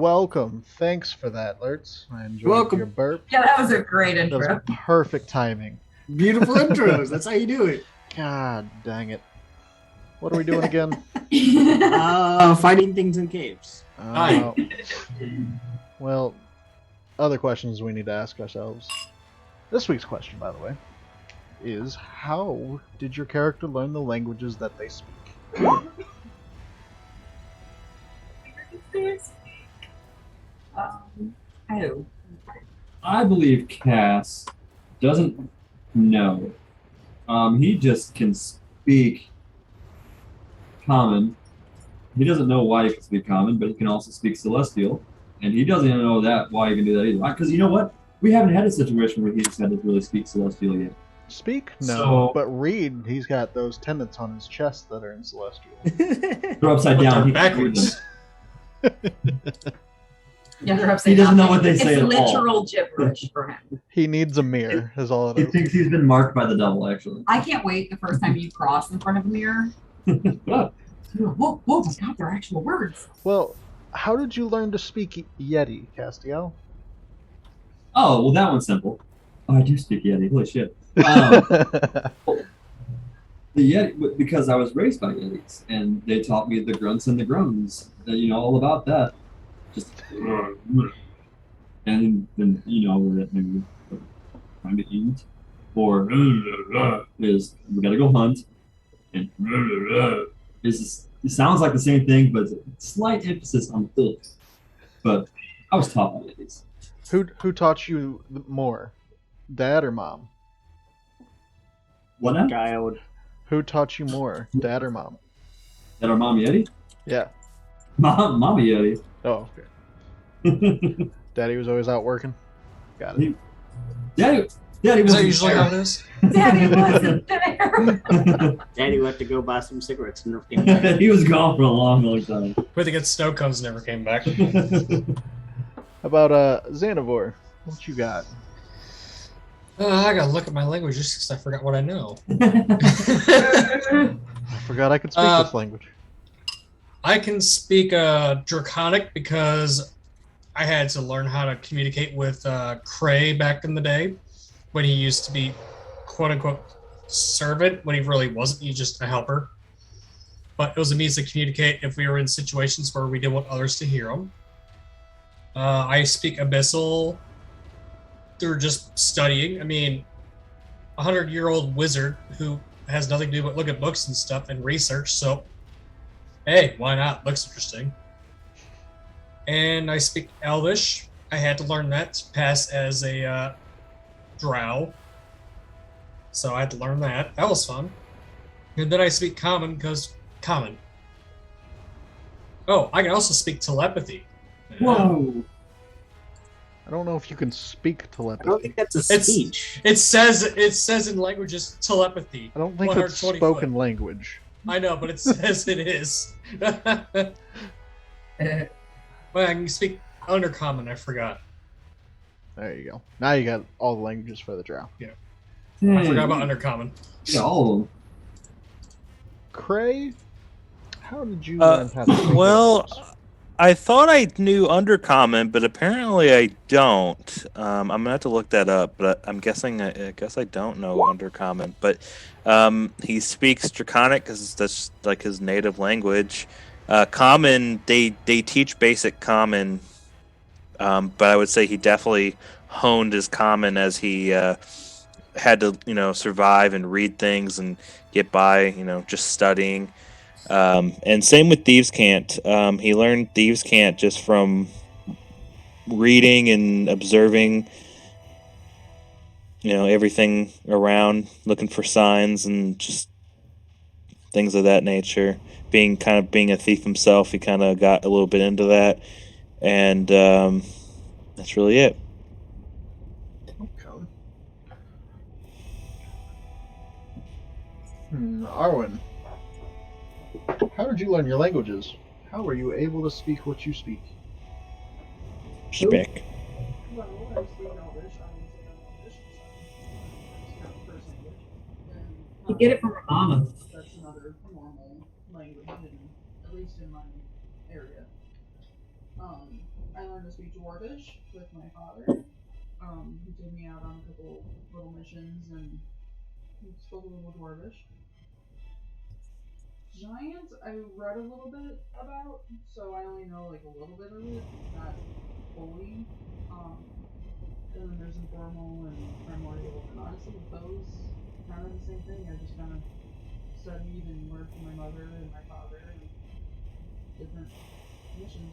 welcome. Thanks for that, Lertz. I enjoyed welcome. your burp. Yeah, that was a great That was intro. perfect timing. Beautiful intros. That's how you do it. God dang it. What are we doing again? Fighting things in caves. Well, other questions we need to ask ourselves. This week's question, by the way, is how did your character learn the languages that they speak? I believe Cass doesn't know. He just can speak Common. He doesn't know why he can speak Common, but he can also speak Celestial. And he doesn't even know that why he can do that either. Because you know what? We haven't had a situation where he's had to really speak Celestial yet. Speak? No. But read, he's got those tendons on his chest that are in Celestial. They're upside down. Backwards. Yeah, they're upside He doesn't down. know what they say at all. It's literal gibberish for him. He needs a mirror, is all it He is. thinks he's been marked by the devil, actually. I can't wait the first time you cross in front of a mirror. Yeah. Whoa, my God, they're actual words. Well, how did you learn to speak Yeti, Castiel? Oh, well, that one's simple. Oh, I do speak Yeti. Holy shit. The Yeti, because I was raised by Yetis, and they taught me the grunts and the groans. You know, all about that. Just, and then, you know, that maybe time to eat, or is we gotta go hunt, and is it sounds like the same thing, but slight emphasis on ugh. But I was taught by Yetis. Who taught you more, Dad or Mom? What now? Child. Who taught you more, Dad or Mom? That our Mom Yeti? Yeah. Mama Yeti. Oh, okay. Daddy was always out working. Got it. Daddy Is that wasn't usually there. how it is? Daddy wasn't there. Daddy went to go buy some cigarettes and never came back. He was gone for a long, long time. Where they get snow cones never came back. How about Xanavor? What you got? I gotta look at my languages because I forgot what I know. I forgot I could speak this language. I can speak Draconic because I had to learn how to communicate with Cray back in the day when he used to be quote-unquote servant, when he really wasn't. He was just a helper. But it was a means to communicate if we were in situations where we didn't want others to hear them. I speak Abyssal through just studying. I mean, a 100-year-old wizard who has nothing to do but look at books and stuff and research, so hey, why not? Looks interesting. And I speak Elvish. I had to learn that to pass as a drow. So I had to learn that. That was fun. And then I speak Common because Common. Oh, I can also speak telepathy. Whoa. I don't know if you can speak I don't telepathy. think that's a It's- speech. It says in languages telepathy. I don't think it's 120 spoken foot. language. I know, but it says it is. Well, I can speak Undercommon. I forgot. There you go. Now you got all the languages for the drow. I forgot about Undercommon. Yeah, all of them. Cray, how did you learn how to speak well, those? I thought I knew Undercommon, but apparently I don't. I'm gonna have to look that up, but I'm guessing I guess I don't know Undercommon. But he speaks Draconic because that's like his native language. Common, they teach basic Common, but I would say he definitely honed his Common as he had to survive and read things and get by just studying. And same with Thieves' Cant. He learned Thieves' Cant just from reading and observing, everything around, looking for signs and just things of that nature. Being a thief himself, he kind of got a little bit into that, and that's really it. Okay. Arwen, how did you learn your languages? How were you able to speak what you speak? Speak. Well, I speak Elvish. Obviously, I'm Elvish. It's not the first language. And, You get it from your mama. That's another normal language, at least in my area. I learned to speak Dwarvish with my father. He took me out on a couple little missions and he spoke a little Dwarvish. Giants, I read a little bit about, so I only know like a little bit of it, not fully. And then there's Informal and Primordial, and honestly, those kind of the same thing. I just kind of studied and learned from my mother and my father and different missions.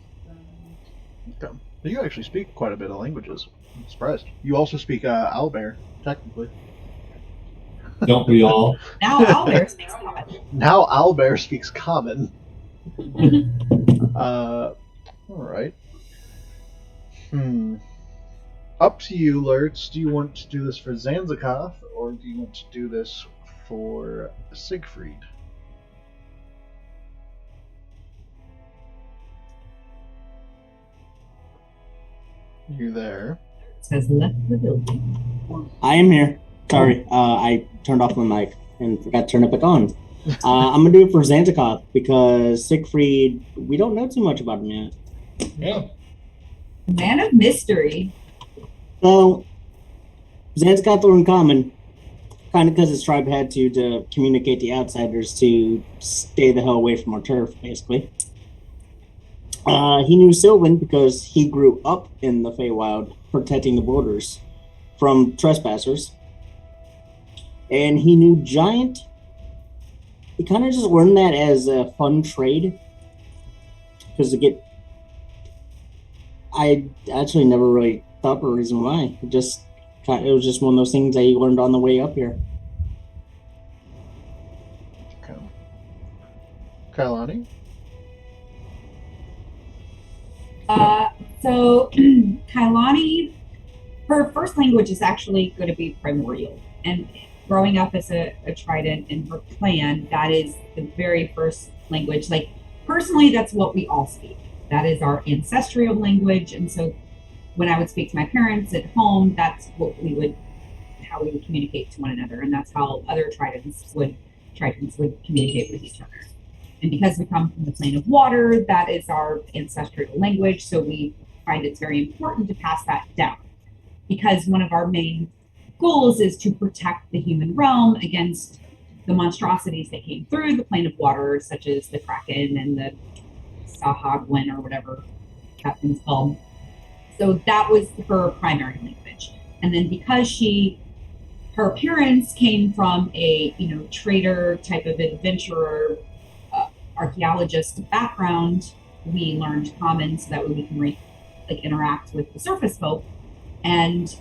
Okay. You actually speak quite a bit of languages. I'm surprised. You also speak Owlbear, technically. Don't we all? Now Owlbear speaks common. Now Owlbear speaks common. Alright. Up to you, Lurtz. Do you want to do this for Zanzikoth, or do you want to do this for Siegfried? You there? Says left the building. I am here. Sorry, I turned off my mic and forgot to turn it back on. I'm gonna do it for Zanzikoth because Siegfried, we don't know too much about him yet. Yeah. Man of mystery. So, Zanzikoth learned common, kind of because his tribe had to communicate to outsiders to stay the hell away from our turf, basically. He knew Sylvan because he grew up in the Feywild, protecting the borders from trespassers. And he knew Giant. He kind of just learned that as a fun trade. Because I actually never really thought of a reason why. It was just one of those things that he learned on the way up here. Okay. Kailani? So Kailani, her first language is actually going to be Primordial. And growing up as a Trident in her clan, that is the very first language. Like, personally, that's what we all speak. That is our ancestral language. And so when I would speak to my parents at home, that's how we would communicate to one another. And that's how other Tridents would communicate with each other. And because we come from the plane of water, that is our ancestral language. So we find it's very important to pass that down. Because one of our main goals is to protect the human realm against the monstrosities that came through the plane of water, such as the Kraken and the Sahagwin or whatever that thing's called. So that was her primary language. And then because her parents came from a trader type of adventurer, archaeologist background, we learned common so that way we can interact with the surface folk. And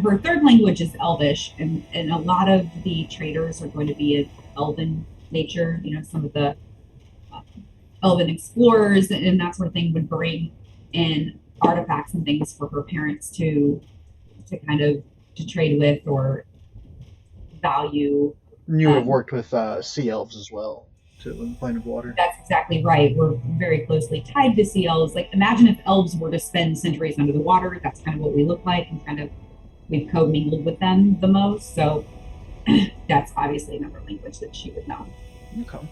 her third language is Elvish, and a lot of the traders are going to be of Elven nature. Some of the Elven explorers and that sort of thing would bring in artifacts and things for her parents to trade with or value. You have worked with sea elves as well, too, in the plane of water. That's exactly right. We're very closely tied to sea elves. Like, imagine if elves were to spend centuries under the water. That's kind of what we look like, and we've co-mingled with them the most. So that's obviously another language that she would know. Okay.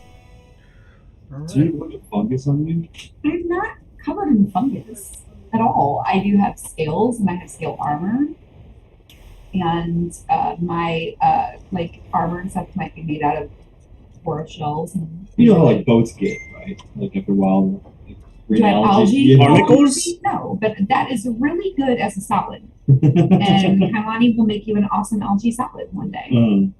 All Do you right. put a fungus on you? I'm not covered in fungus at all. I do have scales, and I have scale armor. And my armor and stuff might be made out of coral shells. And You know how boats get, right? Like after a while, do I have algae? Yeah. Barnacles? No, but that is really good as a solid. And Kailani will make you an awesome algae salad one day.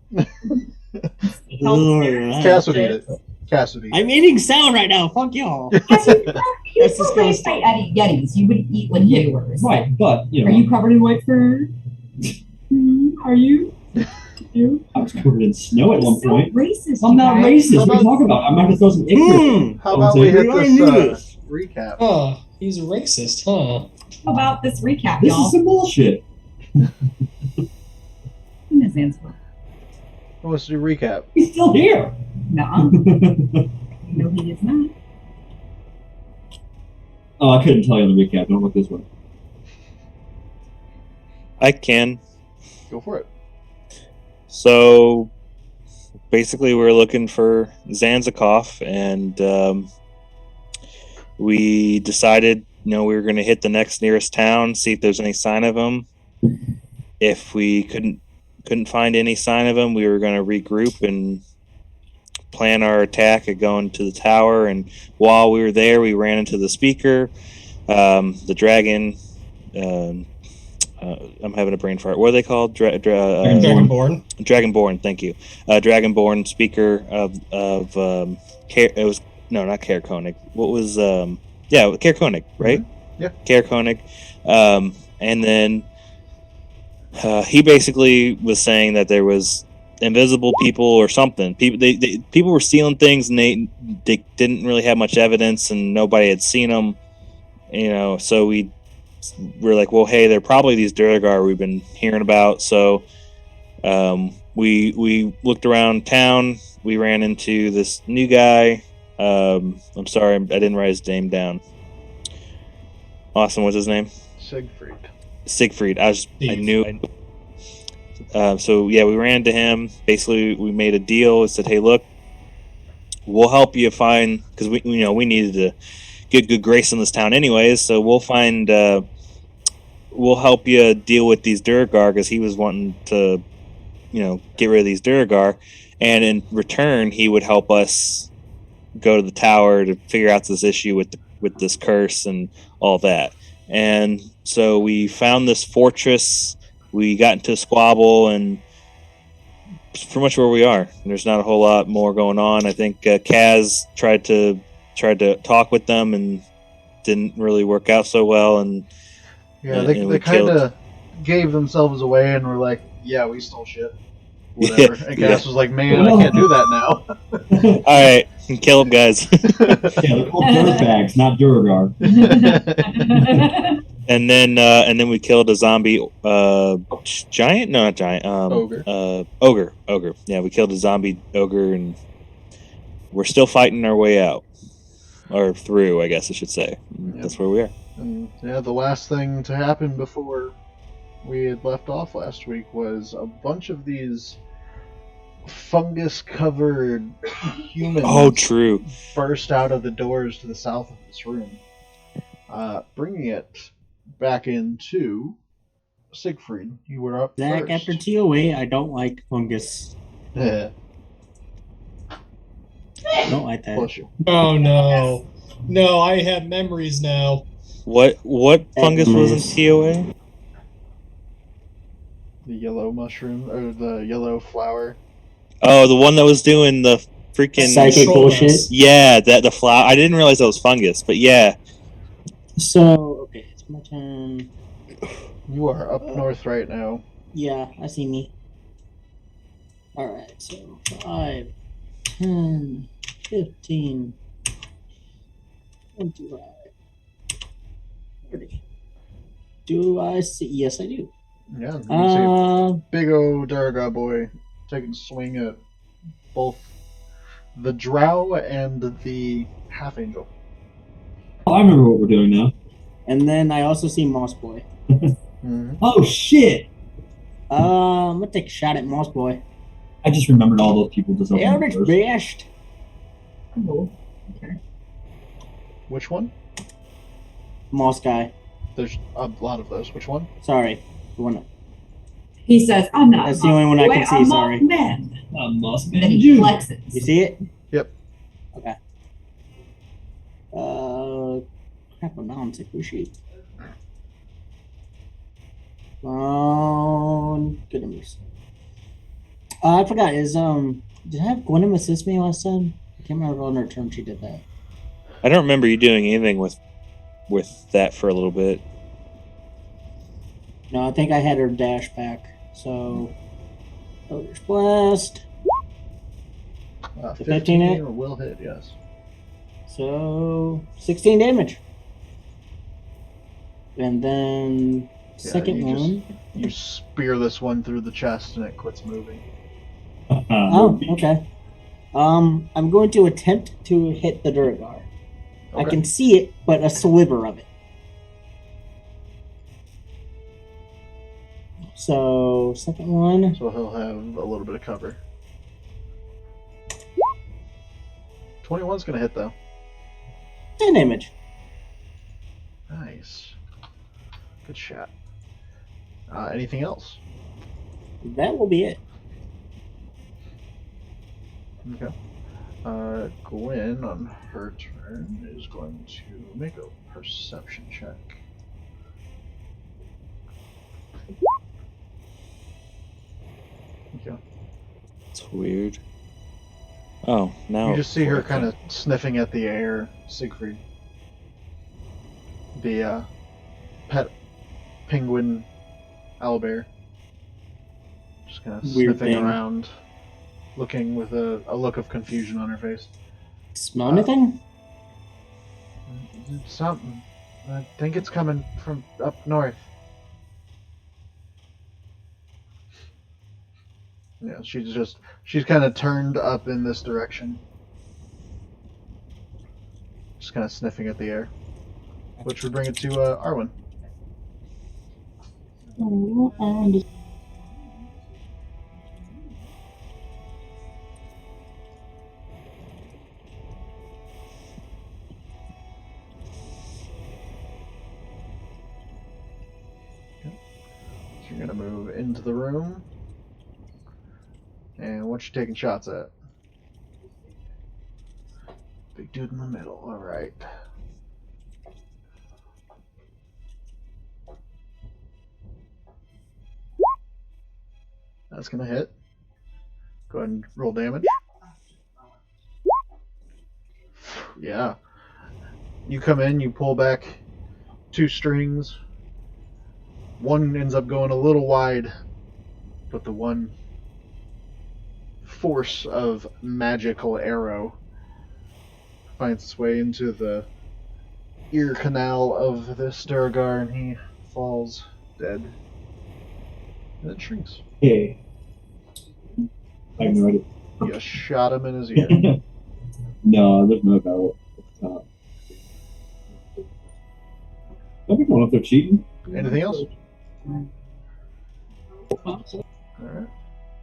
Cass would eat it. Cass would eat it. I'm eating salad right now. Fuck y'all. You're That's so raised by Yetis. You would eat like Yetis. Right, but Are you covered in white fur? Are you? You? I was covered in snow at one So point. racist. I'm you not guys. racist. What are you talking about? I'm about to throw some ignorance. How about we hit this recap? Oh, he's racist, huh? How about this recap, This y'all? is some bullshit. Ms. Ansel. Who wants to do recap? He's still here. No, no, he is not. Oh, I couldn't tell you on the recap. Don't look this way. I can. Go for it. So basically, we're looking for Zanzikoff, and we decided we were going to hit the next nearest town, see if there's any sign of him. If we couldn't find any sign of him, we were going to regroup and plan our attack at going to the tower. And while we were there, we ran into the speaker, the dragon. I'm having a brain fart. What are they called? Dragonborn. Dragonborn. Thank you. Dragonborn speaker of it was not Kaer Koenig. What was Kaer Koenig, right? Mm-hmm. Yeah. Kaer Koenig. And then he basically was saying that there was invisible people or something. People were stealing things, and they didn't really have much evidence, and nobody had seen them. So we're like, well, hey, they're probably these Durgar we've been hearing about. So we looked around town. We ran into this new guy. I'm sorry, I didn't write his name down. Austin, what's his name? Siegfried. I knew. So yeah, we ran to him. Basically, we made a deal and said, "Hey, look, we'll help you find, because we needed to get good grace in this town anyways. So we'll help you deal with these Durgar, because he was wanting to, get rid of these Durgar, and in return, he would help us go to the tower to figure out this issue with this curse and all that." And so we found this fortress. We got into a squabble, and it's pretty much where we are. There's not a whole lot more going on. I think Kaz tried to talk with them and didn't really work out so well. And they kind of gave themselves away and were like, "Yeah, we stole shit." Whatever. And Kaz was like, "Man, I can't do that now." All right, kill them, guys. Yeah, they're called dirtbags, not Durgar. And then we killed a zombie giant. No, not giant. Ogre. Yeah, we killed a zombie ogre, and we're still fighting our way out, or through, I guess I should say. Yep. That's where we are. And the last thing to happen before we had left off last week was a bunch of these fungus-covered humans. Oh, true. Burst out of the doors to the south of this room, bringing it back into Siegfried. You were up Zach, first. after TOA, I don't like fungus. Yeah. Don't like that. Bless you. Oh no, I have memories now. What fungus was in TOA? The yellow mushroom, or the yellow flower. Oh, the one that was doing the freaking psychic bullshit. Yeah, the flower. I didn't realize that was fungus, but yeah. So okay, it's my turn. You are up north right now. Yeah, I see me. Alright, so 5, 10, 15, 25, 30. Do I see? Yes, I do. Yeah, you see a big old Durga boy taking a swing at both the drow and the half angel. Oh, I remember what we're doing now. And then I also see Moss Boy. Mm-hmm. Oh shit! I'm gonna take a shot at Moss Boy. I just remembered all those people just opening Eldritch doors. Blast. Oh, okay. Which one? Moss guy. There's a lot of those. Which one? Sorry. The one. He says, "I'm not." That's the only one I can see, I'm sorry. Man. Must And then be he you. flexes. You see it? Yep. Okay. Crap, now I'm sick of shit. Goodness. I forgot. Did I have Gwendoline assist me last time? I can't remember on her turn she did that. I don't remember you doing anything with that for a little bit. No, I think I had her dash back. So, Eldritch Blast. 15 hit? will hit, yes. So, 16 damage. And then, second you one. You spear this one through the chest and it quits moving. Oh, okay. I'm going to attempt to hit the Durgar. I Okay. can see it, but a sliver of it. So, second one. So he'll have a little bit of cover. 21's gonna hit though. 10 damage. Nice. Good shot. Anything else? That will be it. Okay. Gwen, on her turn, is going to make a perception check. Okay. It's weird. Oh, now You just see her okay. kind of sniffing at the air, Siegfried. The pet penguin owlbear. Just kind of Weird sniffing thing. around, looking with a look of confusion on her face. Smell anything? Something. I think it's coming from up north. Yeah, she's kind of turned up in this direction. Just kind of sniffing at the air. Which would bring it to Arwen. So you're gonna move into the room. And what you taking shots at? Big dude in the middle. Alright. That's gonna hit. Go ahead and roll damage. Yeah. You come in, you pull back 2 strings. One ends up going a little wide, but the one force of magical arrow finds its way into the ear canal of the Sturgar, and he falls dead. And it shrinks. Hey. I have no idea. You shot him in his ear. No, there's no doubt. I think if they're cheating. Anything else? Alright.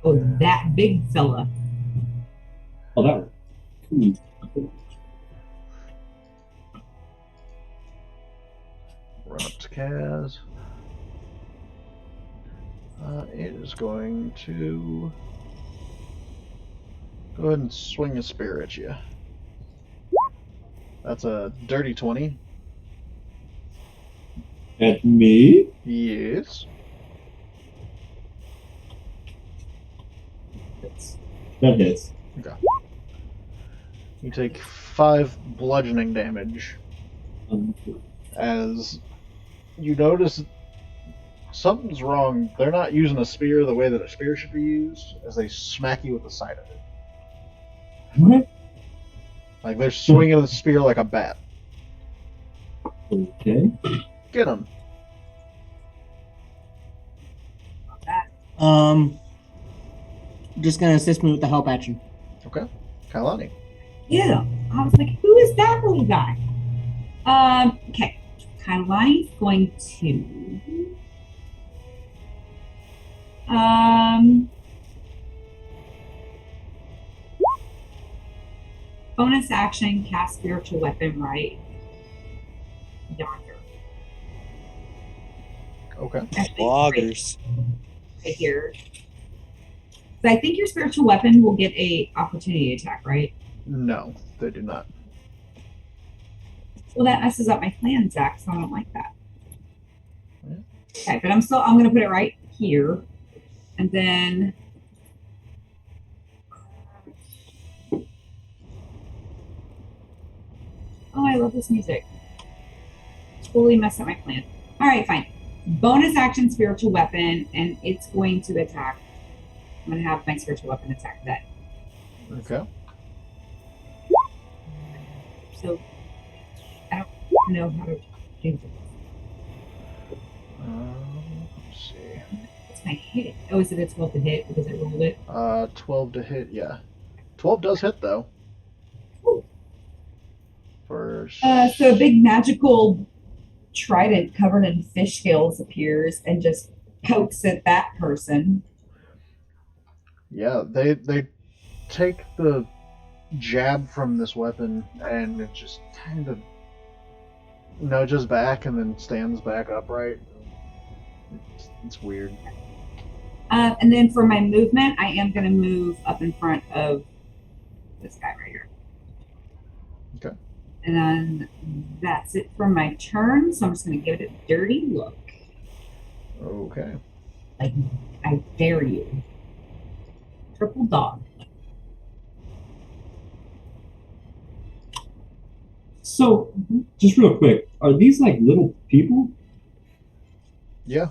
Oh, that big fella. Oh, that one. Run up to Kaz. It is going to go ahead and swing a spear at you. That's a dirty 20. At me? Yes. That hits. Okay. You take 5 bludgeoning damage as you notice something's wrong. They're not using a spear the way that a spear should be used, as they smack you with the side of it. What? Like they're swinging the spear like a bat. Okay. Get him. Just gonna assist me with the help action. Okay. Kailani. Yeah. I was like, who is that little guy? Okay. Kailani's going to bonus action cast spiritual weapon right yonder. Okay. Actually, Loggers. right here. So I think your spiritual weapon will get a opportunity attack, right? No, they do not. Well, that messes up my plan, Zach, so I don't like that. Yeah. Okay, but I'm gonna put it right here. And then oh, I love this music. Totally messed up my plan. All right, fine. Bonus action spiritual weapon, and it's going to attack. I'm gonna have my spiritual weapon attack that. Okay. So I don't know how to do this. Let's see. What's my hit? Oh, is it a 12 to hit because I rolled it? 12 to hit, yeah. 12 does hit, though. Ooh. For... So a big magical trident covered in fish scales appears and just pokes at that person. Yeah, they take the jab from this weapon, and it just kind of nudges back and then stands back upright. It's weird. And then for my movement, I am going to move up in front of this guy right here. Okay. And then that's it for my turn. So I'm just going to give it a dirty look. Okay. Like, I dare you. Triple dog. So, just real quick, are these like little people? Yeah.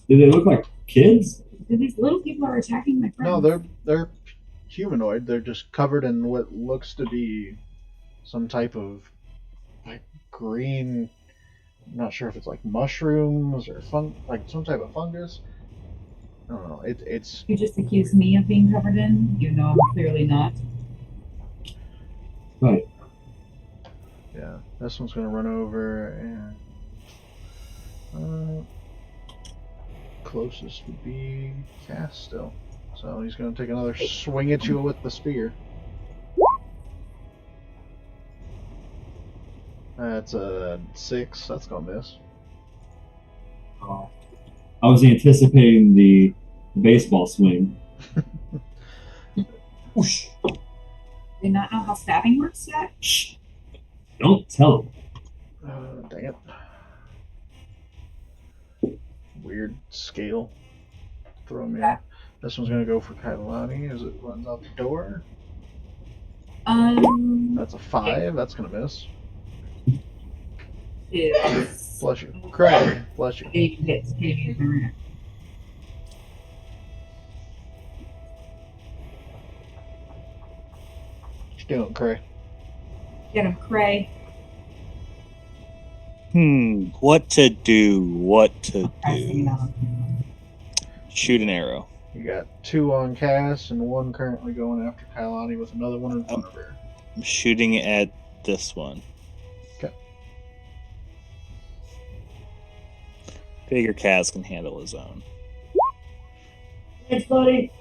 Do they look like kids? These little people are attacking my friends. No, they're humanoid. They're just covered in what looks to be some type of like green. I'm not sure if it's like mushrooms or like some type of fungus. I don't know. It's You just accused me of being covered in. You know I'm clearly not. Right. yeah. This one's gonna run over and closest would be Cass still. So he's gonna take another swing at you with the spear. That's a 6. That's gonna miss. I was anticipating the baseball swing. Whoosh. Do you not know how stabbing works yet? Shh! Don't tell them. Dang it. Weird scale. Throw me off. This one's gonna go for Kailani as it runs out the door. That's a 5. That's gonna miss. Is Bless you. Craig. Bless you. 8 hits. Katie. What you doing, Craig? Get him, Cray. What to do? What to Pressing do? out. Shoot an arrow. You got 2 on Cass and 1 currently going after Kailani with another one in front of her. I'm shooting at this one. Okay. Figure Kaz can handle his own. It's funny.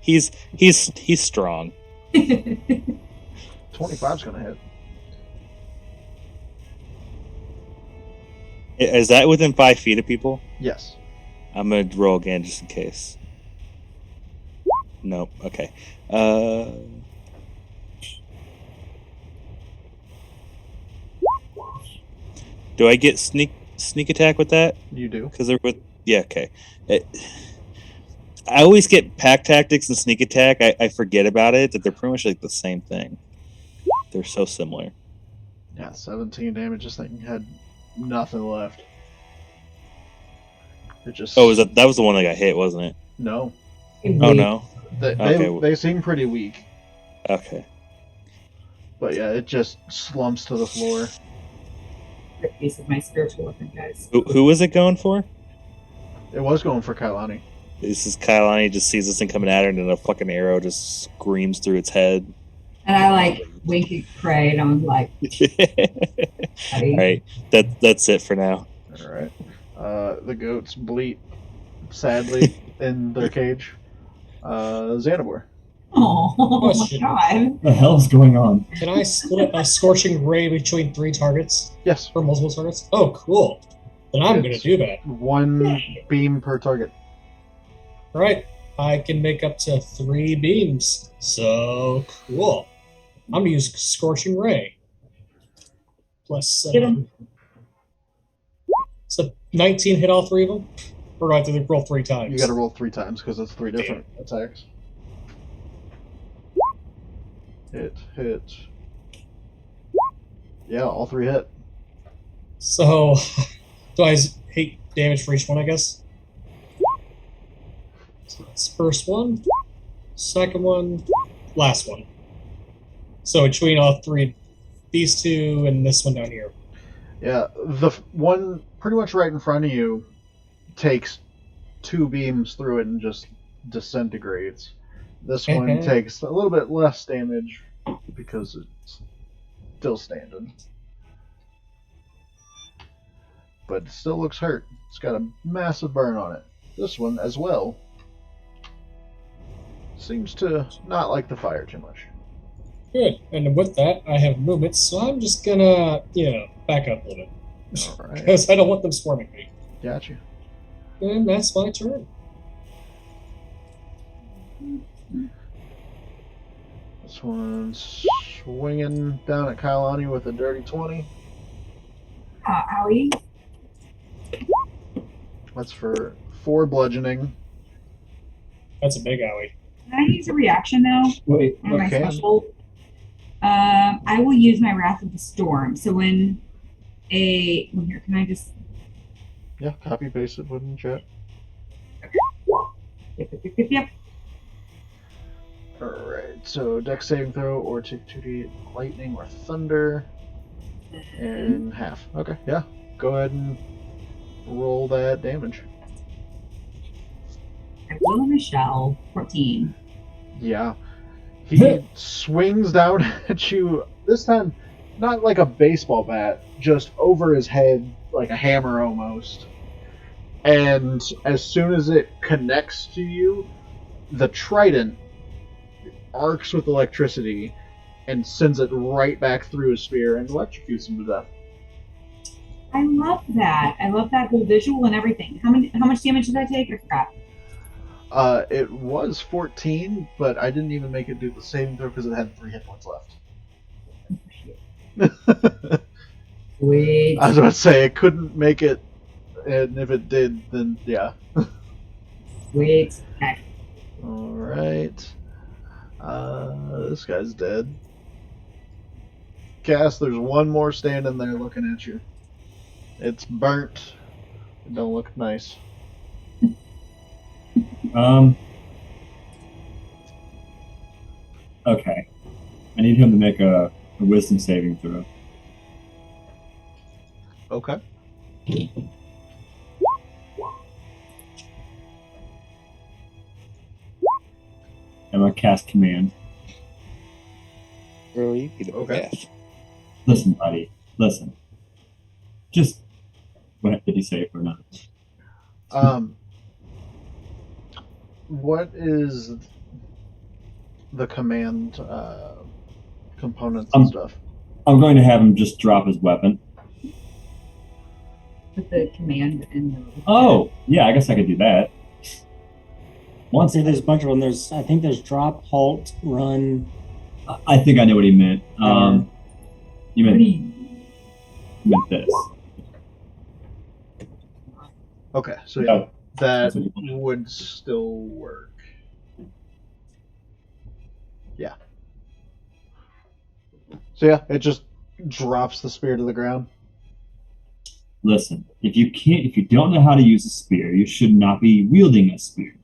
he's strong. 25's gonna hit. Is that within 5 feet of people? Yes. I'm gonna roll again just in case. Nope. Okay. Do I get sneak attack with that? You do. Because they're with. Yeah. Okay. I always get pack tactics and sneak attack. I forget about it. That they're pretty much like the same thing. They're so similar. Yeah, 17 damage. This thing had nothing left. It just. Oh, that was the one that got hit, wasn't it? No. Oh no. They seem pretty weak. Okay. But yeah, it just slumps to the floor. Great use of my spiritual weapon, guys. Who was it going for? It was going for Kailani. This is Kailani just sees this thing coming at her, and then a fucking arrow just screams through its head. And I like wink at Cray, and I was like, All right, that's it for now. All right. The goats bleat sadly in their cage. Xanabor. oh my Question. god. What the hell's going on? Can I split a scorching ray between 3 targets Yes. or multiple targets? Oh, cool. Then I'm going to It's do that. 1 beam per target. All right. I can make up to 3 beams. So cool. I'm going to use scorching ray. Plus Get 'em. So 19 hit all 3 of them? Or do I have to roll 3 times? You gotta roll 3 times because it's 3 different attacks. Hit. Yeah, all 3 hit. So, do I hate damage for each one, I guess? So that's first one, second one, last one. So between all 3, these 2 and this one down here. Yeah, the one pretty much right in front of you takes 2 beams through it and just disintegrates. This one takes a little bit less damage because it's still standing. But it still looks hurt. It's got a massive burn on it. This one as well seems to not like the fire too much. Good. And with that, I have movement, so I'm just gonna, back up a little bit. All right. Because I don't want them swarming me. Gotcha. And that's my turn. This one's swinging down at Kailani with a dirty 20. Owie. That's for 4 bludgeoning. That's a big owie. Can I use a reaction now? Wait, On my Okay. special? I will use my Wrath of the Storm. So when here, can I just... Yeah, copy paste it, put in chat. Yep. Alright, so dex saving throw or take 2d lightning or thunder. And half. Okay, yeah. Go ahead and roll that damage. I will Michelle, 14. Yeah. He swings down at you, this time not like a baseball bat, just over his head, like a hammer almost. And as soon as it connects to you, the trident arcs with electricity and sends it right back through his spear and electrocutes him to death. I love that. I love that whole visual and everything. How much damage did I take? I forgot. It was 14, but I didn't even make it do the saving throw because it had 3 hit points left. Sweet. I was about to say, it couldn't make it, and if it did, then yeah. Sweet. Okay. Alright. This guy's dead. Cass, there's one more standing there looking at you. It's burnt. It don't look nice. Okay. I need him to make a wisdom saving throw. Okay. And I cast command. Really? You don't Okay. guess. Listen, buddy. Listen. Just what did he say or not? What is the command components and stuff? I'm going to have him just drop his weapon. Put the command in the... Oh, yeah, I guess I could do that. Once there's a bunch of them. I think there's drop, halt, run. I think I know what he meant. You meant this. Okay, so yeah, Oh, that that's what you want. would still work. Yeah. So yeah, it just drops the spear to the ground. Listen, if you don't know how to use a spear, you should not be wielding a spear.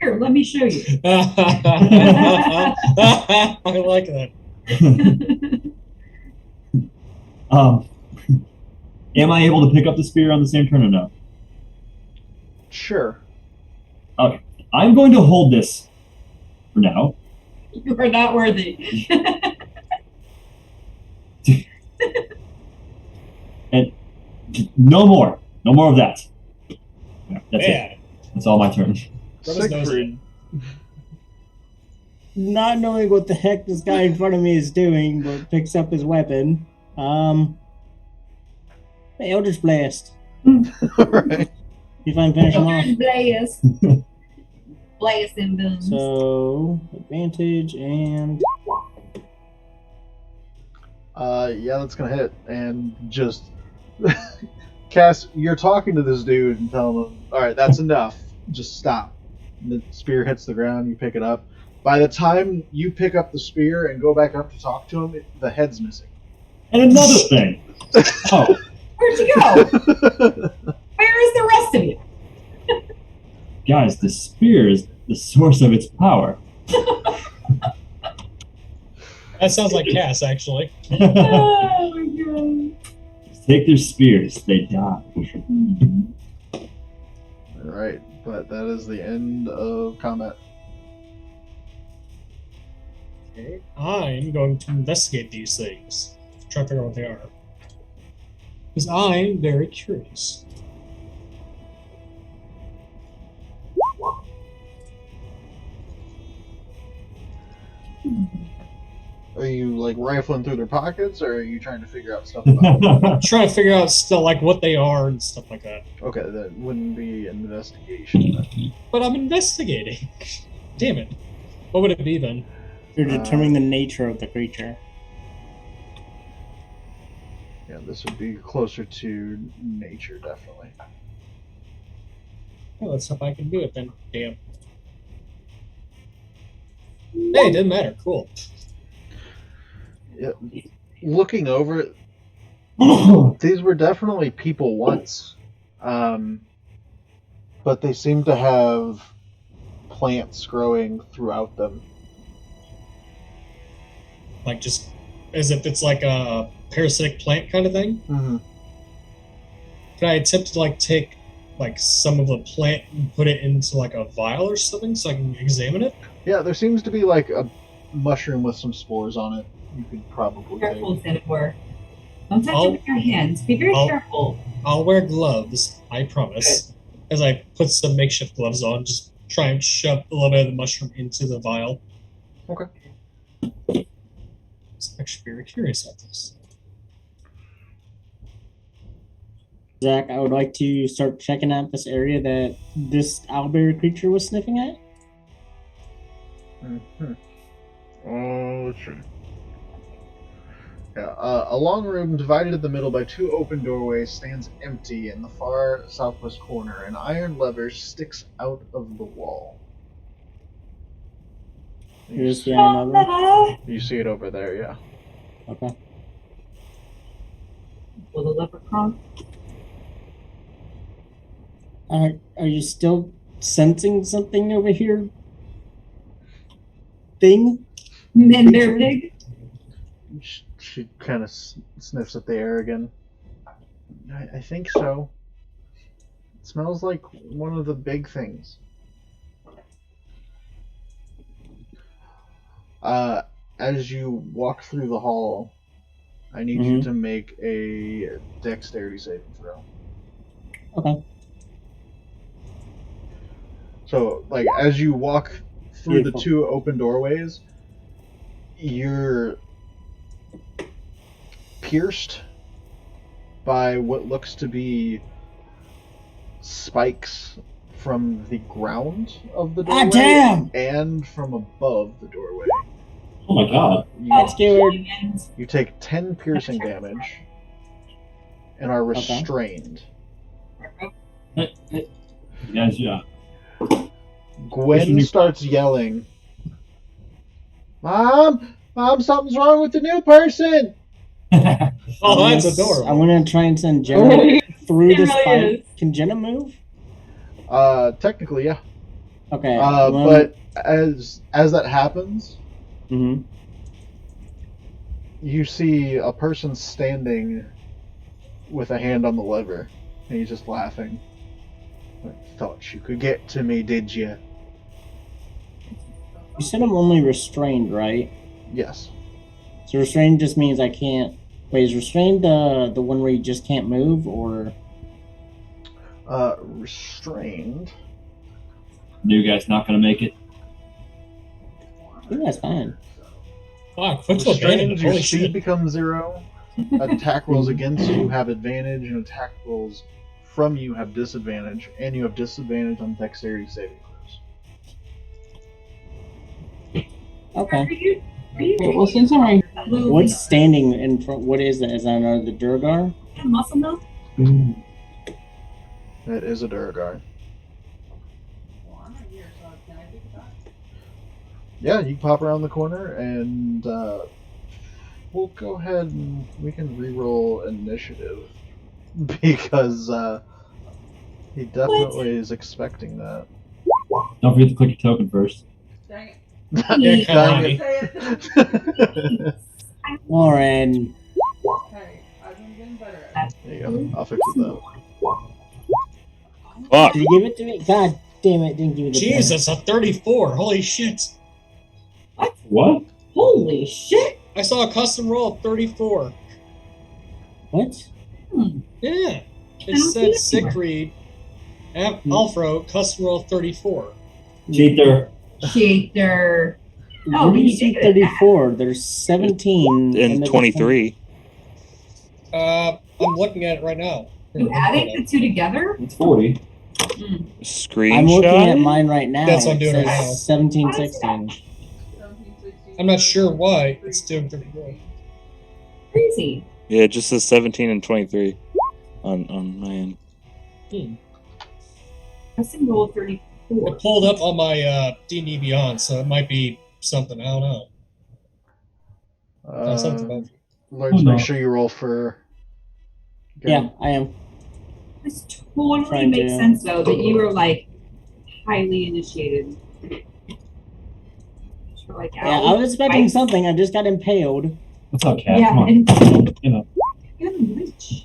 Here, let me show you. I like that. Am I able to pick up the spear on the same turn or no? Sure. Okay. I'm going to hold this for now. You are not worthy. And no more. No more of that. Yeah, that's it. Man, That's all my turn. Rub his nose Siegfried. Not knowing what the heck this guy in front of me is doing, but picks up his weapon. Eldritch Blast. Alright. If I can finish him off. Blast. Blast and boom. So, advantage and... Yeah, that's gonna hit. And just Cass, you're talking to this dude and telling him, alright, that's enough. Just stop. The spear hits the ground, you pick it up. By the time you pick up the spear and go back up to talk to him, the head's missing. And another thing. Oh, Where'd you go? Where is the rest of you? guys, the spear is the source of its power. that sounds like Cass, actually. Oh my god. Take their spears, they die. Alright, but that is the end of combat. Okay. I'm going to investigate these things. Try to figure out what they are. Because I'm very curious. Are you like rifling through their pockets, or are you trying to figure out stuff about them? Trying to figure out still like what they are and stuff like that. Okay, that wouldn't be an investigation then. But I'm investigating. Damn it. What would it be then? You're determining the nature of the creature. Yeah, this would be closer to nature, definitely. Well, let's see if I can do it then. Damn. Hey, it didn't matter. Cool. Yeah. Looking over it, these were definitely people once. But they seem to have plants growing throughout them. Like just as if it's like a parasitic plant kind of thing. Mm-hmm. Could I attempt to like take like some of the plant and put it into like a vial or something so I can examine it? Yeah, there seems to be like a mushroom with some spores on it. You could probably Careful, take. Zenithor. Don't touch it with your hands. Be very careful. I'll wear gloves, I promise. As I put some makeshift gloves on, just try and shove a little bit of the mushroom into the vial. Okay. I'm actually very curious about this. Zach, I would like to start checking out this area that this owlbear creature was sniffing at. Mm-hmm. Oh, sure. Yeah, a long room divided in the middle by two open doorways stands empty in the far southwest corner. An iron lever sticks out of the wall. Here's the iron lever. You see it over there, yeah. Okay. Will the leprechaun? Are you still sensing something over here? Thing? Men bear pig? She kind of sniffs at the air again. I think so. It smells like one of the big things. As you walk through the hall, I need you to make a dexterity saving throw. Okay. So, like, as you walk through the two open doorways, you're pierced by what looks to be spikes from the ground of the doorway damn! and from above the doorway. Oh my god. That's scared. You take 10 piercing damage and are restrained. You guys, yeah. Gwen starts yelling, Mom, something's wrong with the new person! Oh, that's adorable. I'm gonna try and send Jenna through the spike. Can Jenna move? Technically, yeah. Okay. But as that happens, you see a person standing with a hand on the lever, and he's just laughing. I thought you could get to me, did you? You said I'm only restrained, right? Yes. So restrained just means I can't. Wait, is restrained the one where you just can't move, or? Restrained. New guy's not gonna make it. I think that's fine. Wow, quick Restrained, your holy speed shit. becomes 0. Attack rolls against you have advantage, and attack rolls from you have disadvantage, and you have disadvantage on dexterity saving throws. Okay. Well, since I'm What's standing in front? What is that? Is that the Durgar? muscle milk? That is a Duragar. Well, I'm right here, so can I take a shot? Yeah, you can pop around the corner, and we'll go ahead and we can re-roll initiative because he definitely is expecting that. Don't forget to click your token first. Dang it. Yeah, Dang Kalani. it. Lauren. Hey, I've been getting better at it. There you go. I'll fix it though. Fuck. Did you give it to me? God damn it! Didn't give me the Jesus, a 34. Holy shit. What? Holy shit! I saw a custom roll of 34. What? Yeah. I It don't said see it Siegfried, Alfro, custom roll 34. Cheater. Cheater. No, Where do but you he see did get it back. 34? There's 17 And there's 23. I'm looking at it right now. You adding the two together? It's 40. Screenshot. I'm looking at mine right now. That's what I'm It doing right says now. 17, 16. 17, 16, I'm not sure why it's doing 34. Crazy. Yeah, it just says 17 and 23 on my end. I seen roll 34. It pulled up on my D&D Beyond, so it might be something. I don't know. Something about Lawrence, Oh, make no. sure you roll for. Yeah, I am. This totally Trying makes to- sense though that you were like highly initiated. For, like, Yeah, I was expecting twice. something. I just got impaled. What's up, cat? Yeah, Come on. and You know. you're rich.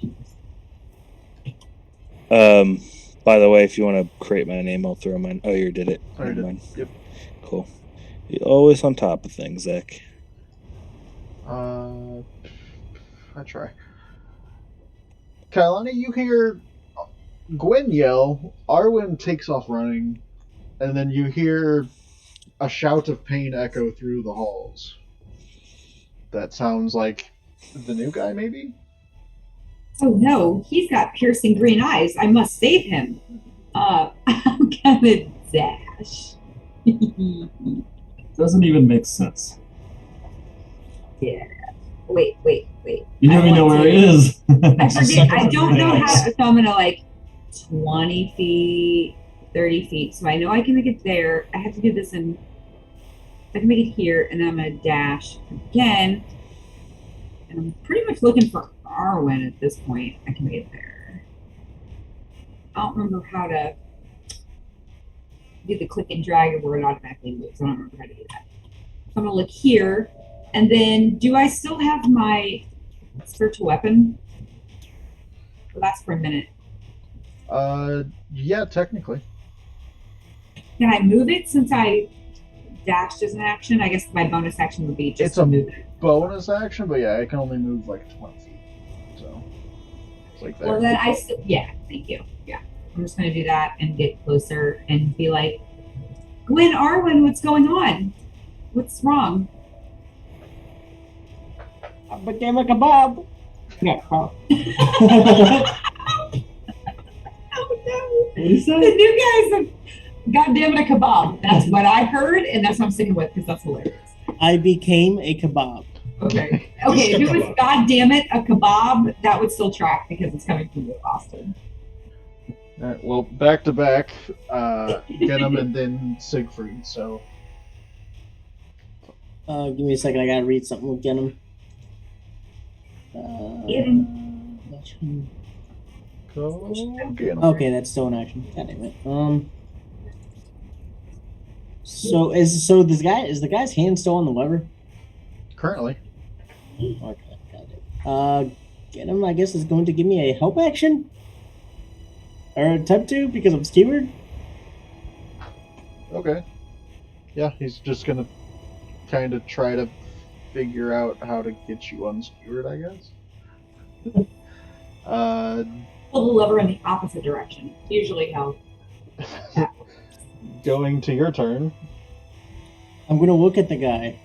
By the way, if you want to create my name, I'll throw mine. Oh, you did it. I Never did. mind. Yep. Cool. You're always on top of things, Zach. I try. Kailani, you hear Gwen yell. Arwen takes off running, and then you hear a shout of pain echo through the halls. That sounds like the new guy, maybe? Oh no, he's got piercing green eyes. I must save him. I'm gonna dash. Doesn't even make sense. Yeah. Wait. You don't even know where he is. I forget. I don't know how. Nice. So I'm gonna like 20 feet, 30 feet. So I know I can make it there. I have to do this in. I can make it here, and then I'm gonna dash again. And I'm pretty much looking for Arwen at this point. I can make it there. I don't remember how to do the click and drag where it automatically moves. I don't remember how to do that. So I'm gonna look here, and then do I still have my spiritual weapon? It lasts for a minute. Yeah, technically. Can I move it since I dashed as an action? I guess my bonus action would be just It's to a move it. bonus action, but yeah, I can only move like 20 feet. So, it's like that. Well, then I still, yeah, thank you. Yeah, I'm just gonna do that and get closer and be like, Gwen Arwen, what's going on? What's wrong? I became a kebab. Yeah. Oh no! What he The said? new guy's a goddamn it a kebab. That's what I heard, and that's what I'm sticking with because that's hilarious. I became a kebab. Okay. Okay, if it was goddamn it a kebab, that would still track because it's coming from you, Austin. Alright, well, back to back, Genom and then Siegfried, so. Give me a second. I gotta read something with Genom. Get him. Go Genom. Okay, that's still an action. God damn it. So is the guy's hand still on the lever? Currently. Okay, got it. Genom, I guess, is going to give me a help action, or attempt to, because I'm skewered. Okay. Yeah, he's just gonna kind of try to figure out how to get you unskewered, I guess. Pull the lever in the opposite direction. Usually how. Going to your turn. I'm gonna look at the guy.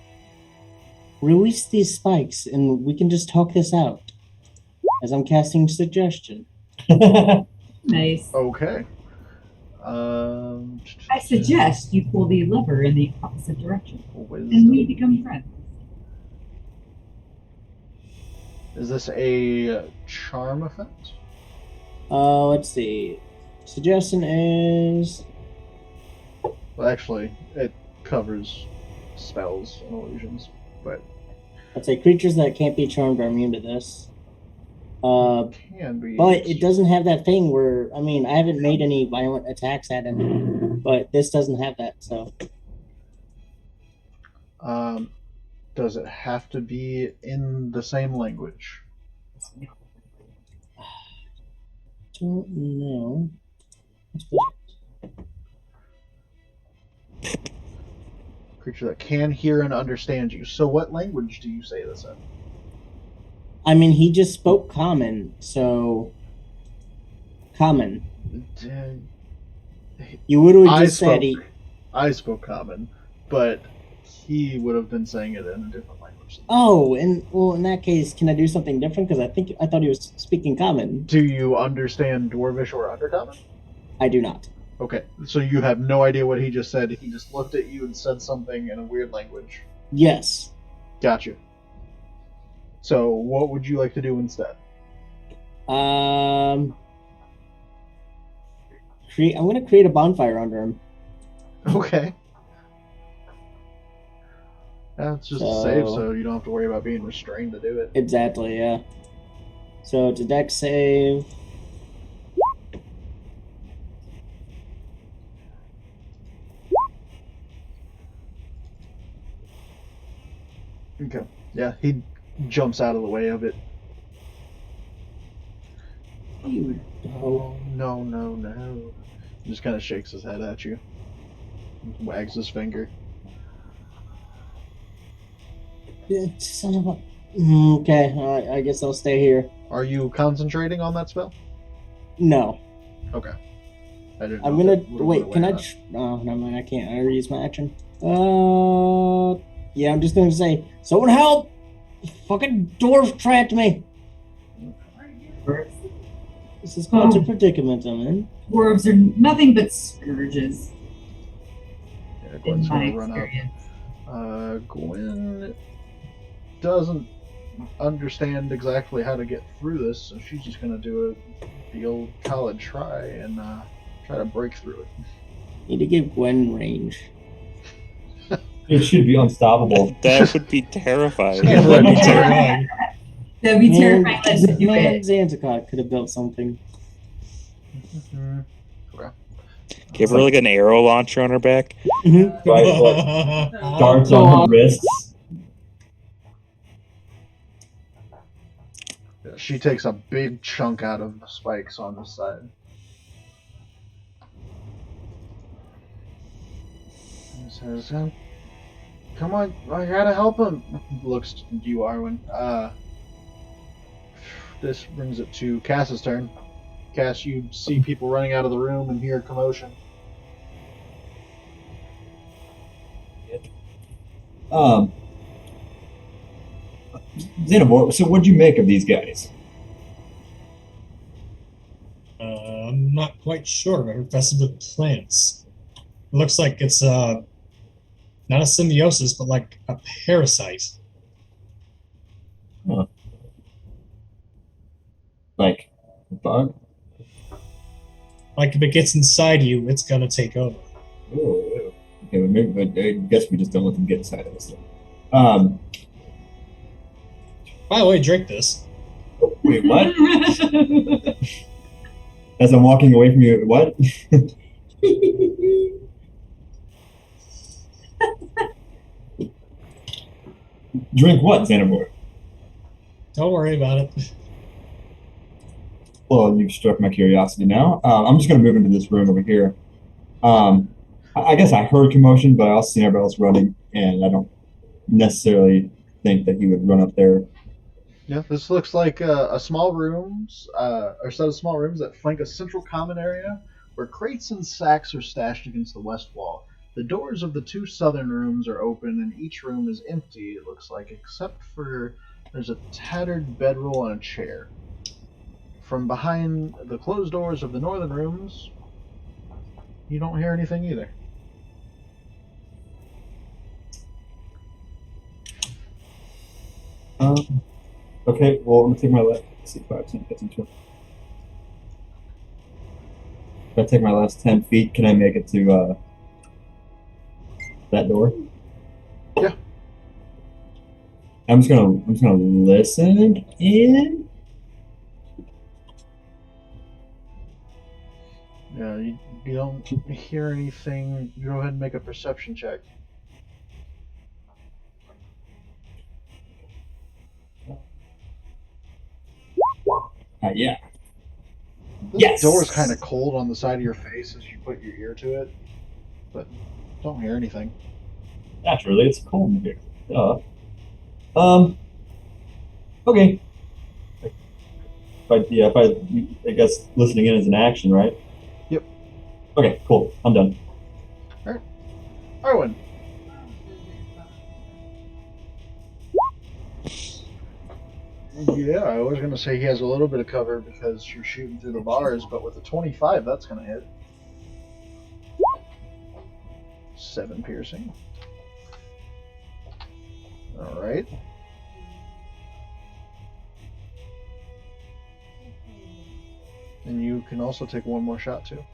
Release these spikes, and we can just talk this out. As I'm casting suggestion. Nice. Okay. I suggest you pull the lever in the opposite direction, and we Wisdom. become friends. Is this a charm effect? Let's see. Suggestion is Well, actually, it covers spells and illusions, but let's say creatures that can't be charmed are immune to this. can be. But it doesn't have that thing where I haven't made any violent attacks at him, but this doesn't have that. So Does it have to be in the same language? don't know. Creature that can hear and understand you. So, what language do you say this in? I mean, he just spoke common, so common. You literally I just said spoke common, but he would have been saying it in a different language. Oh, and well, in that case, can I do something different? Because I thought he was speaking common. Do you understand Dwarvish or Undercommon? I do not. Okay, so you have no idea what he just said. He just looked at you and said something in a weird language. Yes. Gotcha. So, what would you like to do instead? I'm gonna create a bonfire under him. Okay. That's just a save, so you don't have to worry about being restrained to do it. Exactly, yeah. So it's a dex save. Okay. Yeah, he jumps out of the way of it. You Oh, no. He just kind of shakes his head at you. Wags his finger. son of a. Okay, I guess I'll stay here. Are you concentrating on that spell? No. Okay. I didn't I'm know gonna if it would've wait. went Can away I? or Oh, never mind. I can't. I already used my action. Yeah. I'm just gonna say, someone help! Fucking dwarf trapped me. This is quite a predicament I'm in. Dwarves are nothing but scourges, not. Yeah, in Gwen's my gonna run experience. up. Gwen doesn't understand exactly how to get through this, so she's just gonna do the old college try and try to break through it. Need to give Gwen range. It should be unstoppable. That would be terrifying. Yeah, that'd be terrifying. That'd be terrifying. Let's do Man, it. Zanzicar could have built something. Give her like an arrow launcher on her back. Mm-hmm. Right, darts on her wrists. Yeah, she takes a big chunk out of the spikes on the side. He says, "Come on, I gotta help him." Looks to you, Arwen. This brings it to Cass's turn. Cass, you see people running out of the room and hear commotion. Xenomorph, so what'd you make of these guys? I'm not quite sure. They're infested with plants. It looks like it's not a symbiosis, but like a parasite. Huh. Like a bug? Like if it gets inside you, it's gonna take over. Oh, okay, well, maybe, but I guess we just don't let them get inside of us. Then. By the way, drink this. Wait, what? As I'm walking away from you, what? Drink what, Xenomorph? Don't worry about it. Well, you've struck my curiosity now. I'm just going to move into this room over here. I guess I heard commotion, but I also seen everybody else running, and I don't necessarily think that he would run up there. Yeah, this looks like a small rooms, or set of small rooms that flank a central common area where crates and sacks are stashed against the west wall. The doors of the two southern rooms are open, and each room is empty, it looks like, except for there's a tattered bedroll and a chair. From behind the closed doors of the northern rooms, you don't hear anything either. Okay, well, I'm going to take my left. Let's see, 5, 10, 15, 20. If I take my last 10 feet, can I make it to that door? Yeah. I'm just gonna listen in. Yeah, you don't hear anything. Go ahead and make a perception check. Yeah. This Yes. door's kind of cold on the side of your face as you put your ear to it, but don't hear anything. Naturally, it's cold in here. Okay. I guess listening in is an action, right? Yep. Okay, cool. I'm done. Arwen, Yeah, I was gonna say he has a little bit of cover because you're shooting through the bars, but with a 25, that's gonna hit. 7 piercing. All right. And you can also take one more shot too.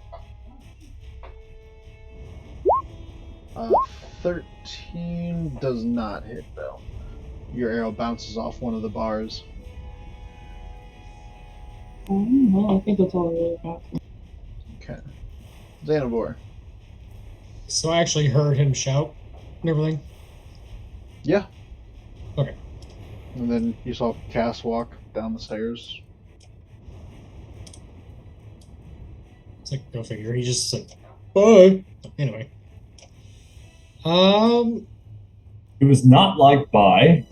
13 does not hit though. Your arrow bounces off one of the bars. Well, I think that's all I really got. Okay. Xanavor. So I actually heard him shout and everything. Yeah. Okay. And then you saw Cass walk down the stairs. It's like, go figure. He just like, bye. Anyway. It was not like bye.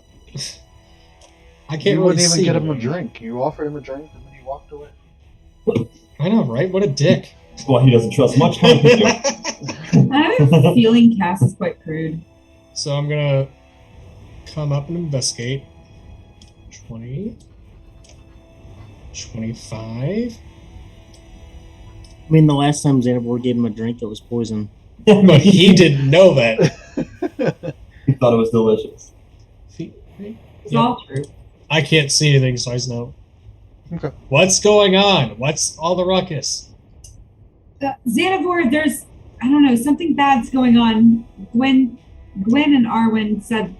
I can't You really wouldn't even see get him a him. drink. You offered him a drink and then he walked away. I know, right? What a dick. Well, he doesn't trust much time with you. I have a feeling Cass is quite crude. So I'm gonna come up and investigate. 20, 25. I mean, the last time Xanavor gave him a drink, it was poison. But he didn't know that. He thought it was delicious. It's Yep. all true. I can't see anything, so I just know. Okay. What's going on? What's all the ruckus? Xanavor, there's, I don't know, something bad's going on. Gwen and Arwen said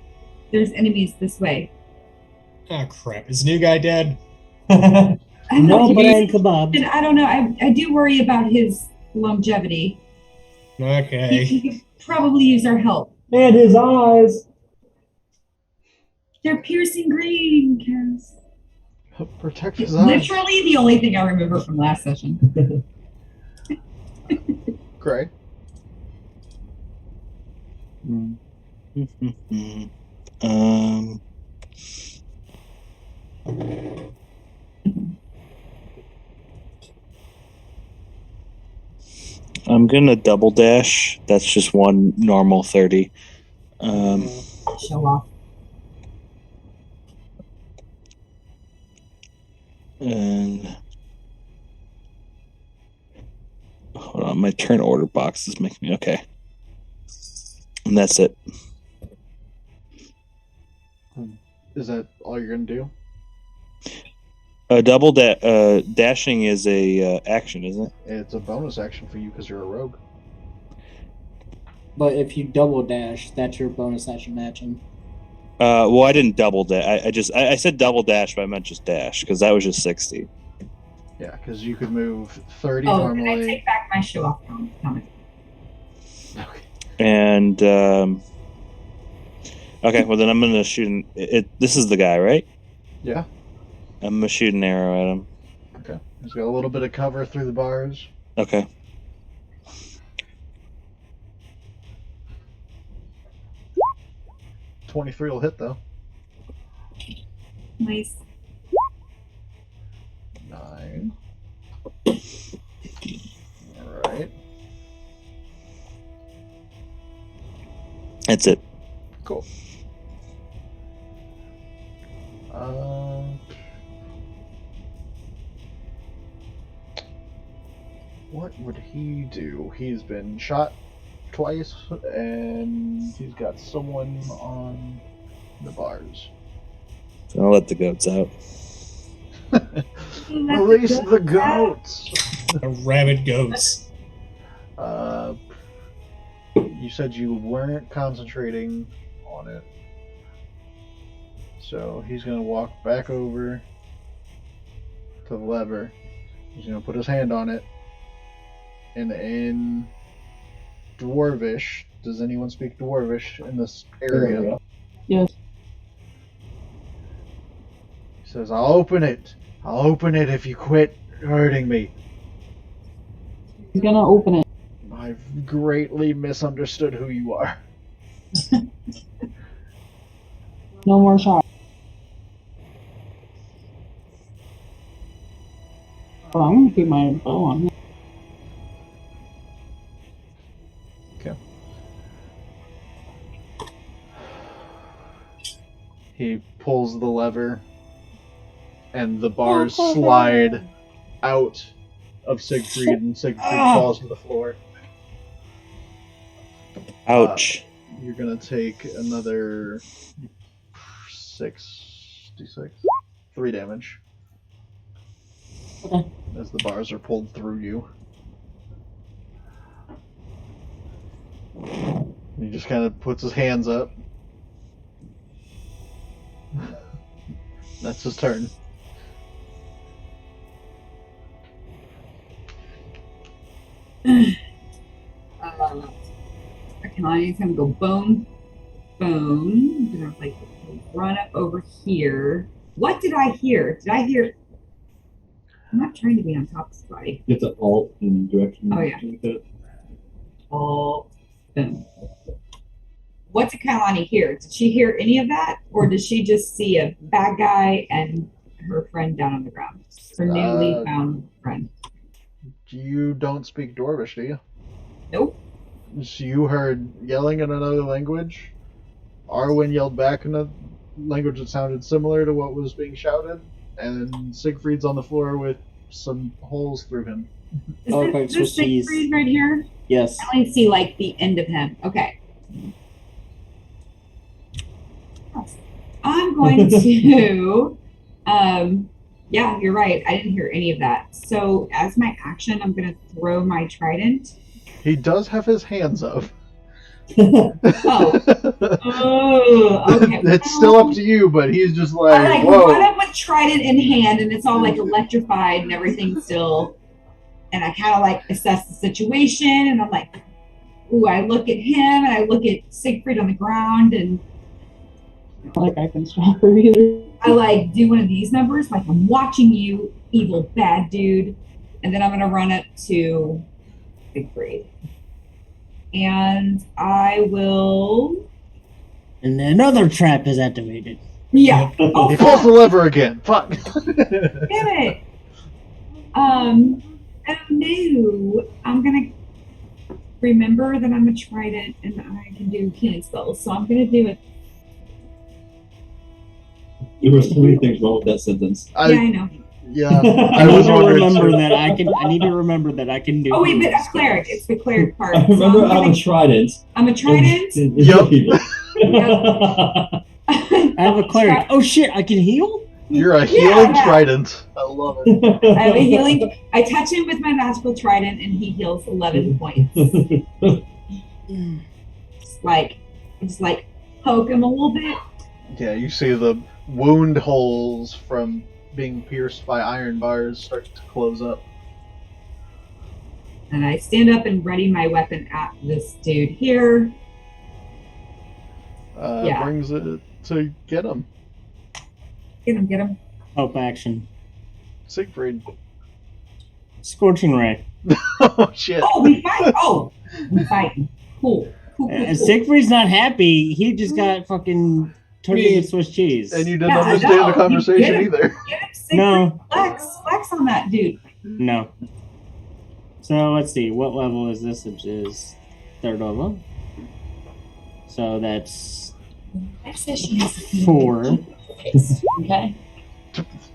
there's enemies this way. Oh crap! Is the new guy dead? I know, No, but he's- and kebab. and I don't know. I do worry about his longevity. Okay. He could probably use our help. And his eyes. They're piercing green, Cass. Protect his eyes. Literally the only thing I remember from last session. Gray. Um, I'm gonna double dash. That's just one normal 30. Show off. And hold on, my turn order box is making me okay. And that's it. Is that all you're gonna do? Double dashing is a action, isn't it? It's a bonus action for you because you're a rogue. But if you double dash, that's your bonus action action. Well, I didn't double dash. I said double dash, but I meant just dash because that was just 60. Yeah, because you could move 30 Oh, can I normally. take back my show off comment? Okay. And okay, well then I'm gonna shoot. This is the guy, right? Yeah. I'm gonna shoot an arrow at him. Okay. He's got a little bit of cover through the bars. Okay. .23 will hit though. Nice. 9. All right. That's it. Cool. What would he do? He's been shot twice, and he's got someone on the bars. So I'll let the goats out. Release the goats! A rabid goats. You said you weren't concentrating on it. So he's going to walk back over to the lever. He's going to put his hand on it. And in Dwarvish, does anyone speak Dwarvish in this area? Yes. He says, I'll open it. I'll open it if you quit hurting me. He's gonna open it. I've greatly misunderstood who you are. No more shots. Well, I'm gonna keep my bow on him. Okay. He pulls the lever, and the bars slide out of Siegfried, and Siegfried falls to the floor. Ouch. You're gonna take another 3 damage. Okay. As the bars are pulled through you. He just kind of puts his hands up. That's his turn. He's gonna go boom, boom. I'm gonna like run up over here. What did I hear? Did I hear? I'm not trying to be on top of somebody. You have to alt in direction. Oh, yeah. Like that. All boom. What's Kalani hear? Did she hear any of that, or did she just see a bad guy and her friend down on the ground? Her newly found friend. You don't speak Dwarvish, do you? Nope. So you heard yelling in another language. Arwen yelled back in a language that sounded similar to what was being shouted, and Siegfried's on the floor with some holes through him. Is this Siegfried right here? Yes. I only see like the end of him. Okay. I'm going to yeah, you're right. I didn't hear any of that. So as my action, I'm gonna throw my trident. He does have his hands up. Oh, okay. It's still up to you, but he's just like, I whoa. run up with trident in hand, and it's all like electrified and everything still. And I kind of like assess the situation, and I'm like, ooh, I look at him, and I look at Siegfried on the ground, and Like I can stop her either. I like do one of these numbers, like I'm watching you, evil bad dude, and then I'm gonna run up to Siegfried, and I will. And another trap is activated. Yeah. Oh, He pulls the lever again. Fuck. damn it. Oh no, I'm gonna remember that I'm a trident and I can do healing spells, so I'm gonna do it. There were so many things wrong with that sentence. Yeah, I know. Yeah, I I was need to wondering remember too. that I can. I need to remember that I can do. Oh wait, but healing a cleric. spells. It's the cleric part. I remember So I'm a trident. I'm a trident. Yup. I have a cleric. Oh shit! I can heal. You're a healing Yeah. trident. I love it. I have a healing. I touch him with my magical trident, and he heals 11 points. Just like poke him a little bit. Yeah, you see the wound holes from being pierced by iron bars start to close up. And I stand up and ready my weapon at this dude here. Yeah. Brings it to get him. Get him. Help action. Siegfried. Scorching ray. Oh shit. Oh, we fight. Oh, we fighting. Cool. Siegfried's not happy. He just got fucking tortilla Swiss cheese. And you didn't Yeah, I understand know. the conversation Get him. either. Get him, Siegfried. No. Flex on that dude. No. So let's see. What level is this? It is 3rd level. So that's 4. Okay.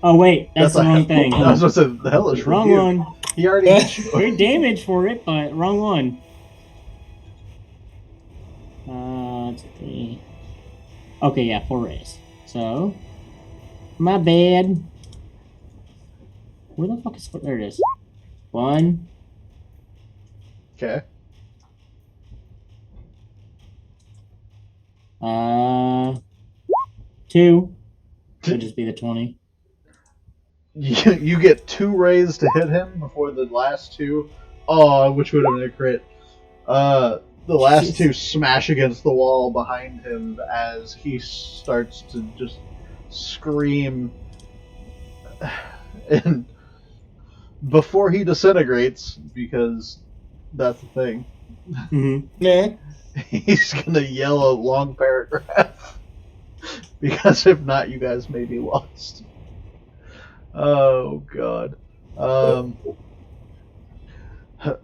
Oh wait, that's the wrong thing. I was supposed to say, the hell is Wrong you? one. He already hit you. Great damage for it, but wrong one. Let's see. Okay, yeah, 4 rays. So, my bad. Where the fuck is there? It is. 1. Okay. 2. Would just be the 20. You get 2 rays to hit him before the last 2. Oh, which would have been a crit. The last 2 smash against the wall behind him as he starts to just scream. And before he disintegrates, because that's the thing, Mm-hmm. Yeah. he's gonna yell a long paragraph. Because if not, you guys may be lost. Oh, God.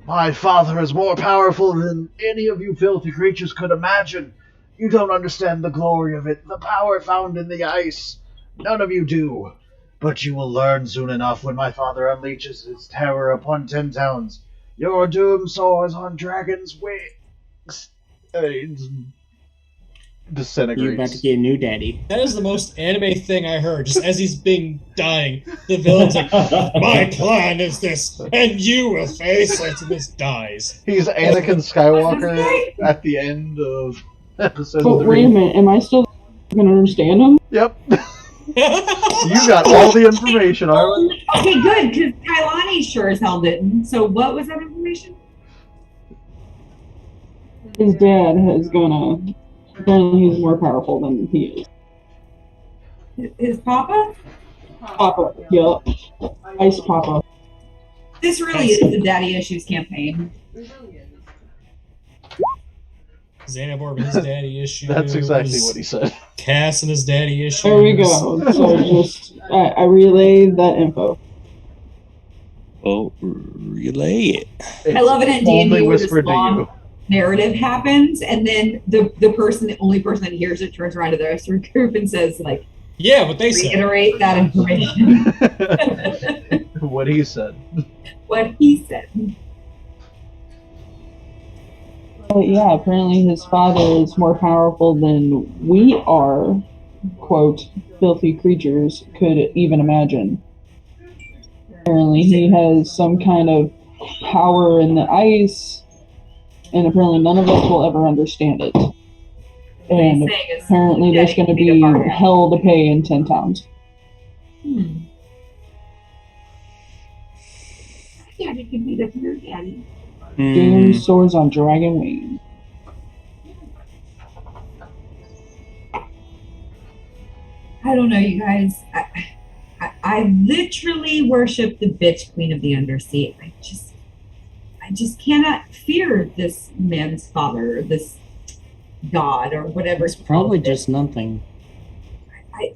My father is more powerful than any of you filthy creatures could imagine. You don't understand the glory of it, the power found in the ice. None of you do. But you will learn soon enough when my father unleashes his terror upon 10 towns. Your doom soars on dragon's wings. You're about to Disintegrates. get a new daddy. That is the most anime thing I heard. Just as he's being dying, the villain's like, "My plan is this, and you will face it." And this dies. He's Anakin Skywalker at the end of episode But 3. wait a minute, am I still gonna understand him? Yep. You got all the information, Arlen. Okay, good, because Kailani sure as hell didn't. So what was that information? His dad is gonna. Apparently, he's more powerful than he is. His papa? Papa, yup. Ice Papa. This really is the Daddy Issues campaign. Xanabor and his daddy issues. That's exactly what he said. Cass and his daddy issues. There we go. So just, I relayed that info. Oh, relay it. I love it in D&D Only where this whispered to long you. narrative happens, and then the only person that hears it turns around to the rest of the group and says, like, Yeah, what they said. reiterate that information. What he said. What he said. But yeah, apparently his father is more powerful than we are, quote, filthy creatures could even imagine. Apparently he has some kind of power in the ice, and apparently none of us will ever understand it. And What he's saying is apparently there's Daddy going to can be the father. hell to pay in 10 towns. Daddy can be the pure daddy. Game swords on dragon wings. I don't know, you guys. I literally worship the bitch queen of the undersea. I just cannot fear this man's father, this god, or whatever. It's probably just nothing.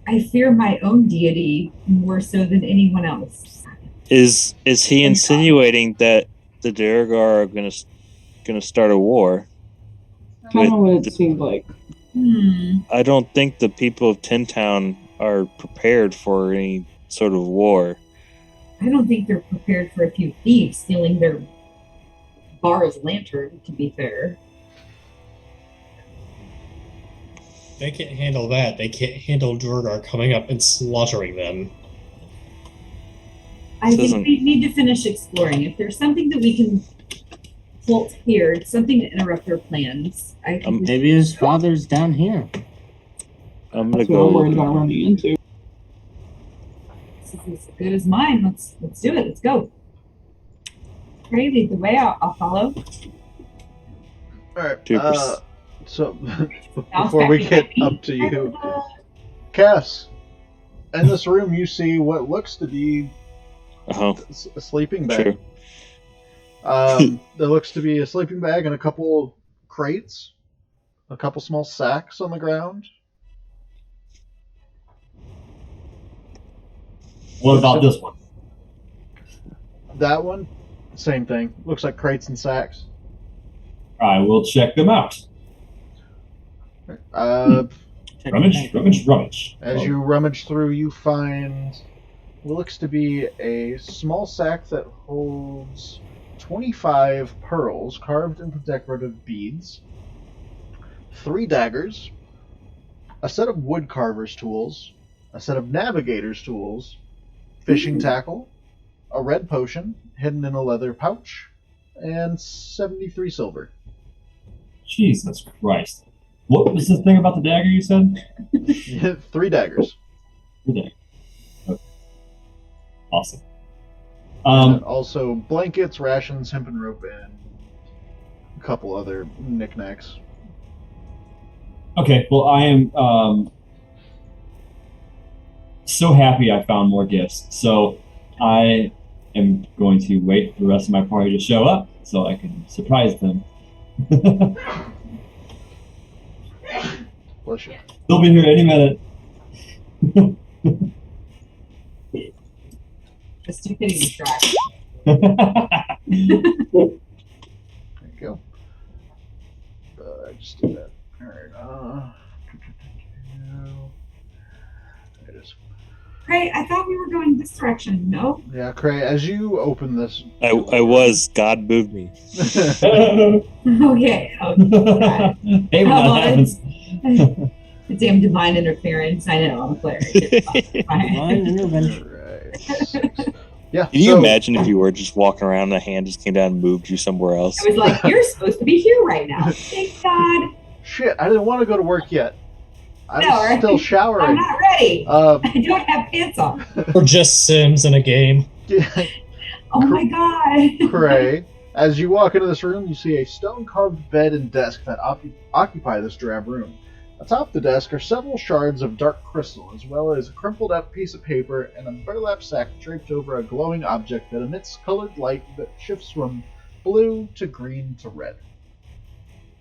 I fear my own deity more so than anyone else. Is he insinuating that the Duragar are gonna start a war? Kind of what With it seemed like. I don't think the people of Tin Town are prepared for any sort of war. I don't think they're prepared for a few thieves stealing their bar's lantern, to be fair. They can't handle that. They can't handle Durgar coming up and slaughtering them. I think we need to finish exploring. If there's something that we can float here, something to interrupt their plans, I think Maybe his father's down here. I'm gonna That's what I'm worried go. about running into. this is as good as mine. Let's do it. Let's go. Pray, lead the way. I'll follow. Alright. Super. So, before we get up to you, Cass, in this room you see what looks to be Oh, a sleeping bag. sure. There looks to be a sleeping bag and a couple crates, a couple small sacks on the ground. What about this one? That one, same thing. Looks like crates and sacks. I will check them out. Rummage. As you rummage through, you find what looks to be a small sack that holds 25 pearls carved into decorative beads, 3 daggers, a set of wood carver's tools, a set of navigator's tools, fishing tackle, a red potion hidden in a leather pouch, and 73 silver. Jesus Christ. What was the thing about the dagger you said? 3 daggers. The dagger. Okay. Awesome. And also blankets, rations, hempen rope, and a couple other knickknacks. Okay, well, I am so happy I found more gifts. So I am going to wait for the rest of my party to show up so I can surprise them. Bless you. They'll be here any minute. Just too hitting the track. There you go. I just did that. Alright, there it is. Right, I thought we were going this direction. No? Yeah, Cray, as you open this, I was. God moved me. Okay. Okay. God. Hey, when that happens. The damn divine interference. I know, I'm cleric. It's fine. Divine intervention. Alright. Yeah. Can you so, imagine if you were just walking around and a hand just came down and moved you somewhere else? I was like, you're supposed to be here right now. Thank God. Shit, I didn't want to go to work yet. I'm No, right? still I'm showering. not ready. Uh, I don't have pants on. Or just Sims in a game. Oh my God. Cray, as you walk into this room, you see a stone-carved bed and desk that occupy this drab room. Atop the desk are several shards of dark crystal, as well as a crumpled-up piece of paper and a burlap sack draped over a glowing object that emits colored light that shifts from blue to green to red.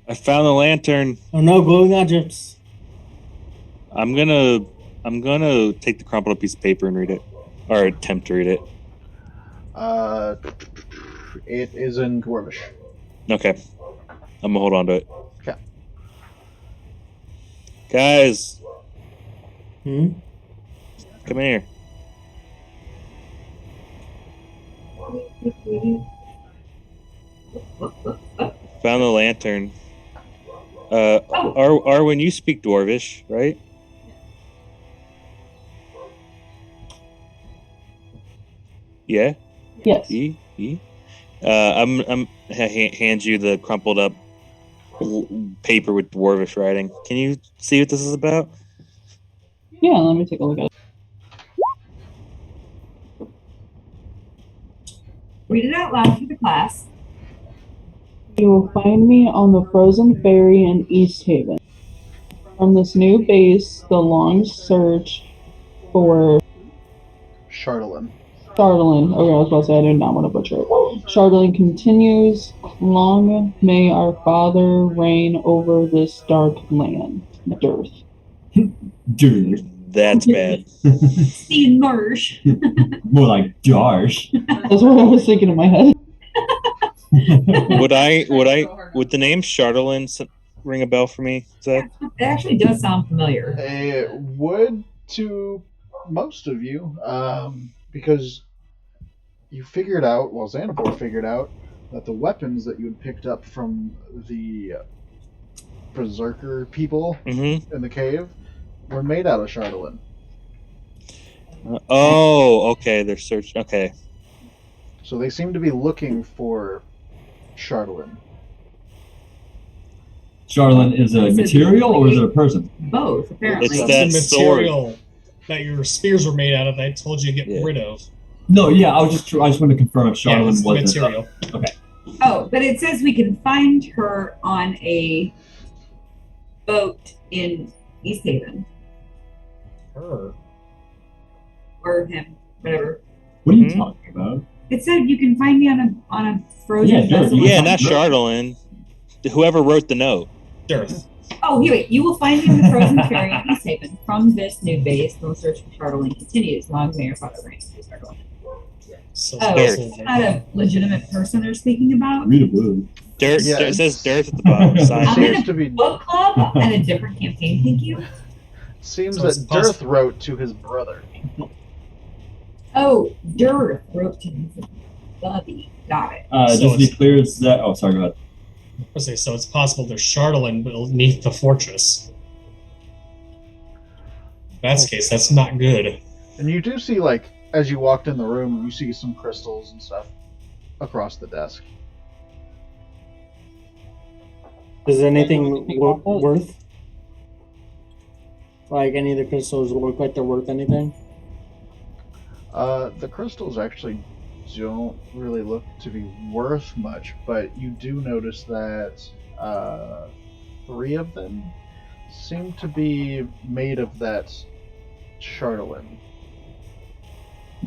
I found the lantern. Oh no, glowing objects. I'm gonna take the crumpled up piece of paper and read it, or attempt to read it. It is in Dwarvish. Okay, I'm gonna hold on to it. Okay. Guys, Hmm? come here. Found the lantern. Arwen, you speak Dwarvish, right? Yeah. Yes. I'm hand you the crumpled up paper with Dwarvish writing. Can you see what this is about? Yeah, let me take a look at it. Read it out loud for the class. You will find me on the frozen ferry in East Haven. From this new base, the long search for Chardelin. Chardolin. Okay, I was about to say I did not want to butcher it. Chardolin continues. Long may our Father reign over this dark land. Dearth. Dude. That's bad. Steve Marsh. More like Josh. That's what I was thinking in my head. Would the name Chardolin ring a bell for me, Zach? It actually does sound familiar. It would to most of you, because you figured out, well, Xanabor figured out, that the weapons that you had picked up from the Berserker people in the cave were made out of Chardolin. Oh, okay. They're searching. Okay. So they seem to be looking for Chardolin. Charlene is a material or is it a person? Both, apparently. It's It's that the material that your spears were made out of that I told you to get rid of. No, yeah, I just wanted to confirm if Yeah, Charlene it's the was material. Okay. Oh, but it says we can find her on a boat in East Haven. Her. Or him, whatever. What are you talking about? It said you can find me on a frozen Yeah, vessel. Yeah, not Chardolin. Whoever wrote the note. Dearth. Oh, here, wait. You will find me on the frozen ferry in East Haven. From this new base, the search for Chardolin continues. Long may your father reign over Chardolin. So Oh, it's not a legitimate person they're speaking about? Read a book. Dirt. Yeah, It says Dirt at the bottom. Sign. I'm in Seems to a be book club and a different campaign, thank you. seems So it's that impossible. Dirth wrote to his brother. Oh, Dirth wrote to his buddy. Got it. So Just to be it's- clear, it's that. Oh, sorry, go ahead. I say, so it's possible there's Chardolin beneath the fortress. In that case, that's not good. And you do see, like, as you walked in the room, you see some crystals and stuff across the desk. Is anything Anything about that? worth? Like any of the crystals look like they're worth anything? The crystals actually don't really look to be worth much, but you do notice that 3 of them seem to be made of that Chardolin.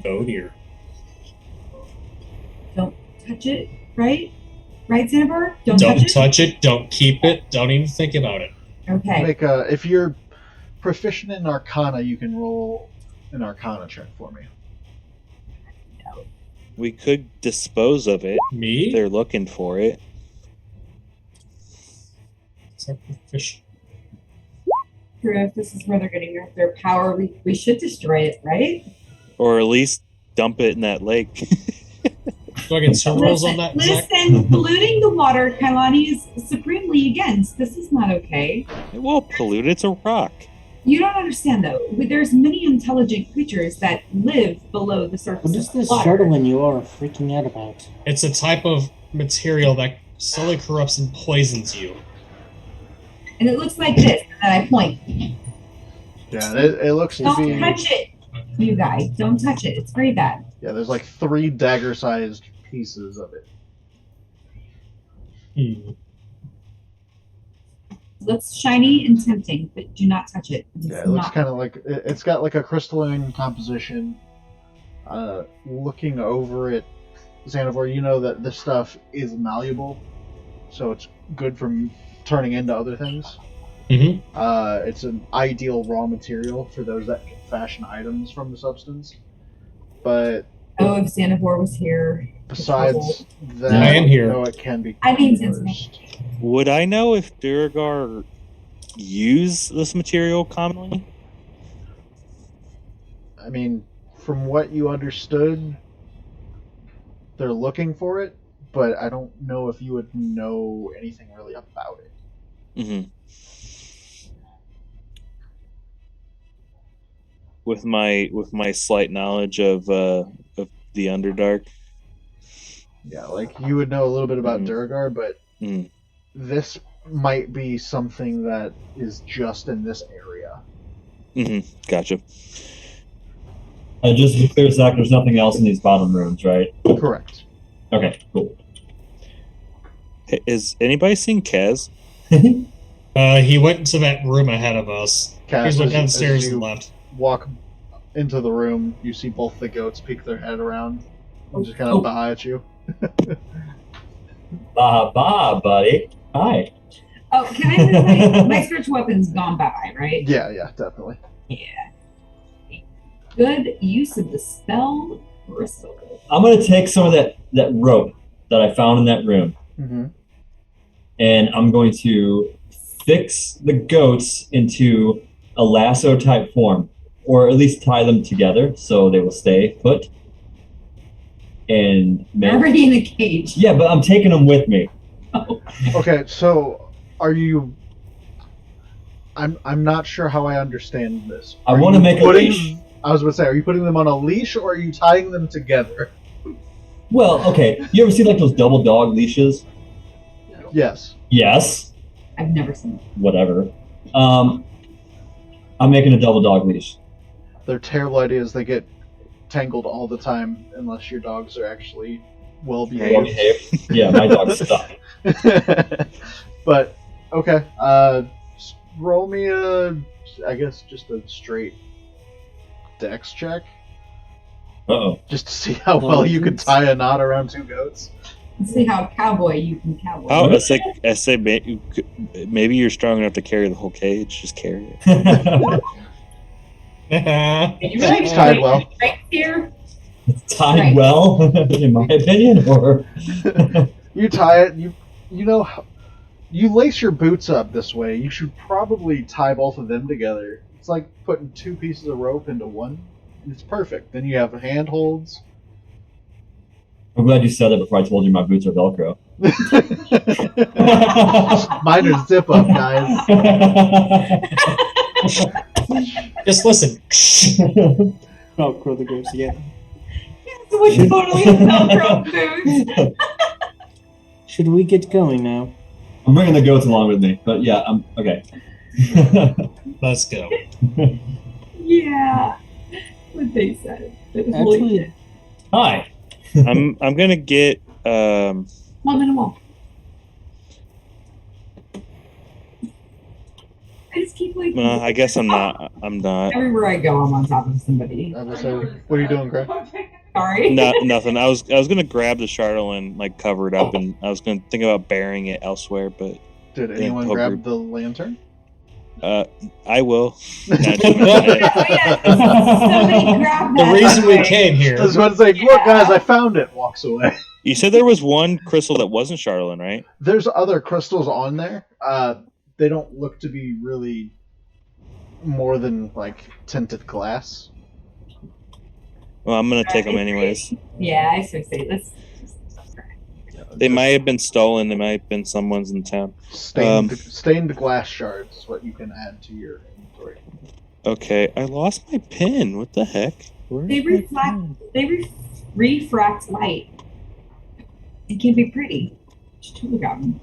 Oh dear. Don't touch it, right? Right, Xanabar? Don't Don't touch it? touch it. Don't keep it. Don't even think about it. Okay. Make a, if you're proficient in Arcana, you can roll an Arcana check for me. We could dispose of it. Me? They're looking for it. Sacrificial. true. If this is where they're getting their power, we should destroy it, right? Or at least dump it in that lake. Do I get 2 rolls on that? Zach? Listen, polluting the water, Kailani is supremely against. This is not okay. It won't pollute. It's a rock. You don't understand, though. There's many intelligent creatures that live below the surface What is of this water. Shardolin you are freaking out about? It's a type of material that slowly corrupts and poisons you. And it looks like this, and I point. Yeah, it looks to Don't be. touch it, you guys. Don't touch it. It's very bad. Yeah, there's like 3 dagger-sized pieces of it. Looks shiny and tempting, but do not touch it. It's Yeah, it looks not. kind of like it's got like a crystalline composition. Looking over it, Xanavar, you know that this stuff is malleable, so it's good for turning into other things. Mm-hmm. It's an ideal raw material for those that can fashion items from the substance. But Oh, if Xanavar was here. besides that, I am here. No, it can be. I mean, converted. Would I know if Duragar use this material commonly? I mean, from what you understood, they're looking for it, but I don't know if you would know anything really about it. Mm-hmm. With my slight knowledge of the Underdark. Yeah, like you would know a little bit about Duragar, but Mm. this might be something that is just in this area. Mm-hmm. Gotcha. And just to be clear, Zach, there's nothing else in these bottom rooms, right? Correct. Okay, cool. Is anybody seen Kaz? He went into that room ahead of us. Cass, He went as downstairs you and left. walk into the room, you see both the goats peek their head around and just kind of bow at you. Bah, buddy. Hi. Oh, can I say my spiritual weapon's gone by, right? Yeah, definitely. Yeah. Good use of the spell crystal. I'm going to take some of that rope that I found in that room, Mm-hmm. and I'm going to fix the goats into a lasso type form, or at least tie them together so they will stay put. And They're already in a cage. yeah, but I'm taking them with me. Okay, so are you? I'm not sure how I understand this. I Are want to you make a putting- leash. I was going to say, are you putting them on a leash or are you tying them together? Well, okay. You ever see like those double dog leashes? Yes. Yes. I've never seen it. Whatever. I'm making a double dog leash. They're terrible ideas. They get tangled all the time unless your dogs are actually well Well behaved. behaved. Yeah, my dog's stuck. But okay, roll me I guess just a straight dex check, Uh-oh. just to see how well you can tie a knot around 2 goats. Let's see how cowboy you can cowboy. Oh, I say maybe you're strong enough to carry the whole cage. Just carry it. You Seems tied well. Right here. Tied Right. well, in my opinion, or You tie it. You know, you lace your boots up this way. You should probably tie both of them together. It's like putting 2 pieces of rope into one. It's perfect. Then you have handholds. I'm glad you said that before I told you my boots are Velcro. Mine are zip up, guys. Just listen. Velcro the goats again. So we should totally have Velcro boots. Should we get going now? I'm bringing the goats along with me, but yeah, I'm okay. Let's go. Yeah. What they said. It was Actually- really Hi. I'm gonna get 1 minute walk. I just keep like I guess I'm not. I'm not. everywhere I go, I'm on top of somebody. I was gonna say, what are you doing, Craig? Sorry. Nothing. I was gonna grab the Chardolin, like cover it up, and I was gonna think about burying it elsewhere, but Did anyone poker. grab the lantern? I will. Oh, yeah. Somebody grab The that. reason we came I here. was about to say, look, guys, I found it. Walks away. You said there was one crystal that wasn't Chardolin, right? There's other crystals on there. They don't look to be really more than like tinted glass. Well, I'm gonna take them anyways. Yeah, I was gonna say let's. They might have been stolen. They might have been someone's in town. Stained glass shards is what you can add to your inventory. Okay, I lost my pin. What the heck? Where They is my reflect. pin? They refract light. It can be pretty. Just to look at them.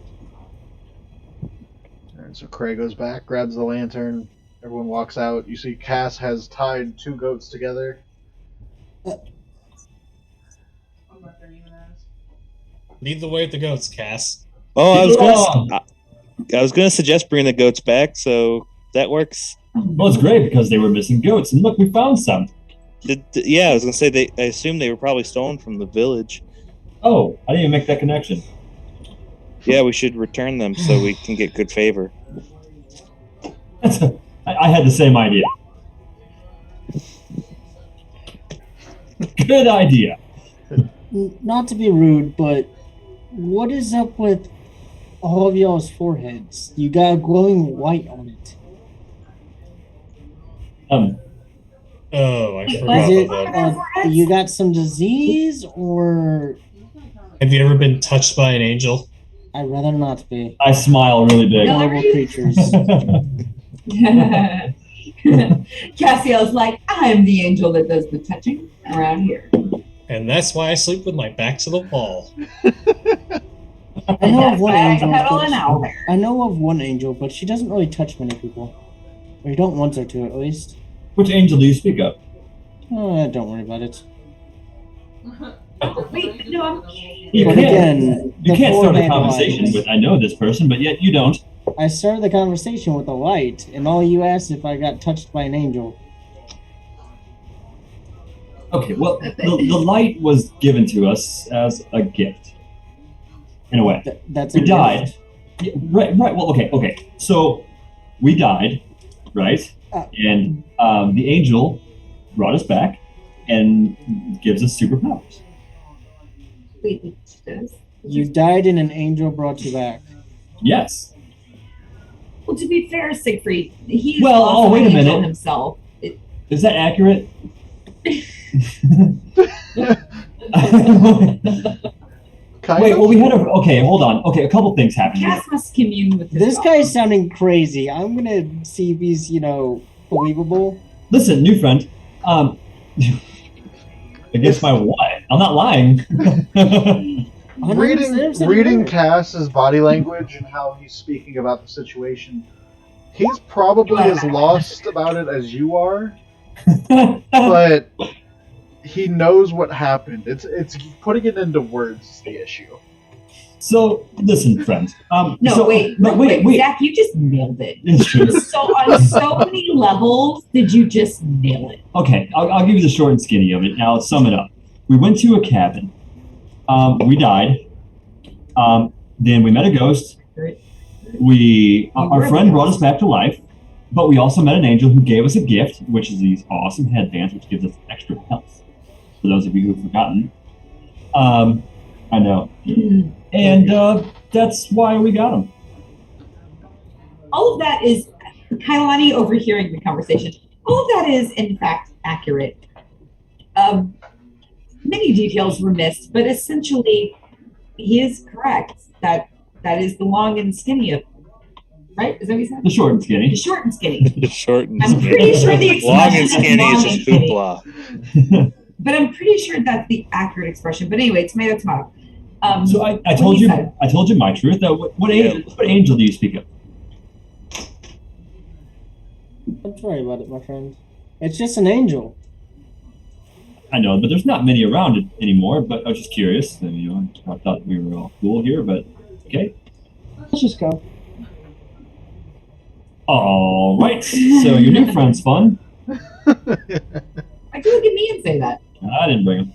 Alright, so Cray goes back, grabs the lantern. Everyone walks out. You see Cass has tied 2 goats together. What about their name and ass? Lead the way with the goats, Cass. Oh, I was gonna suggest bringing the goats back, so that works. Well, it's great because they were missing goats, and look, we found some. Yeah, I was gonna say I assume they were probably stolen from the village. Oh, I didn't even make that connection. Yeah, we should return them so we can get good favor. I had the same idea. Good idea. Not to be rude, but what is up with all of y'all's foreheads? You got glowing white on it. Oh, I Is forgot it about that. you got some disease, or Have you ever been touched by an angel? I'd rather not be. I smile really big. No. Horrible creatures. Cassiel's like, I'm the angel that does the touching around here. And that's why I sleep with my back to the wall. I know That's of one why I angel. cuddle but an owl there. I know of one angel, but she doesn't really touch many people. Or you don't want her to, at least. Which angel do you speak of? Don't worry about it. Wait, no, I'm kidding. You But can't, again, you the can't start a forehead conversation light. with, I know this person, but yet you don't. I started the conversation with a light, and all you asked if I got touched by an angel. Okay, well, the light was given to us as a gift. In a way. That's We a died. gift. Yeah, right, well, okay. So, we died, right? And the angel brought us back and gives us superpowers. Wait, she does? You died and an angel brought you back. Yes. Well, to be fair, Siegfried, he is Well, also wait a an angel minute. himself. Is that accurate? Kind Wait, of? well, we had okay, hold on. Okay, a couple things happened here. Cass must commune with his This God. guy's sounding crazy. I'm gonna see if he's, believable. Listen, new friend. Against my what? I'm not lying. Reading Cass's body language and how he's speaking about the situation, he's probably as lost about it as you are, but he knows what happened. It's putting it into words is the issue. So, listen, friends. Wait, Zach, you just nailed it. It's true. So on so many levels, did you just nail it? Okay, I'll give you the short and skinny of it. Now, let's sum it up. We went to a cabin. We died. Then we met a ghost. Our friend brought us back to life, but we also met an angel who gave us a gift, which is these awesome headbands, which gives us extra health. For those of you who've forgotten. I know. And that's why we got them. All of that is Kailani overhearing the conversation. All of that is, in fact, accurate. Many details were missed, but essentially, he is correct. That is the long and skinny of, right? Is that what you said? The short and skinny. The short and skinny. Short and I'm skinny. pretty sure the Long expression and is skinny long is and just skinny. hoopla. But I'm pretty sure that's the accurate expression. But anyway, tomato, tomato. So I what told he you said. I told you my truth. What angel do you speak of? Don't worry about it, my friend. It's just an angel. I know, but there's not many around it anymore. But I was just curious. And, I thought we were all cool here, but okay. Let's just go. All right. So your new friend's fun. Why'd you look at me and say that? I didn't bring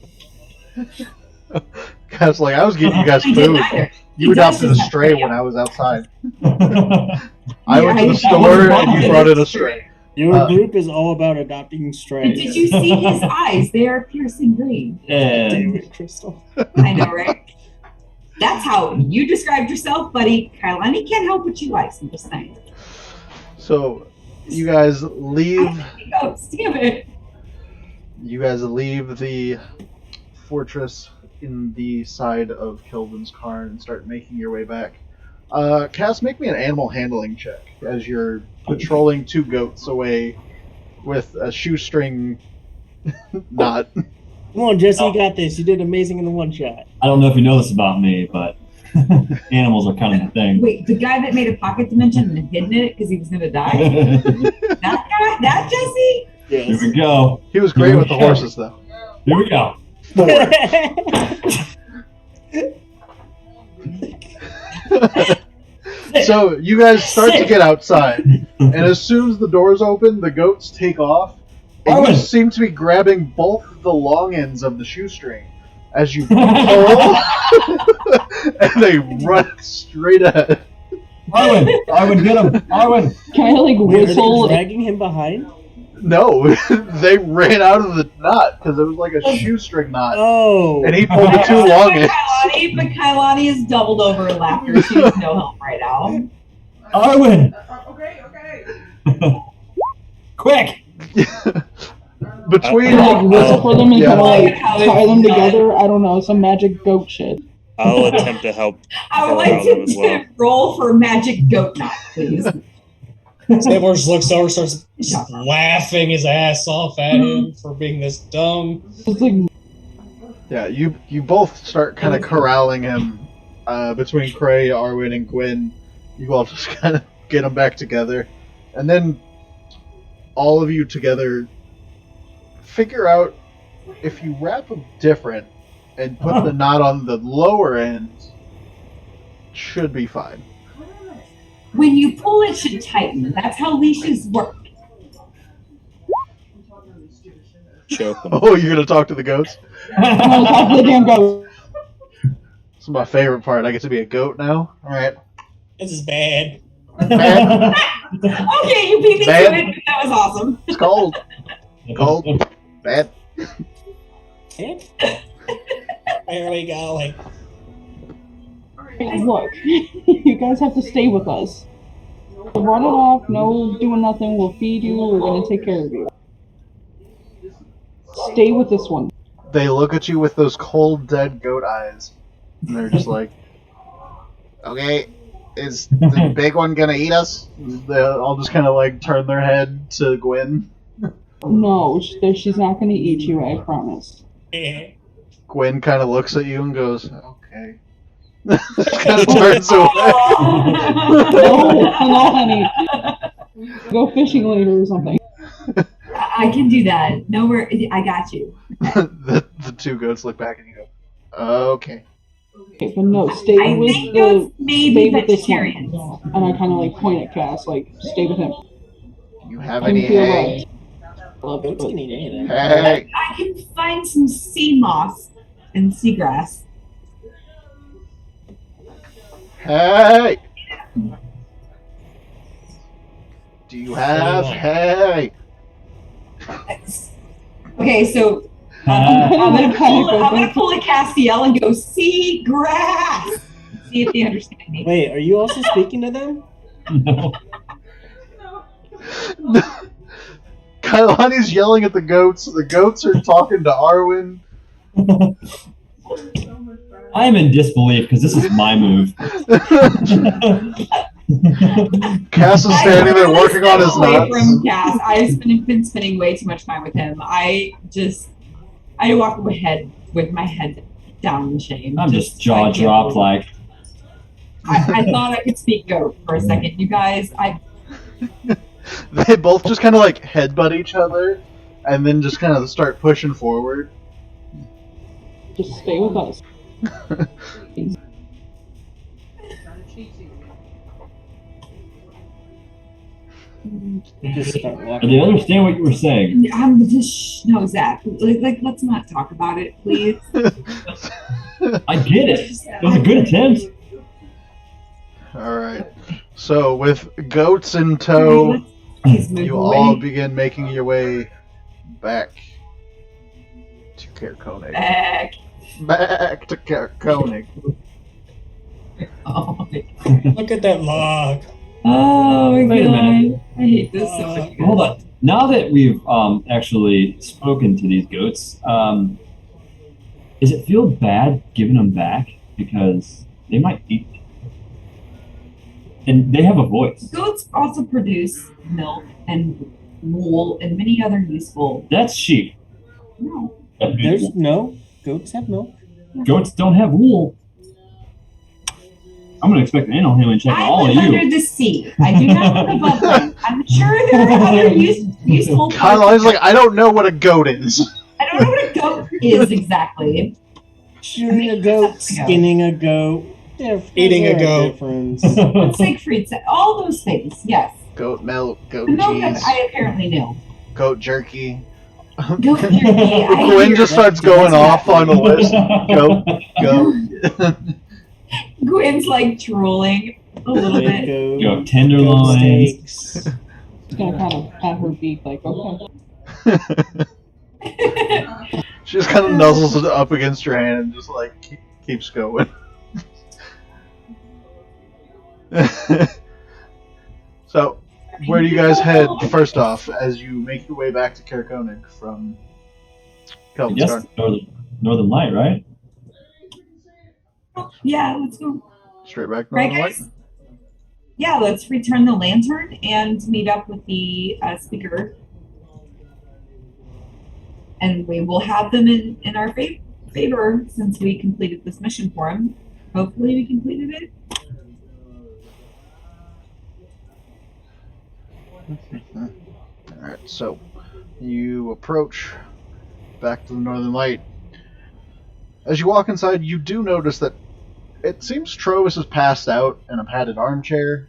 him. Cass, like, I was getting you guys I didn't food. either. You He does adopted a just stray have- when I was outside. Yeah, I went to the I- store and you brought in a stray. Your group is all about adopting strays. And did you see his eyes? They are piercing green. And Damn it, Crystal. I know, right? That's how you described yourself, buddy. Kailani can't help what she likes. I'm just saying. So, You guys leave. Damn it. You guys leave the fortress in the side of Kilvin's Cairn and start making your way back. Cass, make me an animal handling check as you're patrolling 2 goats away with a shoestring knot. Come on, Jesse, you got this. You did amazing in the one shot. I don't know if you know this about me, but animals are kind of the thing. Wait, the guy that made a pocket dimension and hidden it because he was going to die? Here That guy? That Jesse? Yes. we go. He was great with the horses, though. Here we go. So you guys start to get outside, and as soon as the doors open, the goats take off, and you Arwen! seem to be grabbing both the long ends of the shoestring as you pull, and they run straight ahead. Arwen, get him! Arwen! Can I like Wait, are they whistle? dragging him behind? No, they ran out of the knot because it was like a shoestring knot, Oh. and he pulled the 2 long ends. But Kailani is doubled over in laughter. She has no help right now. Arwen! Okay. Quick! Between Can I like whistle for them and Yeah. kind of like How tie it's them done. together? I don't know, some magic goat shit. I'll attempt to help. I would Corral like them as well. to roll for magic goat knot, please. Sabor just looks over, starts laughing his ass off at him for being this dumb. It's like Yeah, you both start kind of corralling him between Cray, Arwen, and Gwyn. You all just kind of get them back together. And then all of you together figure out if you wrap them different and put the knot on the lower end, should be fine. When you pull, it should tighten. That's how leashes work. Choke them. Oh, you're going to talk to the goats? I'm gonna talk to the damn goat. This is my favorite part. I get to be a goat now. Alright. This is bad. Bad. Okay, you beat me to Bad. it. That was awesome. It's cold. Cold. Bad. There we go. Like, Look, you guys have to stay with us. Run it off, no doing nothing, we'll feed you, we're gonna take care of you. Stay with this one. They look at you with those cold, dead goat eyes. And they're just like, okay, is the big one gonna eat us? They'll all just kind of like turn their head to Gwyn. No, she's not gonna eat you, I promise. yeah. Gwyn kind of looks at you and goes, okay. Kind of turns away. No, honey. Go fishing later or something. I can do that. No, I got you. the 2 goats look back and you go, okay. Okay, but no, stay I with think the. goats may Stay be with this vegetarians. one. And I kind of like point at Cass, like, stay with him. You have I any feel hay? loved, Goats but can eat anything. Hey! I can find some sea moss and seagrass. Hey! Do you have hay? Okay, so I'm gonna pull a Castiel and go sea grass. See if they understand me. Wait, are you also speaking to them? No. No. Kailani's yelling at the goats. The goats are talking to Arwen. I am in disbelief because this is my move. Cass is standing there really working on his step away knots. from Cass. I've been spending way too much time with him. I walk ahead with my head down in shame. I'm just jaw I can't dropped believe- like. I thought I could speak goat for a second. You guys, They both just kind of like headbutt each other and then just kind of start pushing forward. just stay with us. Just start Do walking. they understand what you were saying? I'm just no, Zach. Like, let's not talk about it, please. I get it. It was a good attempt. Alright. So, with goats in tow, Please move you away. all begin making your way back to Kerkonig. Back. Back to Kerkonig. Oh my God. Look at that log. Oh my Wait a minute. god. I hate this so much. Hold on. Now that we've actually spoken to these goats, does it feel bad giving them back? Because they might eat them. And they have a voice. Goats also produce milk and wool and many other useful. That's sheep. No. There's no goats have milk. Goats don't have wool. I'm going to expect an animal handling check on I all of live you. under the sea. I do not live above them. I'm sure there are other useful. Carline's like, I don't know what a goat is. I don't know what a goat is exactly. Shooting a goat, skinning a goat, Eating a goat. Difference. What Siegfried said. All those things. Yes. Goat milk, goat The milk cheese, I apparently knew. goat jerky. Goat jerky. I Gwen hear just that. starts going off on a list. Goat. Gwen's like drooling a little bit. Goat, You have tenderloins. steaks. It's gonna kind of pat her beak like, okay. She just kind of nuzzles it up against your hand and just like keeps going. So, where do you guys head first off as you make your way back to Kerkonig from Yes, Kelvinstar? Northern Light, right? Yeah, let's go. Straight back Right, Northern Light? guys? Yeah, let's return the lantern and meet up with the speaker. And we will have them in our favor since we completed this mission for him. Hopefully we completed it. Alright, so you approach back to the Northern Light. As you walk inside, you do notice that it seems Trovis is passed out in a padded armchair.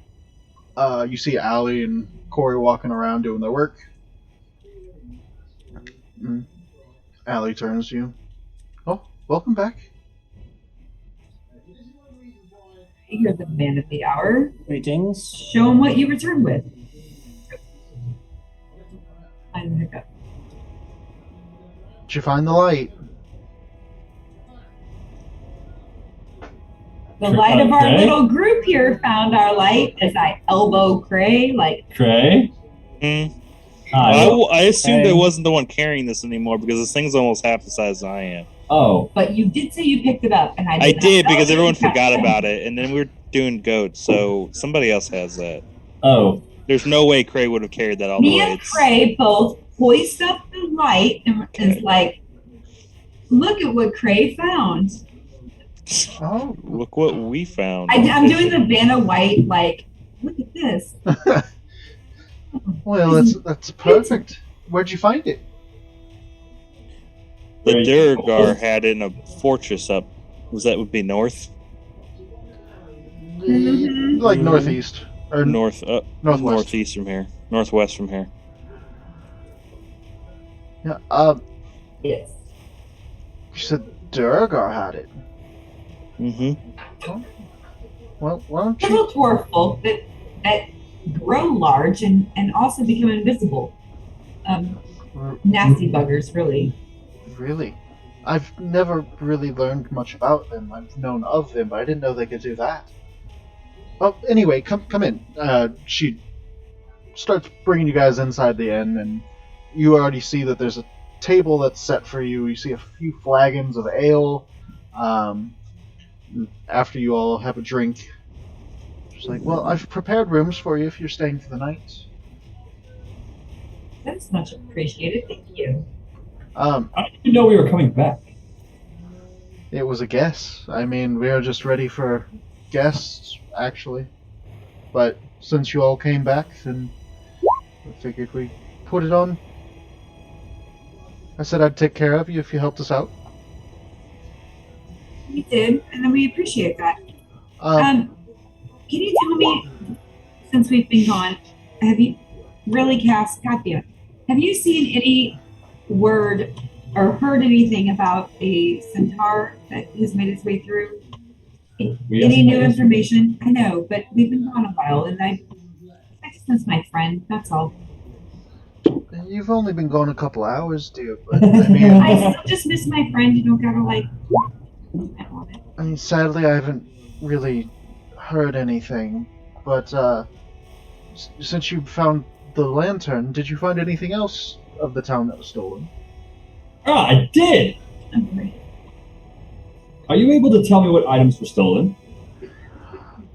You see Allie and Corey walking around doing their work. Allie turns to you. Oh, welcome back. You're the man of the hour. Greetings. Show him what you returned with. I'm the hiccup. Did you find the light? The light of our Okay. little group here found our light as I elbow Cray like Cray? Hmm. Hi. I assumed Hey. I wasn't the one carrying this anymore because this thing's almost half the size I am. Oh. but you did say you picked it up and I not did know because that everyone you forgot found it. about it, and then we were doing goats, so somebody else has that. Oh. There's no way Cray would have carried that all the Me way. and Cray both hoist up the light and is like, look at what Cray found. Oh. Look what we found. I'm doing the Vanna White like, look at this. Well, that's perfect. Where'd you find it? The Very Durgar cool. had it in a fortress up. Would be north? Like northeast. Or North, northwest. northeast from here. Northwest from here. Yeah, Yes. you said Durgar had it. Mm-hmm. Well, why don't you... Little dwarf folk that grow large and also become invisible. Nasty buggers, really. Really? I've never really learned much about them. I've known of them, but I didn't know they could do that. Well, anyway, come in. She starts bringing you guys inside the inn, and you already see that there's a table that's set for you. You see a few flagons of ale. After you all have a drink, she's like, well, I've prepared rooms for you if you're staying for the night. That's much appreciated. Thank you. I didn't even know we were coming back. It was a guess. I mean, we are just ready for guests, actually. But since you all came back, then I figured we put it on. I said I'd take care of you if you helped us out. We did, and we appreciate that. Can you tell me, since we've been gone, have you really cast Katia? Have you seen any word or heard anything about a centaur that has made its way through? Any new information? I know, but we've been gone a while, and I just miss my friend. That's all. You've only been gone a couple hours, dear, but I mean, I still just miss my friend. You don't gotta like. I want it. sadly I haven't really heard anything. But Since you found the lantern, did you find anything else of the town that was stolen? Ah, I did! Are you able to tell me what items were stolen?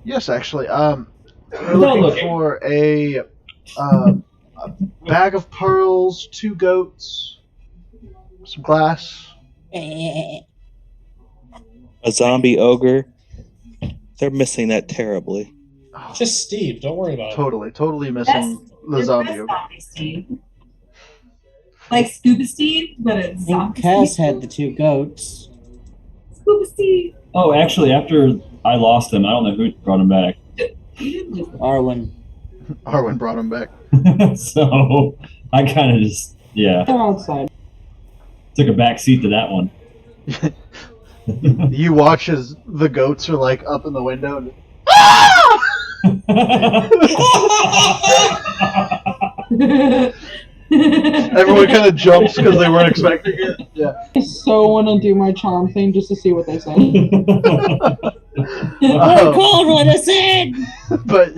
Yes, actually. We're Without looking looking. for a bag of pearls, 2 goats, some glass. A zombie ogre. They're missing that terribly. Oh, Just Steve. Don't worry about it. totally That's missing the the zombie. best zombie Steve. Like Scuba Steve, but I it's think zombie Cass Steve. had the 2 goats. Scuba Steve. Oh, actually, after I lost him, I don't know who brought him back. Arwen. Arwen brought him back. So I kind of just, yeah, They're outside. took a back seat to that one. You watch as the goats are like up in the window. And, everyone kind of jumps because they weren't expecting it. Yeah. I so want to do my charm thing just to see what they say. We're cold with us in! But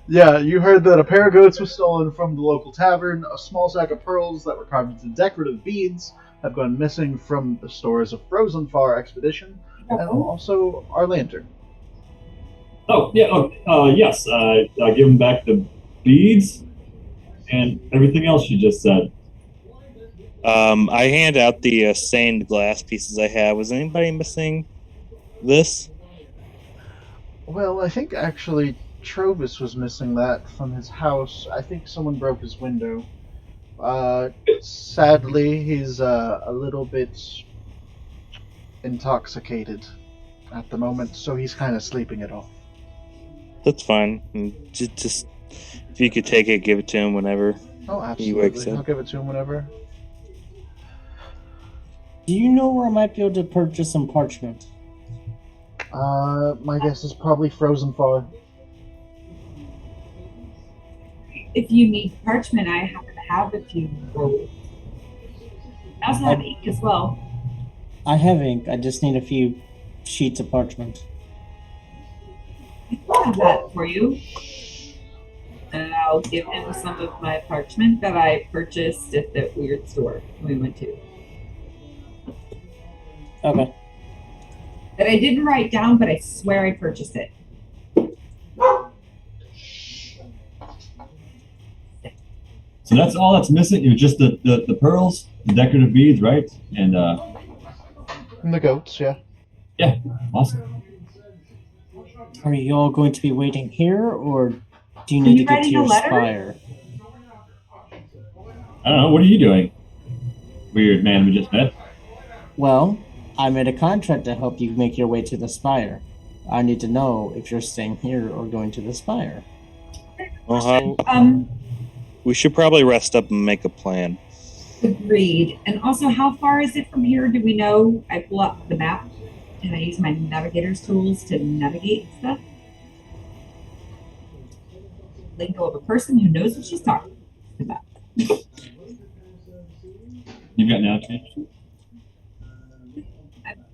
yeah, you heard that a pair of goats was stolen from the local tavern. A small sack of pearls that were carved into decorative beads have gone missing from the stores of Frozen Far Expedition, and also our lantern. Oh, yeah, yes, I'll give him back the beads and everything else you just said. I hand out the stained glass pieces I have. Was anybody missing this? Well, I think actually Trovis was missing that from his house. I think someone broke his window. Sadly, he's a little bit intoxicated at the moment, so he's kind of sleeping it off. That's fine. Just if you could take it, give it to him whenever. Oh, He wakes absolutely. up. I'll give it to him whenever. Do you know where I might be able to purchase some parchment? My guess is probably Frozen Far. If you need parchment, I happen to have a few rolls. I also have ink as well. I have ink. I just need a few sheets of parchment. I can have that for you. And I'll give him some of my parchment that I purchased at that weird store we went to. Okay. That I didn't write down, but I swear I purchased it. So that's all that's missing. It was just the pearls, the decorative beads, right? And And the goats, yeah. yeah, awesome. Are you all going to be waiting here, or do you Are need you to get to writing a your letter? spire? I don't know. What are you doing? Weird man we just met. Well, I made a contract to help you make your way to the spire. I need to know if you're staying here or going to the spire. Well, we should probably rest up and make a plan. Agreed. And also, how far is it from here? Do we know? I pull up the map and I use my navigator's tools to navigate stuff. Lingo of a person who knows what she's talking about. You've got now changed.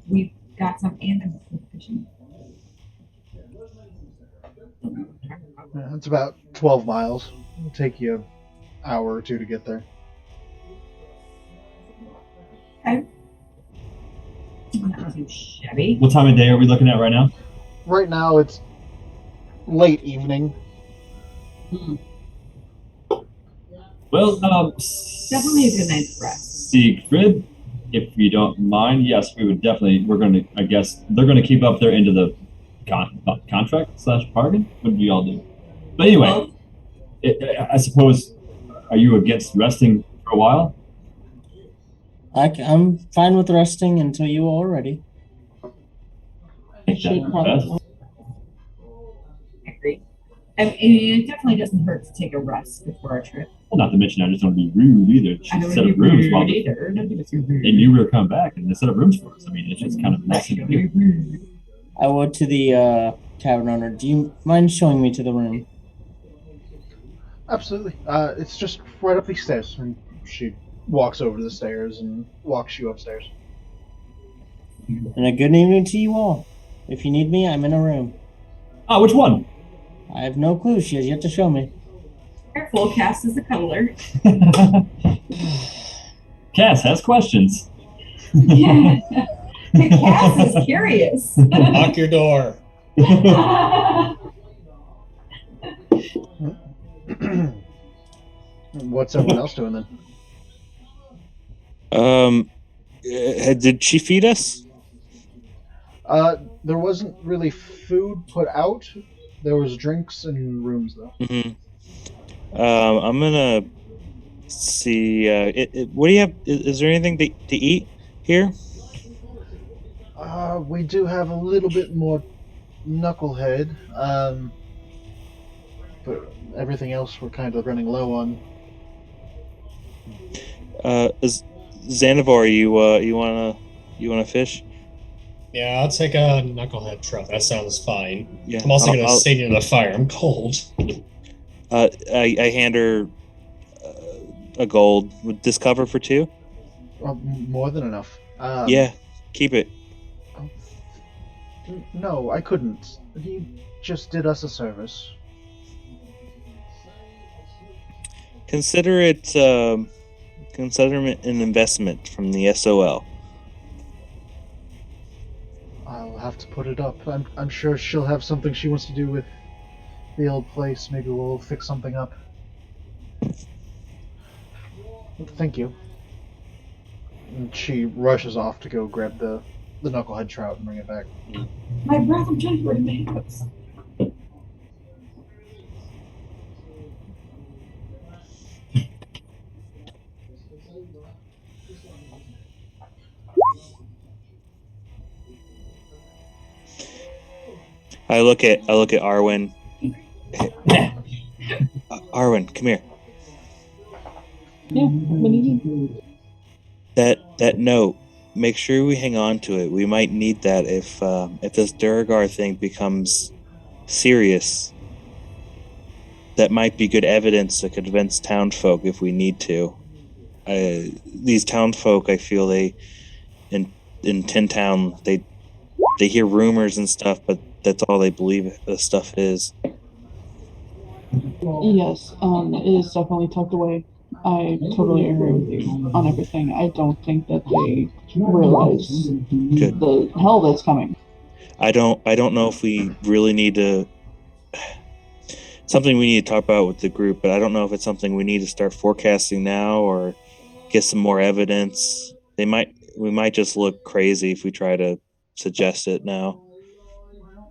We've got some animal fishing. Yeah, it's about 12 miles. It'll take you an hour or two to get there. Okay. Not too shabby. What time of day are we looking at right now? Right now, it's late evening. Well, Definitely a good night's rest. Siegfried, if you don't mind, yes, we would definitely. We're going to. I guess they're going to keep up their end of the contract / bargain. What do you all do? But anyway, Well, I suppose. Are you against resting for a while? I'm fine with resting until you all are ready. I think Should that's probably- best. I agree. I mean, it definitely doesn't hurt to take a rest before our trip. Well, not to mention, I just don't want to be rude either. I Just don't set want up to be rooms rude while either. Don't be too rude. they knew we were coming back, and they set up rooms for us. I mean, it's just kind of nice of you. I went to the tavern owner. Do you mind showing me to the room? Absolutely. It's just right up these stairs. And she walks over to the stairs and walks you upstairs. And a good evening to you all. If you need me, I'm in a room. Ah, which one? I have no clue. She has yet to show me. Careful, Cass is a cuddler. Cass has questions. Yeah. Cass is curious. Lock your door. What's everyone else doing then? Did she feed us? There wasn't really food put out. There was drinks and rooms though. Mm-hmm. I'm gonna see. What do you have? Is there anything to eat here? We do have a little bit more knucklehead. But everything else we're kind of running low on. Xanavor, you wanna fish? Yeah, I'll take a knucklehead trout. That sounds fine. Yeah. I'm also gonna stay near the fire. I'm cold. I hand her a gold. Would this cover for 2? More than enough. Yeah, keep it. No, I couldn't. He just did us a service. Consider it an investment from the SOL. I'll have to put it up. I'm sure she'll have something she wants to do with the old place. Maybe we'll fix something up. Thank you. And she rushes off to go grab the knucklehead trout and bring it back. My breath, I'm trying to wear mangoes. I look at Arwen. Arwen, come here. Yeah, what do you need? That note. Make sure we hang on to it. We might need that if this Durgar thing becomes serious. That might be good evidence to convince townfolk if we need to. These townfolk, I feel they in Tin Town, they hear rumors and stuff, but that's all they believe the stuff is. Yes, it is definitely tucked away. I totally agree with you on everything. I don't think that they realize the hell that's coming. I don't know if we really need to. Something we need to talk about with the group, but I don't know if it's something we need to start forecasting now or get some more evidence. We might just look crazy if we try to suggest it now.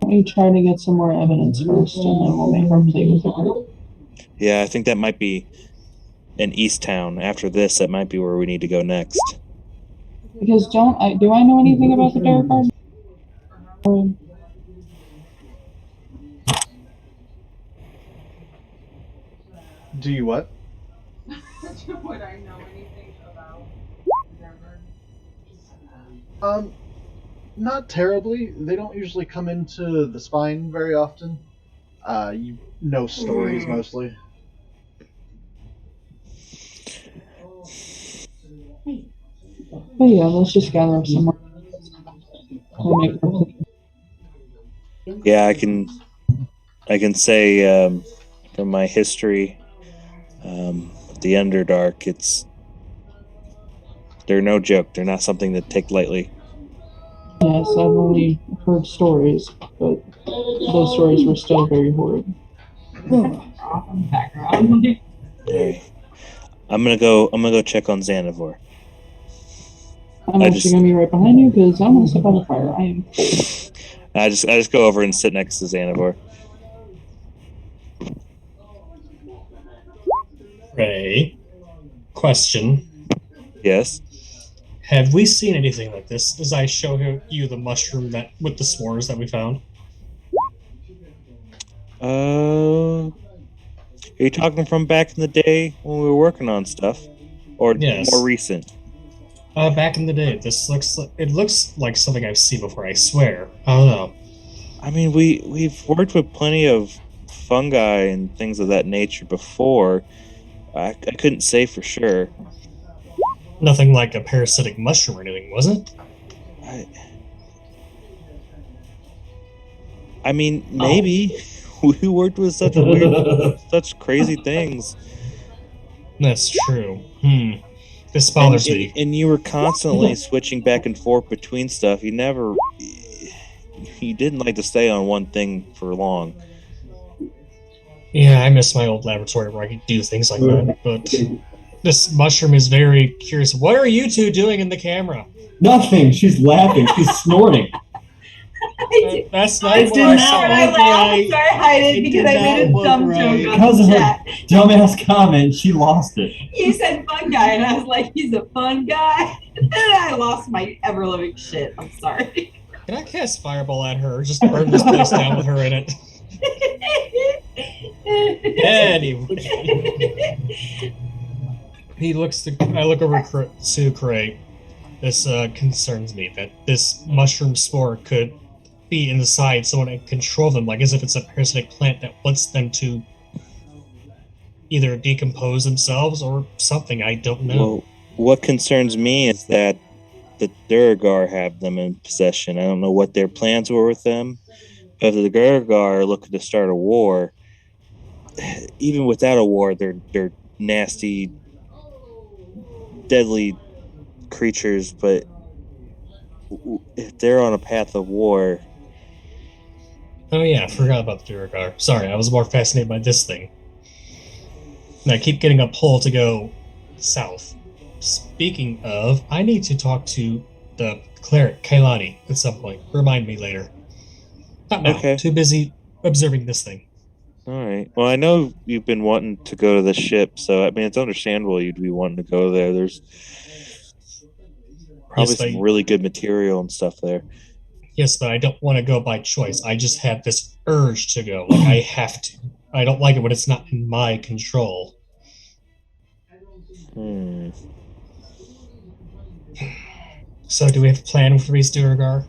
We try to get some more evidence first, and then we'll make our plea with the group. Yeah, I think that might be in East Town. After this, that might be where we need to go next. Because do I know anything about the Derek Garden? Do you what? Would I know anything about Not terribly. They don't usually come into the spine very often. You know stories mostly. But yeah, let's just gather up some more. We'll make our plea. Yeah, I can say from my history, the Underdark, they're no joke. They're not something to take lightly. Yes, I've only heard stories, but those stories were still very horrid. Off in the background. Hey, I'm gonna go check on Xanavor. I'm actually gonna be right behind you because I'm gonna step on the fire. I am cold. I just go over and sit next to Xanavor. Ray, question. Yes. Have we seen anything like this as I show you the mushroom that with the s'mores that we found? Are you talking from back in the day when we were working on stuff, or Yes. more recent? Back in the day, it looks like something I've seen before. I swear. I don't know. I mean, we've worked with plenty of fungi and things of that nature before. I couldn't say for sure. Nothing like a parasitic mushroom or anything, was it? I mean, maybe We worked with such weird, such crazy things. That's true. This bothers me. And you were constantly switching back and forth between stuff. You didn't like to stay on one thing for long. Yeah, I miss my old laboratory where I could do things like that. But this mushroom is very curious. What are you two doing in the camera? Nothing. She's laughing. She's snorting. That's not I what did I not saw. look I right. started hiding It because did I made a not look dumb right. joke on Because the of her chat. dumbass comment, she lost it. You said fun guy, and I was like, he's a fun guy. And I lost my ever living shit. I'm sorry. Can I cast Fireball at her? Just burn this place down with her in it. Anyway. I look over to Cray. This concerns me that this mushroom spore could be inside someone and control them, like as if it's a parasitic plant that wants them to either decompose themselves or something. I don't know. Well, what concerns me is that the Durgar have them in possession. I don't know what their plans were with them. But if the Durgar are looking to start a war, even without a war, they're nasty, deadly creatures. But if they're on a path of war, Oh yeah, I forgot about the Duragar. Sorry, I was more fascinated by this thing. And I keep getting a pull to go south. Speaking of, I need to talk to the cleric Kailani at some point. Remind me later. Not now. Okay. Too busy observing this thing. all right. Well, I know you've been wanting to go to the ship, so I mean it's understandable you'd be wanting to go there. There's probably Yes, some really good material and stuff there. Yes, but I don't want to go by choice. I just have this urge to go. Like, I have to. I don't like it when it's not in my control. So, do we have a plan for East Duragar?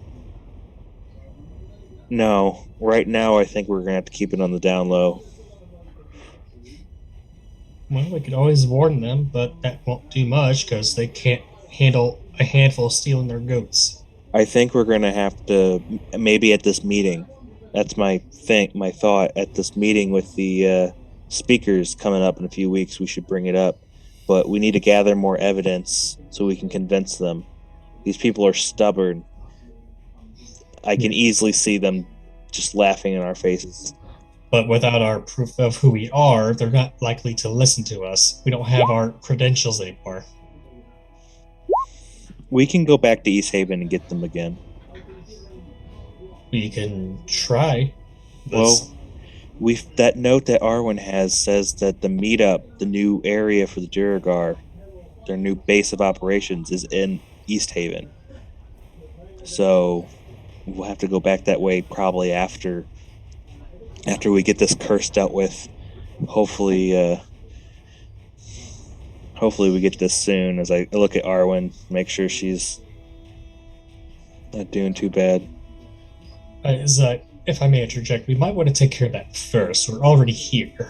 No, right now I think we're gonna have to keep it on the down low. Well, we could always warn them, but that won't do much because they can't handle a handful stealing their goats. I think we're gonna have to maybe at this meeting. That's my thought at this meeting with the speakers coming up in a few weeks. We should bring it up, but we need to gather more evidence so we can convince them. These people are stubborn. I can easily see them just laughing in our faces. But without our proof of who we are, they're not likely to listen to us. We don't have our credentials anymore. We can go back to East Haven and get them again. We can try. Well, that note that Arwen has says that the meetup, the new area for the Duragar, their new base of operations is in East Haven. So we'll have to go back that way probably after we get this curse dealt with. Hopefully we get this soon. As I look at Arwen, make sure she's not doing too bad. If I may interject, we might want to take care of that first. We're already here.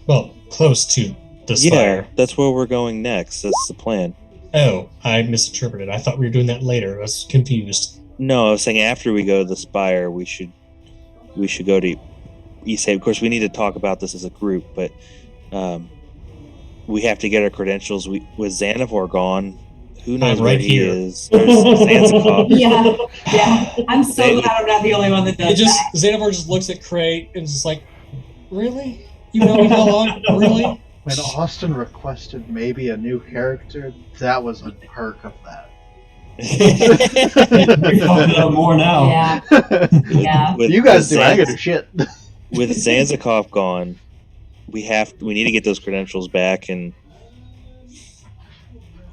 Well, close to the Spire. Yeah, that's where we're going next. That's the plan. Oh, I misinterpreted. I thought we were doing that later. I was confused. No, I was saying after we go to the Spire, we should go to East Haven. Of course, we need to talk about this as a group, but we have to get our credentials. With Xanathar gone, who knows I'm right where he here. is? There's Zanzibar. Yeah. I'm so glad I'm not the only one that does that. Xanathar just looks at Cray and is just like, really? You know me how long? Really? When Austin requested maybe a new character, that was a perk of that. You're talking about more now. Yeah. Yeah. You guys do. I get to shit. With Zanzikov gone, we need to get those credentials back, and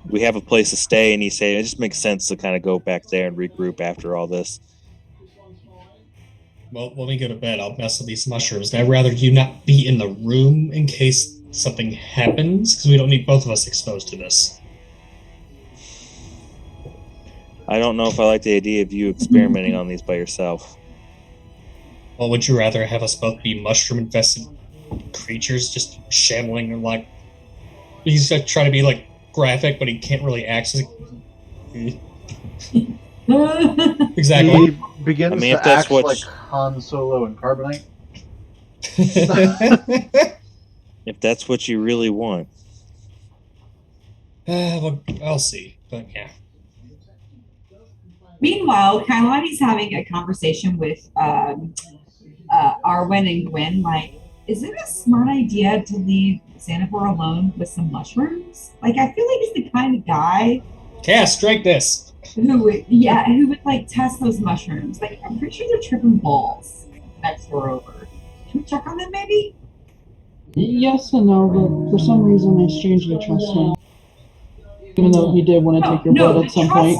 we have a place to stay in East Haven. It just makes sense to kind of go back there and regroup after all this. Well, when we go to bed, I'll mess with these mushrooms. I'd rather you not be in the room in case something happens, because we don't need both of us exposed to this. I don't know if I like the idea of you experimenting on these by yourself. Well, would you rather have us both be mushroom-infested creatures just shambling and like... He's trying to be like graphic, but he can't really access it. Exactly. He begins I mean, if to that's act what- like Han Solo and Carbonite. If that's what you really want. Well, I'll see. But yeah. Meanwhile, Kailani's having a conversation with Arwen and Gwen. Like, is it a smart idea to leave Xanathar alone with some mushrooms? Like, I feel like he's the kind of guy Cass, strike this. who would like test those mushrooms. Like, I'm pretty sure they're tripping balls next door over. Can we check on them, maybe? Yes and no, but for some reason I strangely trust him. Even though he did want to take your blood at some point.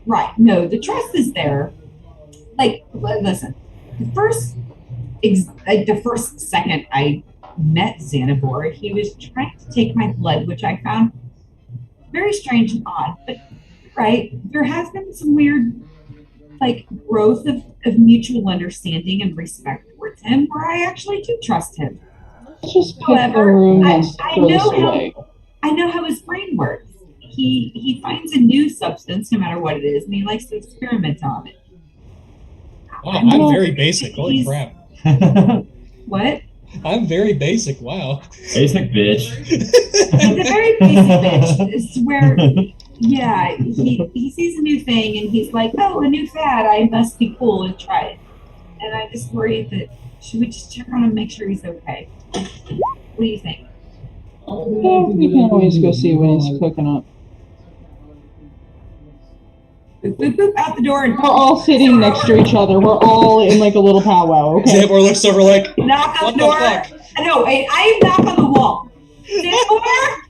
Right. No, the trust is there. Like, listen, the first second I met Xanathar, he was trying to take my blood, which I found very strange and odd. But right, there has been some weird, like, growth of mutual understanding and respect towards him, where I actually do trust him. Let's just pick the room and throw this away. I know how his brain works. He finds a new substance, no matter what it is, and he likes to experiment on it. Wow, I'm very basic. Holy crap. What? I'm very basic. Wow. Basic bitch. It's a very basic bitch. It's where, yeah, he sees a new thing and he's like, oh, a new fad. I must be cool and try it. And I just worry that, should we just check on him and make sure he's okay? What do you think? Yeah, we can always go see when he's cooking up. Boop, boop, boop, out the door. And We're all sitting next to each other. We're all in like a little powwow, okay? Xanathar looks over like, knock on the door. No, wait, I knock on the wall. Xanathar?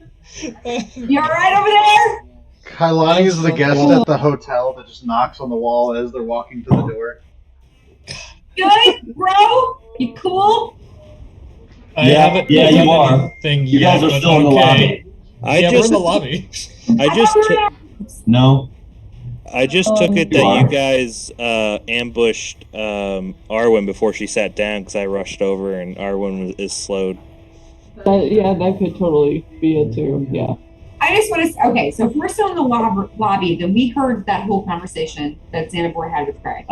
You alright over there? Kailani is the guest at the hotel that just knocks on the wall as they're walking to the door. Good, bro? You cool? I haven't you are. Thing You yet, guys are but still in the lobby. We're in the lobby. No. I just took it that you guys ambushed Arwen before she sat down because I rushed over and Arwen is slowed. That could totally be it too. Yeah. I just want to. Okay, so if we're still in the lobby, then we heard that whole conversation that Xanathar had with Craig.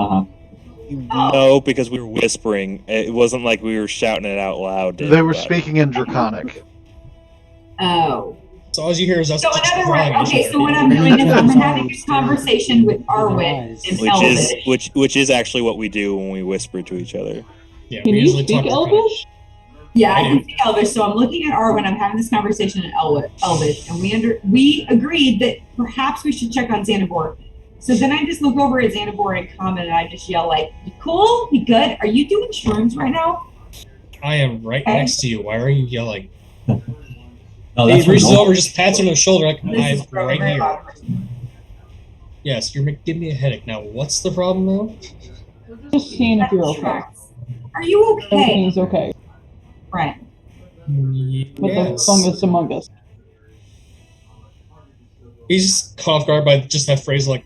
No, because we were whispering. It wasn't like we were shouting it out loud. They were speaking in Draconic. Oh. So all you hear is us. So in other words, okay. So what I'm doing is I'm having a conversation with Arwen and Elvish. Which is actually what we do when we whisper to each other. Yeah, Can we you usually speak talk Elvish? Yeah, I can speak Elvish. So I'm looking at Arwen. I'm having this conversation in Elvish, and we agreed that perhaps we should check on Xanathar. So then I just look over at Xanathar and comment, and I just yell like, "You cool? You good? Are you doing shrooms right now?" I am right next to you. Why are you yelling? Oh, He reaches over, just pats him on the shoulder, like, I'm right here. Loud. Yes, you're giving me a headache. Now, what's the problem now? Just seeing if you're okay. Are you okay? Everything's okay. Right. With the fungus among us. He's just caught off guard by just that phrase, like,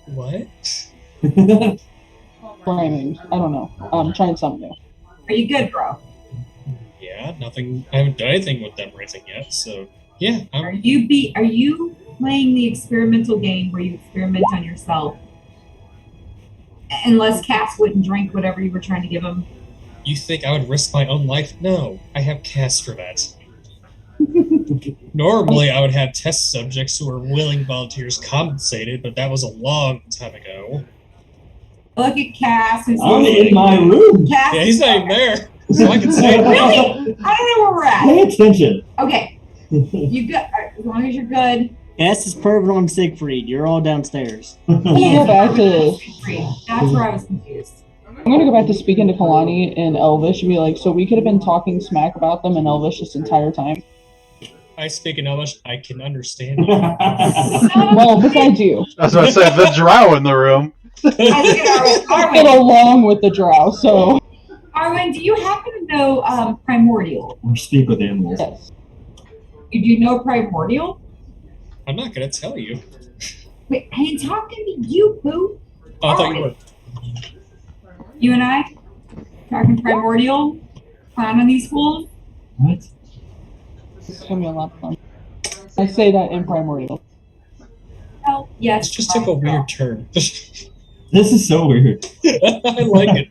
what? Rhyming. I don't know. I'm trying something new. Are you good, bro? Yeah, nothing. I haven't done anything with them or anything yet, so yeah. Are you playing the experimental game where you experiment on yourself? Unless Cass wouldn't drink whatever you were trying to give him. You think I would risk my own life? No, I have Cass for that. Normally, I would have test subjects who are willing volunteers compensated, but that was a long time ago. Look at Cass. Who's I'm in my room. Cass, Yeah, he's not even there, so I can say it. Really? I don't know where we're at. Pay attention. Okay. You good? As long as you're good. Cass is pervert on Siegfried. You're all downstairs. I'm gonna go back to. That's where I was confused. I'm gonna go back to speaking to Kalani in Elvish and be like, so we could have been talking smack about them in Elvish this entire time. I speak in Elvish. I can understand you. Well, besides you. I was about to say the drow in the room. I think it's Get along with the drow, so. Arwen, do you happen to know Primordial? Or speak with animals. Yes. Do you know Primordial? I'm not gonna tell you. Wait, I ain't talking to you, boo. Oh, I thought you were. You and I? Talking Primordial? Clown on these fools? What? It's gonna be a lot of fun. I say that in Primordial. Oh, yes. This just took a weird turn. This is so weird. I like it.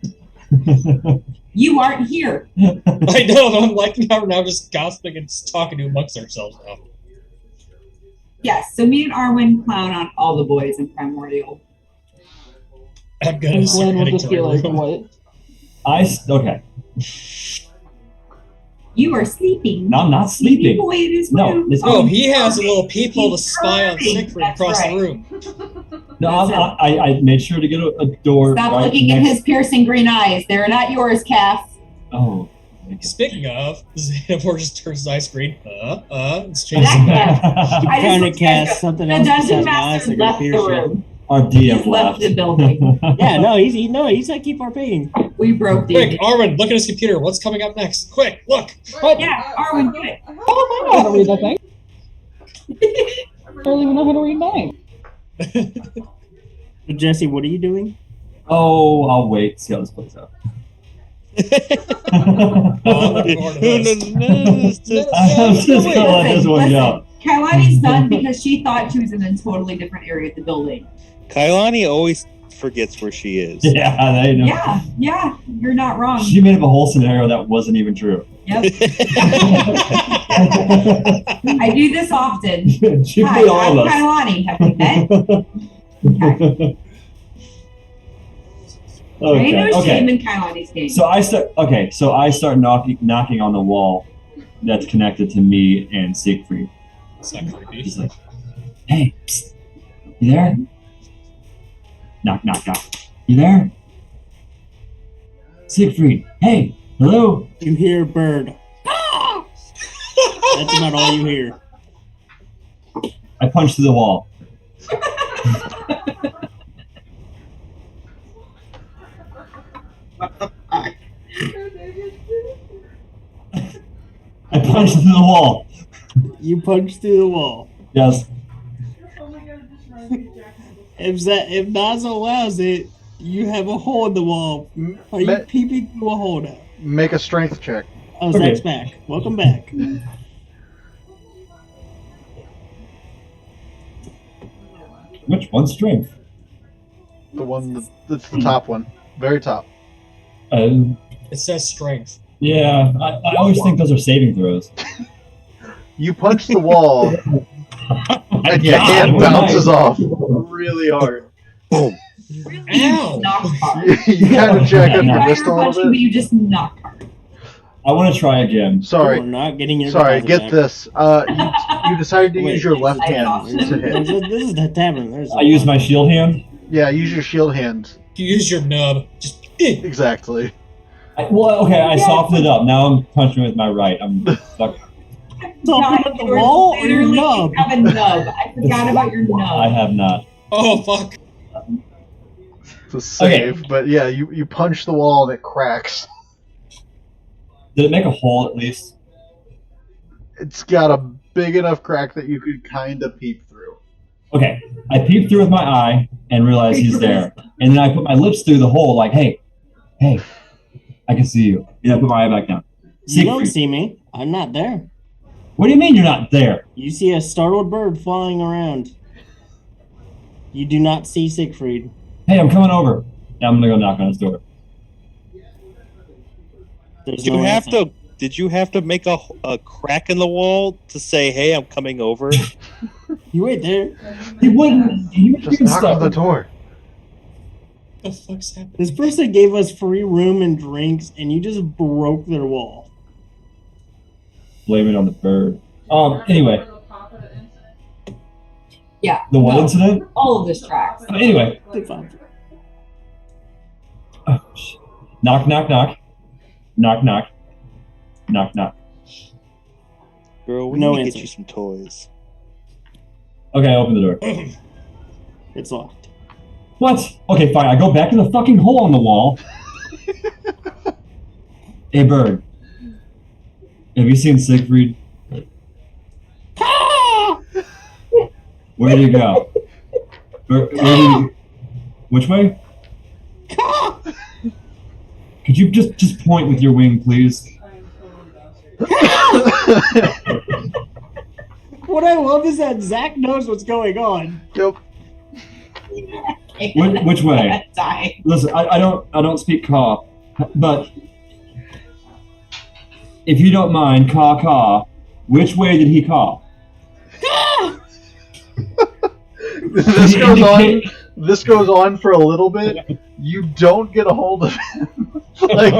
You aren't here. I know, but I'm liking how we're now just gossiping and just talking to amongst ourselves now. Yes, so me and Arwen clown on all the boys in Primordial. I'm gonna And start Glenn will heading just to be my like, room. what? Okay. You are sleeping. No, I'm not sleeping. Boy, it is No, room. it's- Oh, he has a little peephole to spy on That's Siegfried across right. the room. No, I made sure to get a door. Stop right looking in next- his piercing green eyes. They're not yours, Cass. Oh. Speaking of, Xanamore just turns his eyes green. It's That changing back. I just Trying to looked at cast something the else dungeon besides my master eyes. left the room. Our DM He's left the building. Yeah, no, he's like keep RPing. We broke the. Quick, Arwen, look at his computer. What's coming up next? Quick, look. What? Yeah, Arwen, do it. Oh, I know how to read that thing. I don't even know how to read mine. Jesse, what are you doing? Oh, I'll wait. See how this plays out. Oh, I'm looking forward to this. I'm just gonna let this one go. Kailani's done because she thought she was in a totally different area of the building. Kailani always forgets where she is. Yeah, they know. Yeah, you're not wrong. She made up a whole scenario that wasn't even true. Yep. I do this often. She Hi, put all I'm of us. Kailani. Have we met? Okay. There ain't no shame in Kailani's game. So I start knocking on the wall that's connected to me and Siegfried. It's not creepy. He's like, "Hey, psst, you there? Knock, knock, knock. You there? Siegfried, hey, hello." You hear a bird. That's about all you hear. I punch through the wall. I punch through the wall. You punch through the wall. Yes. Oh my god, it just reminds me of Jack Nicholson. If Nazo allows it, you have a hole in the wall. Are you peeping through a hole now? Make a strength check. Oh, Okay. Zach's back. Welcome back. Which one's strength? The one that's the top one. Very top. It says strength. Yeah, I always think those are saving throws. You punch the wall and your hand bounces off really hard. Boom. Ow! Knocked hard. You kind of jack up You your try wrist a to punch little you, but bit. you just knocked hard. I want to try again. We're Sorry, not getting your sorry. deposit Get back. this. You decided to Wait, use your left I hand thought- to hit. This is the tavern. There's I use my shield hand. Yeah, use your shield hand. You use your nub. Just Exactly. I softened it up. Now I'm punching with my right. I'm stuck. Top of the Yours wall or your literally nub? have a nub. I forgot about your nub. I have not. oh fuck. It's a save, but yeah, you punch the wall and it cracks. Did it make a hole at least? It's got a big enough crack that you could kind of peep through. Okay. I peep through with my eye and realize he's there. And then I put my lips through the hole like, hey, I can see you. And I put my eye back down. You don't Siegfried, see me. I'm not there. what do you mean you're not there? You see a startled bird flying around. You do not see Siegfried. Hey, I'm coming over. Now I'm gonna go knock on his door. There's Did no you have answer. to? Did you have to make a crack in the wall to say, "Hey, I'm coming over"? You wait there. He wouldn't. He was Just being knock on the stubborn. door. What the fuck's happening? This person gave us free room and drinks, and you just broke their wall. Blame it on the bird. Anyway, The Papa incident. Yeah. the what no, incident? all of this tracks. Anyway. They found Oh, shit. Knock, knock, knock. Knock, knock. Knock, knock. Girl, we No need to answer. get you some toys. Okay, I open the door. It's locked. What? Okay, fine. I go back in the fucking hole in the wall. Hey, bird. Have you seen Siegfried? Where did you go? Where did you... Which way? Could you just point with your wing, please? I am totally bastard. What I love is that Zach knows what's going on. Yep. Which way? Die. Listen, I don't speak Kaw, but if you don't mind, caw. Which way did he caw? This goes on. This goes on for a little bit. You don't get a hold of him. Like,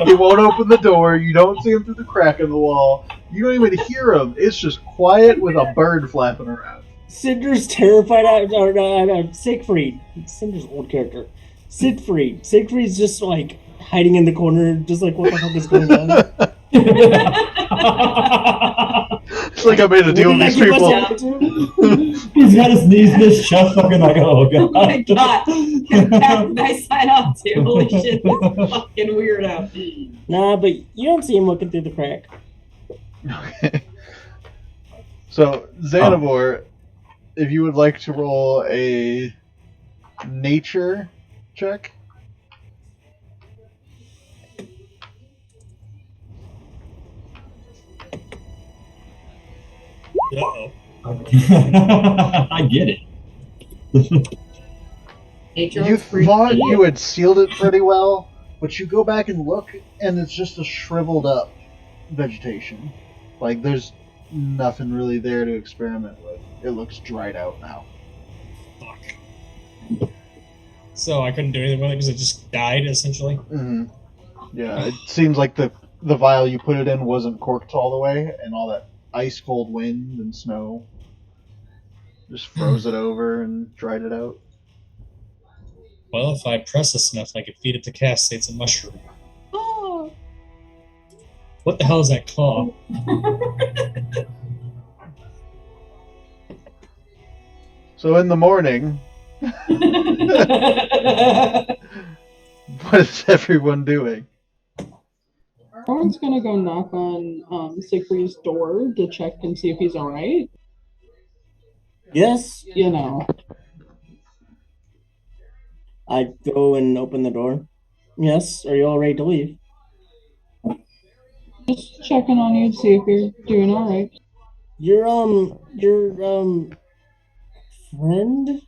he won't open the door. You don't see him through the crack in the wall. You don't even hear him. It's just quiet with a bird flapping around. Cinder's terrified of Siegfried. Cinder's old character. Siegfried. Siegfried's just like hiding in the corner, just like, what the fuck is going on? It's like I made a deal with these people. He's got his knees in his chest, fucking like, oh god. Oh my god. Nice sign up too. Holy shit, this fucking weirdo. Nah, but you don't see him looking through the crack. Okay. So, Xanavor, if you would like to roll a nature check. Uh-oh. I get it. You thought you had sealed it pretty well, but you go back and look, and it's just a shriveled up vegetation. Like, there's nothing really there to experiment with. It looks dried out now. Fuck. So I couldn't do anything with it because it just died, essentially? Mm-hmm. Yeah, it seems like the vial you put it in wasn't corked all the way, and all that ice-cold wind and snow just froze it over and dried it out. Well, if I press this enough, I could feed it to Cass, say it's a mushroom. Oh. What the hell is that claw? So in the morning, what is everyone doing? Everyone's gonna go knock on Siegfried's door to check and see if he's alright. Yes, You know. I go and open the door. Yes, are you all ready to leave? Just checking on you to see if you're doing alright. Your friend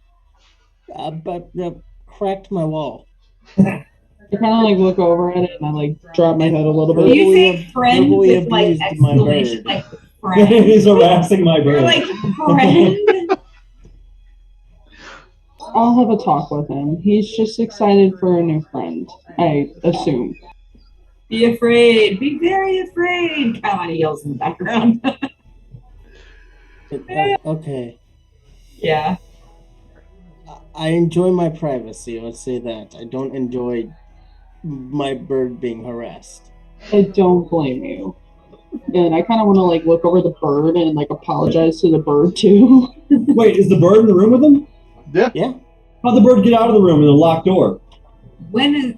but cracked my wall. I kind of like look over at it and I like drop my head a little Do bit. you say friend verbally with like abused my exclamation, bird. like friend? He's harassing my You're bird. like friend. I'll have a talk with him. He's just excited for a new friend, I assume. Be afraid. Be very afraid. Kalani yells in the background. Okay. Yeah. I enjoy my privacy, let's say that. I don't enjoy my bird being harassed. I don't blame you. And I kind of want to like look over the bird and like apologize to the bird too. Wait, is the bird in the room with him? Yeah. How'd the bird get out of the room with a locked door? When is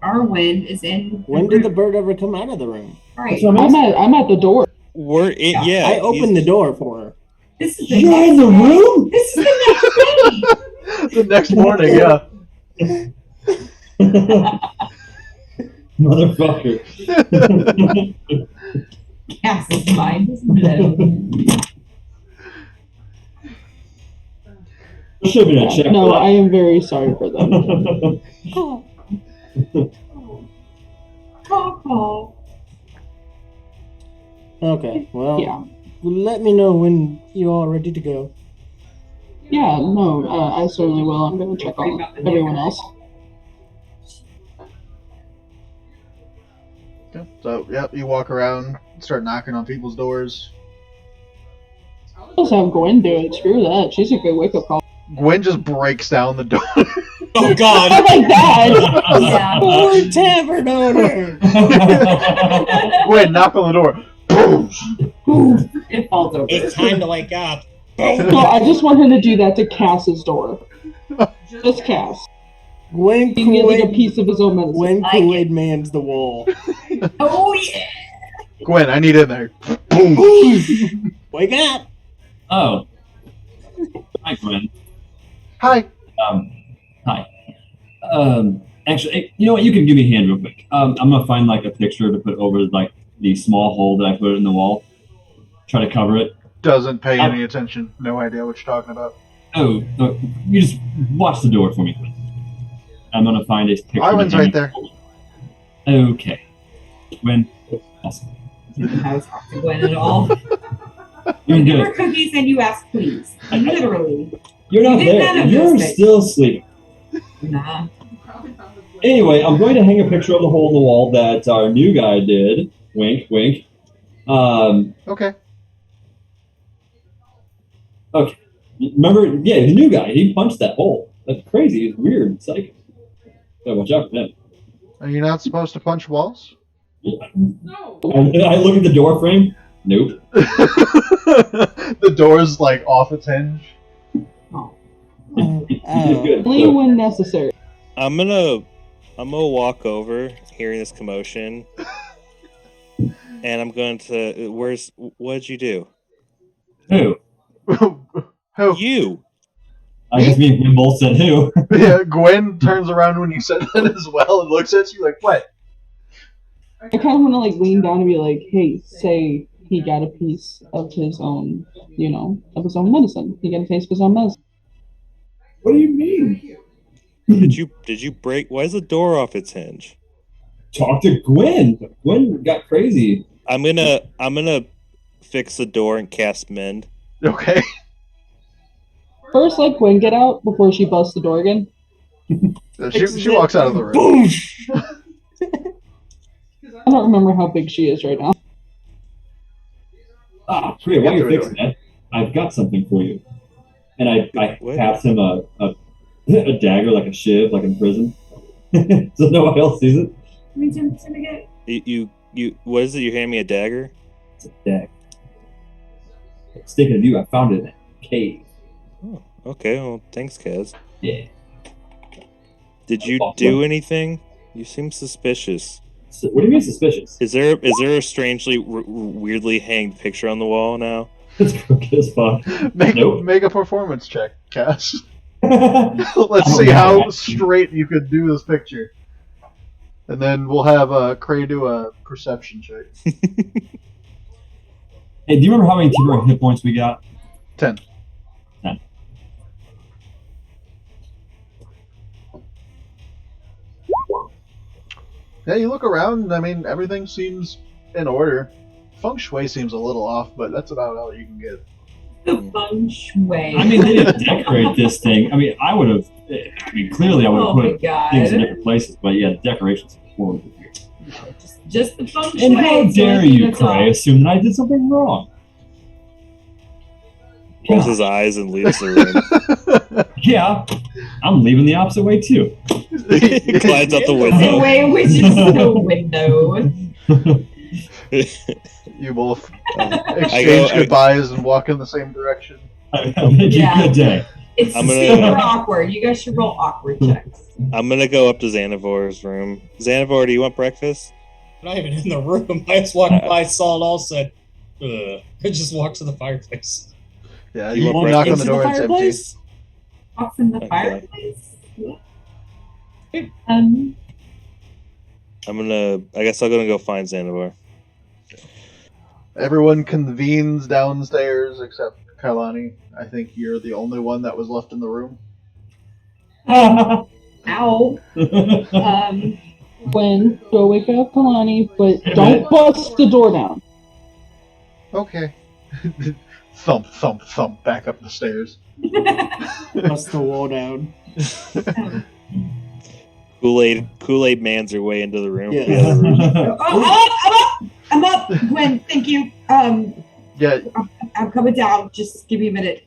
our wind is in? When did the bird ever come out of the room? Right. I'm at the door. We're in, yeah. I opened the door for her. This is the You're in the room? This is the next day. The next morning, yeah. Motherfucker. Cass's mind is blown. Should have been a check. No, I am very sorry for that. Okay, well, Yeah. let me know when you're all ready to go. Yeah, no, I certainly will. I'm going to check on everyone else. Okay. So, yep, you walk around, start knocking on people's doors. Let's have Gwen do it. Screw that. She's a good wake-up call. Gwen just breaks down the door. Oh god! Oh my god! Yeah. Poor tavern owner! Gwen, knock on the door. Boom! It falls over. It's time to wake up. No, I just want her to do that to Cass's door. Just Cass. When He can get like a Kool-Aid, piece of his own medicine. when I Kool-Aid mans the wall. Oh yeah. Gwen, I need in there. Boom! Wake up! Oh. Hi, Gwen. Hi. Hi. Actually, hey, you know what? You can give me a hand real quick. I'm gonna find like a picture to put over like the small hole that I put in the wall. Try to cover it. Doesn't pay any attention. No idea what you're talking about. Oh, you just watch the door for me, Gwen. I'm gonna find a picture. Icewind right there. Okay. Gwen, Awesome. You didn't know how to talk to Gwen at all. You're You give her good. cookies and you ask please. Literally. You're not You did none there. of You're those things. still sleeping. Nah. Probably not with Gwen. Anyway, I'm going to hang a picture of the hole in the wall that our new guy did. Wink, wink. Okay. Okay. Remember, yeah, the new guy, he punched that hole. That's crazy. It's weird. It's like, gotta watch out for him. Are you not supposed to punch walls? No. I look at the door frame. Nope. The door's like off its hinge. You did good. Only when necessary. I'm gonna walk over, hearing this commotion, and I'm going to. What'd you do? Who? Who? You. I guess me and Gwen both said who. Yeah, Gwen turns around when you said that as well and looks at you like, what? I kind of want to like lean down and be like, "Hey, say he got a piece of his own, of his own medicine. He got a taste of his own medicine." What do you mean? Did you break? Why is the door off its hinge? Talk to Gwen. Gwen got crazy. I'm gonna fix the door and cast mend. Okay. First, let Gwen get out before she busts the door again. She walks out of the room. I don't remember how big she is right now. Priya, while you're fixing that, I've got something for you. And I pass him a dagger, like a shiv, like in prison. So no one else sees it. You what is it? You hand me a dagger? It's a dagger. Speaking of you, I found it in a cave. Oh, okay. Well, thanks, Kaz. Yeah. Did you do anything? You seem suspicious. So, what do you mean suspicious? Is there a strangely weirdly hanged picture on the wall now? It's crooked as fuck. Make a performance check, Cash. Let's see how straight you could do this picture. And then we'll have Cray do a perception check. Hey, do you remember how many temporary hit points we got? 10. 10. Yeah, you look around, I mean, everything seems in order. Feng Shui seems a little off, but that's about all you can get. The feng shui. I mean, they didn't decorate this thing. I mean, clearly I would have put things in different places, but yeah, the decorations are horrible here. Just the feng shui. And how dare you, Cray, assume that I did something wrong? Rolls his eyes and leaves the room. Yeah, I'm leaving the opposite way too. Glides out the The window. way which is the window. You both I exchange goodbyes and walk in the same direction. I bid you good day. It's super awkward. You guys should roll awkward checks. I'm gonna go up to Xanavor's room. Xanavor, do you want breakfast? I'm not even in the room. I just walked by, saw it all, said, ugh. I just walked to the fireplace. Yeah, You you want knock on breakfast the door, in it's the empty. fireplace? Off in the Okay. fireplace. I guess I'm gonna go find Xanavor. Everyone convenes downstairs except Kailani. I think you're the only one that was left in the room. Ow. Gwen, go wake up Kalani, but don't bust the door down. Okay. Thump, thump, thump, back up the stairs. Bust the wall down. Kool-Aid man's her way into the room. Yeah. The other room. I'm up. Gwen, thank you. Yeah, I'm coming down. Just give me a minute.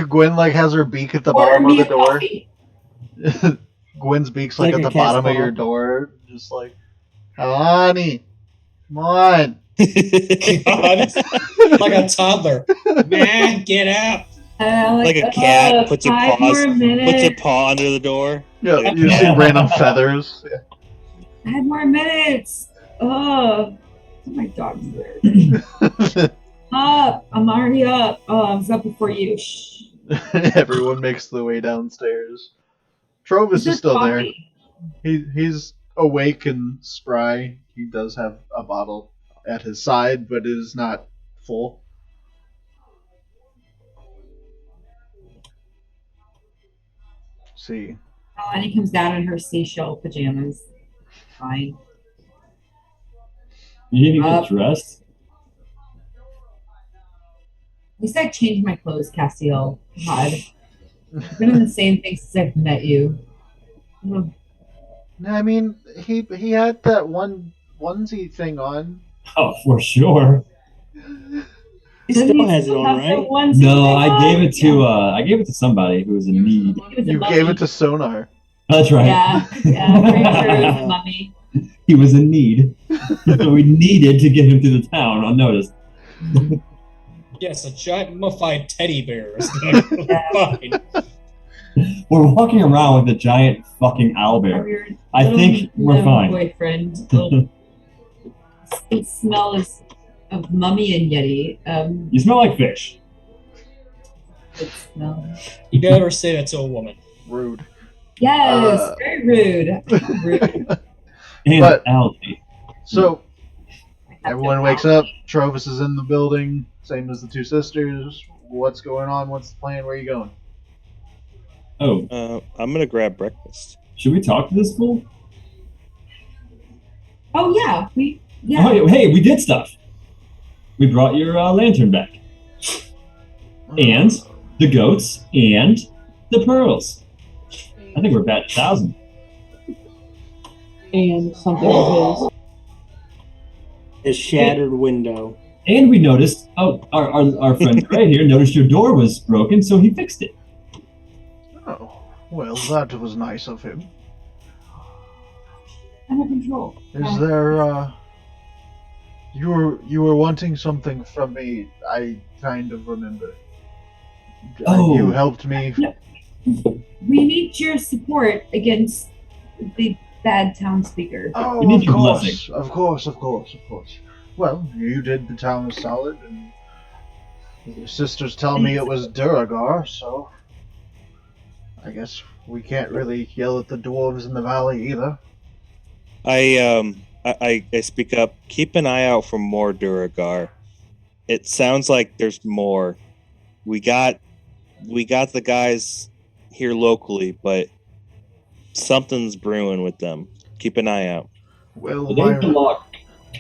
Gwen has her beak at the Order bottom of me the a door. coffee. Gwen's beak's Like at a the cat's bottom of paw. your door, just Kailani, come on. God. Like a toddler. Man, get up. Like a cat puts her 5 paws, more minutes. puts her paw under the door. Yeah, Like a you see cat. random feathers. 5 more minutes. Oh, my dog's there. Up. I'm already up. Oh, I was up before you. Shh. Everyone makes the way downstairs. Trovis is still there. He's awake and spry. He does have a bottle at his side, but it is not full. See. And he comes down in her seashell pajamas. Fine. You didn't even get dressed? At least I changed my clothes, Castiel. God. I've been in the same thing since I've met you. Ugh. I mean, he had that one onesie thing on. Oh, for sure. He Doesn't still he has it still on, have the right? onesie No, thing I on? gave it to Yeah. I gave it to somebody who was in need. He was a You mummy. gave it to Sonar. That's right. Yeah, pretty sure it was a mummy. He was in need. So we needed to get him to the town unnoticed. Yes, a giant mummified teddy bear is gonna be fine. We're walking around with a giant fucking owlbear. Your I little think we're gnome fine. Boyfriend. Oh, it smells of mummy and yeti. You smell like fish. Good smell. You never say that to a woman. Rude. Yes, very rude. Rude. And But- algae. So I have everyone to wakes bow. up. Trovis is in the building, same as the two sisters. What's going on? What's the plan? Where are you going? Oh, I'm gonna grab breakfast. should we talk to this fool? Oh yeah, we Oh, hey, we did stuff. We brought your lantern back. And the goats and the pearls. I think we're about 1,000. And something of his. His shattered window. And we noticed, our friend Ray here noticed your door was broken, so he fixed it. Oh, well, that was nice of him. under control. Is there, you were wanting something from me, I kind of remember. Oh. You helped me. We need your support against the bad town speaker. Oh, We need of your course, blessing. of course, of course, of course. Well, you did the town solid, and your sisters tell me it was Duragar, so I guess we can't really yell at the dwarves in the valley either. I speak up. Keep an eye out for more Duragar. It sounds like there's more. We got the guys here locally, but something's brewing with them. Keep an eye out. Well, It ain't the lock.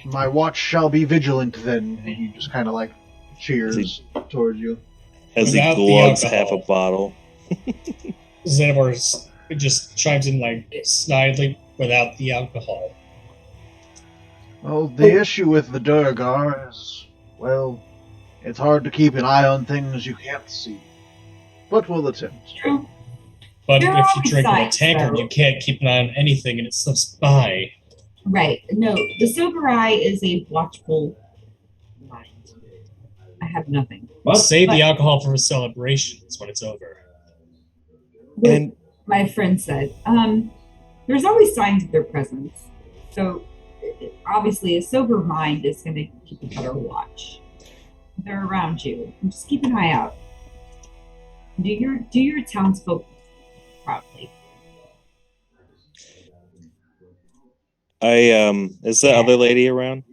my watch shall be vigilant then. And he just kind of like cheers towards you. As he Without the glugs alcohol. half a bottle. Xanamor just chimes in like snidely without the alcohol. Well, the issue with the Duragar is, well, it's hard to keep an eye on things you can't see. But we'll attempt. True. But There if are you drink in a besides, tankard, though. you can't keep an eye on anything, and it slips by. Right. No, the sober eye is a watchful mind. I have nothing. What? Save the But- alcohol for celebrations when it's over. And My friend said, there's always signs of their presence. So obviously a sober mind is going to keep a better watch. They're around you. And just keep an eye out. Do your townsfolk proudly. Is the other lady around?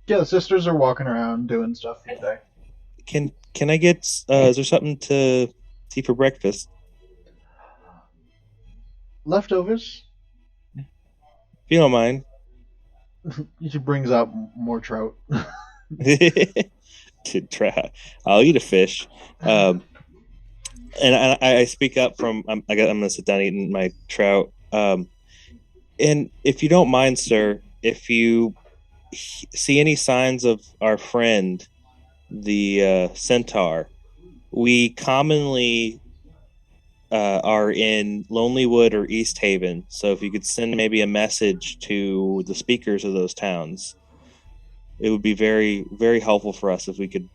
Yeah, the sisters are walking around doing stuff today. Can I get is there something to see for breakfast? Leftovers. If you don't mind. She brings out more trout. To try. I'll eat a fish. And I speak up from I'm gonna sit down eating my trout. And if you don't mind, sir, if you see any signs of our friend, the centaur, we commonly are in Lonelywood or East Haven. So if you could send maybe a message to the speakers of those towns, it would be very, very helpful for us if we could.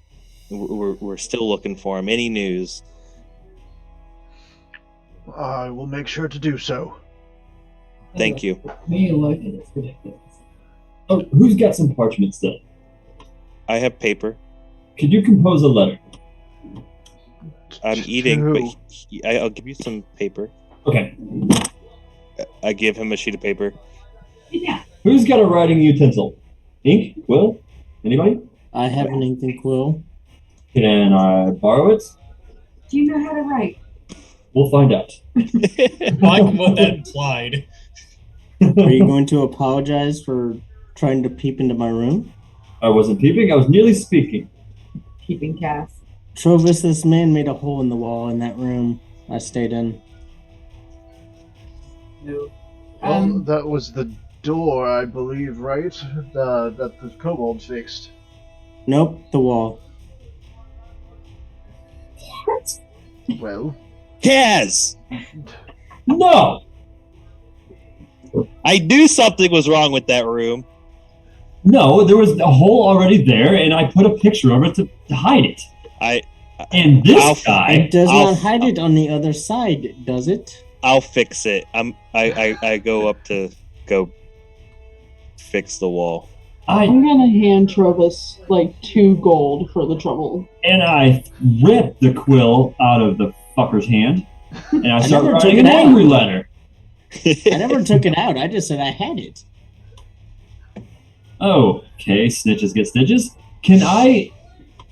We're still looking for him. Any news? I will make sure to do so. Thank you. Me look, it's ridiculous. Oh, who's got some parchment still? I have paper. Could you compose a letter? I'm eating, but Who? I'll give you some paper. Okay. I give him a sheet of paper. Yeah. Who's got a writing utensil? Ink? Quill? Anybody? I have an ink and quill. Can I borrow it? Do you know how to write? We'll find out. Like what that implied. Are you going to apologize for trying to peep into my room? I wasn't peeping, I was merely speaking. Keeping Cass. Trovis, this man made a hole in the wall in that room I stayed in. No. Well, that was the door, I believe, right? That the kobold fixed. Nope, the wall. What? Well, Kaz! No! I knew something was wrong with that room. No, there was a hole already there, and I put a picture of it to hide it. And this guy... It does not hide it on the other side, does it? I'll fix it. I go up to go fix the wall. I'm gonna hand Travis like 2 gold for the trouble. And I ripped the quill out of the fucker's hand, and I started never took writing it an out. angry letter. I never took it out. I just said I had it. Oh, okay, snitches get stitches. Can I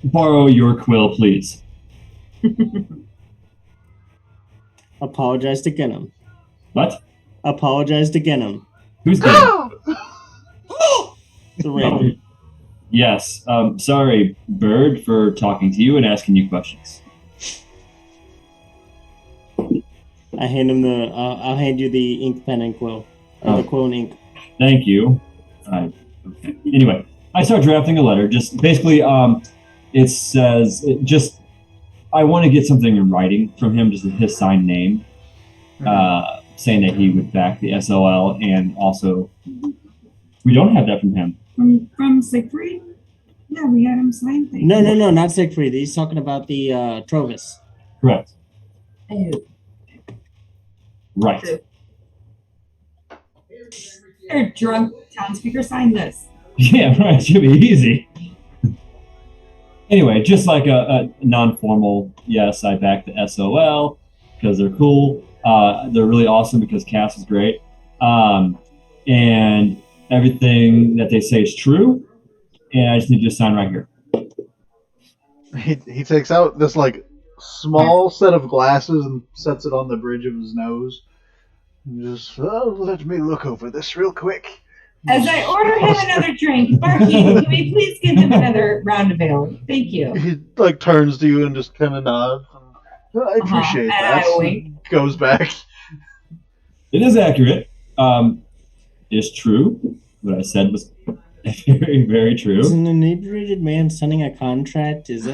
borrow your quill, please? Apologize to Genham. What? Apologize to Genham. Who's that? The raven. Yes. Sorry, Bird, for talking to you and asking you questions. I hand him the. I'll hand you the ink pen and quill, or the quill and ink. Thank you. Okay. Anyway, I start drafting a letter. Just basically, it says I want to get something in writing from him, just his signed name, saying that he would back the SOL, and also we don't have that from him. From Siegfried? Yeah, we had him sign things. No, not Siegfried. He's talking about the Trovis. Correct. Oh, Right. true. Your drunk townspeople signed this. Yeah, right. Should be easy. Anyway, just like a non-formal, yes, I back the SOL because they're cool. They're really awesome because Cass is great. And everything that they say is true. And I just need you to sign right here. he takes out this like small set of glasses and sets it on the bridge of his nose. And just, let me look over this real quick. As I order him another drink, Barkeep, can we please give him another round of ale? Thank you. He like turns to you and just kind of nods. I appreciate And that. I wink. Goes back. It is accurate. It's true. What I said was very, very true. Is an inebriated man signing a contract? Is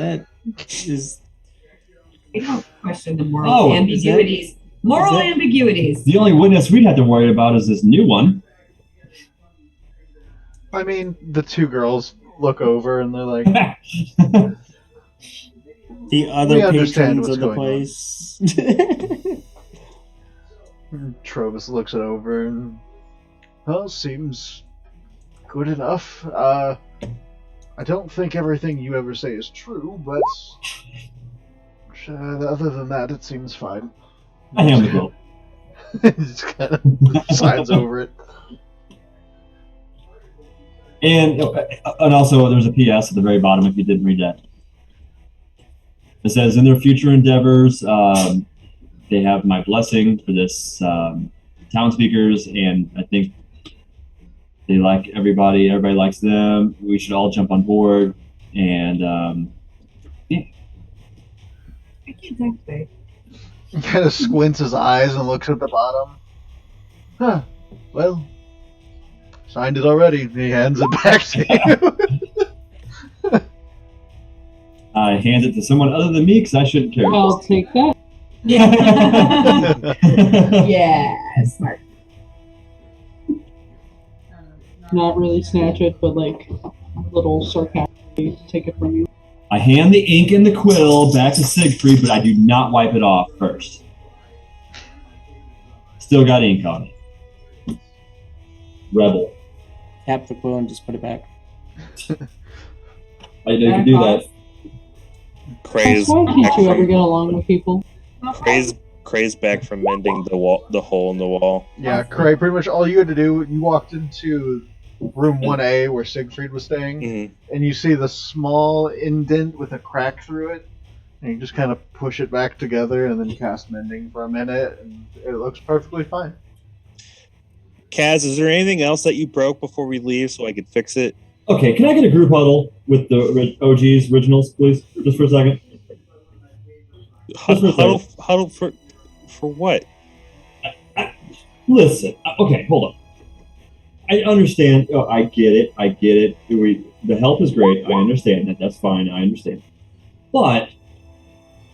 We don't question the moral ambiguities. Moral ambiguities. The only witness we'd have to worry about is this new one. I mean, the 2 girls look over and they're like, the other We understand patrons what's of the going on. place? Trovis looks it over and, well, seems good enough. I don't think everything you ever say is true, but other than that, it seems fine. I am the quill. He just kind of signs over it. And also, there's a PS at the very bottom if you didn't read that. It says, in their future endeavors, they have my blessing for this town speakers, and I think they like everybody. Everybody likes them. We should all jump on board. And, yeah. I can't talk today. He kind of squints his eyes and looks at the bottom. Huh. Well, signed it already. He hands it back to you. I hand it to someone other than me because I shouldn't carry I'll take that. Yeah. it. Yeah, smart. Not really snatch it, but like a little sarcastically take it from you. I hand the ink and the quill back to Siegfried, but I do not wipe it off first. Still got ink on it. Rebel. Tap the quill and just put it back. I know you can do that. Craze Why back can't you ever from, get along with people? craze back from mending the hole in the wall. Yeah, Cray, pretty much all you had to do, you walked into room 1A where Siegfried was staying, Mm-hmm. and you see the small indent with a crack through it, and you just kind of push it back together and then cast mending for a minute, and it looks perfectly fine. Kaz, is there anything else that you broke before we leave so I could fix it? Okay, can I get a group huddle with the OGs, originals, please? Just for a second. Huddle for what? Listen, okay, hold on. I understand. Oh, I get it. The help is great. I understand that. That's fine. I understand. But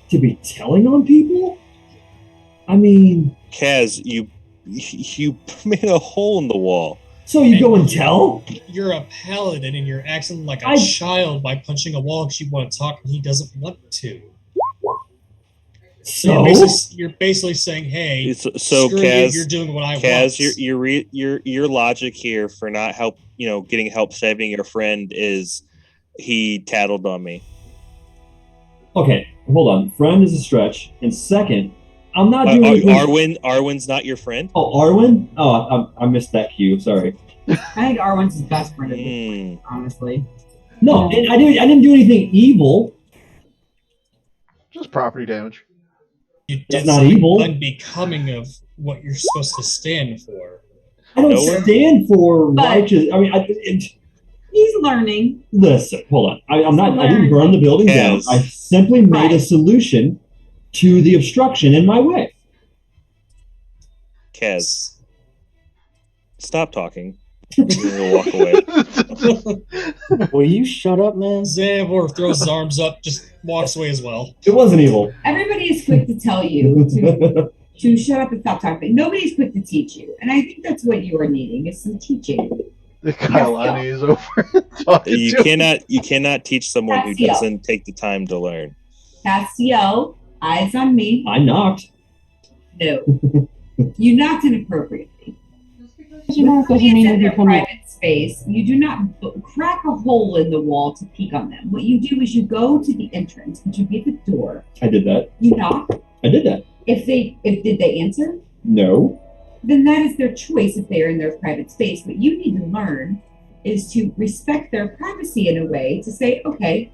to be telling on people? I mean... Kaz, you made a hole in the wall. So you go and tell? You're a paladin and you're acting like a child by punching a wall because you want to talk and he doesn't want to. So you're basically saying, "Hey, so screw Kaz, you're doing what I want." Kaz, your logic here for not getting help saving your friend is he tattled on me. Okay, hold on. Friend is a stretch, and second, I'm not doing anything. Arwen's not your friend? Oh, Arwen? Oh, I missed that cue. Sorry. I think Arwen's his best friend, at this point, honestly. No, and I didn't do anything evil. Just property damage. You That's did not something evil. unbecoming of what you're supposed to stand for. I don't stand for righteous. I mean, he's learning. Listen, hold on. I didn't burn the building down. I simply made a solution to the obstruction in my way. Kaz, stop talking. I'm gonna walk away. Will you shut up, man? Xanavor throws his arms up, just walks away as well. It wasn't evil. Everybody is quick to tell you to shut up and stop talking. Nobody's quick to teach you. And I think that's what you are needing, is some teaching. The Kailani is over talking You cannot teach someone who doesn't take the time to learn. Castiel, eyes on me. I knocked. No. You knocked inappropriately. You know, it doesn't mean in you their private space, you do not crack a hole in the wall to peek on them. What you do is you go to the entrance, which would be the door. I did that. You knock. I did that. If did they answer? No. Then that is their choice if they are in their private space. What you need to learn is to respect their privacy in a way to say, okay,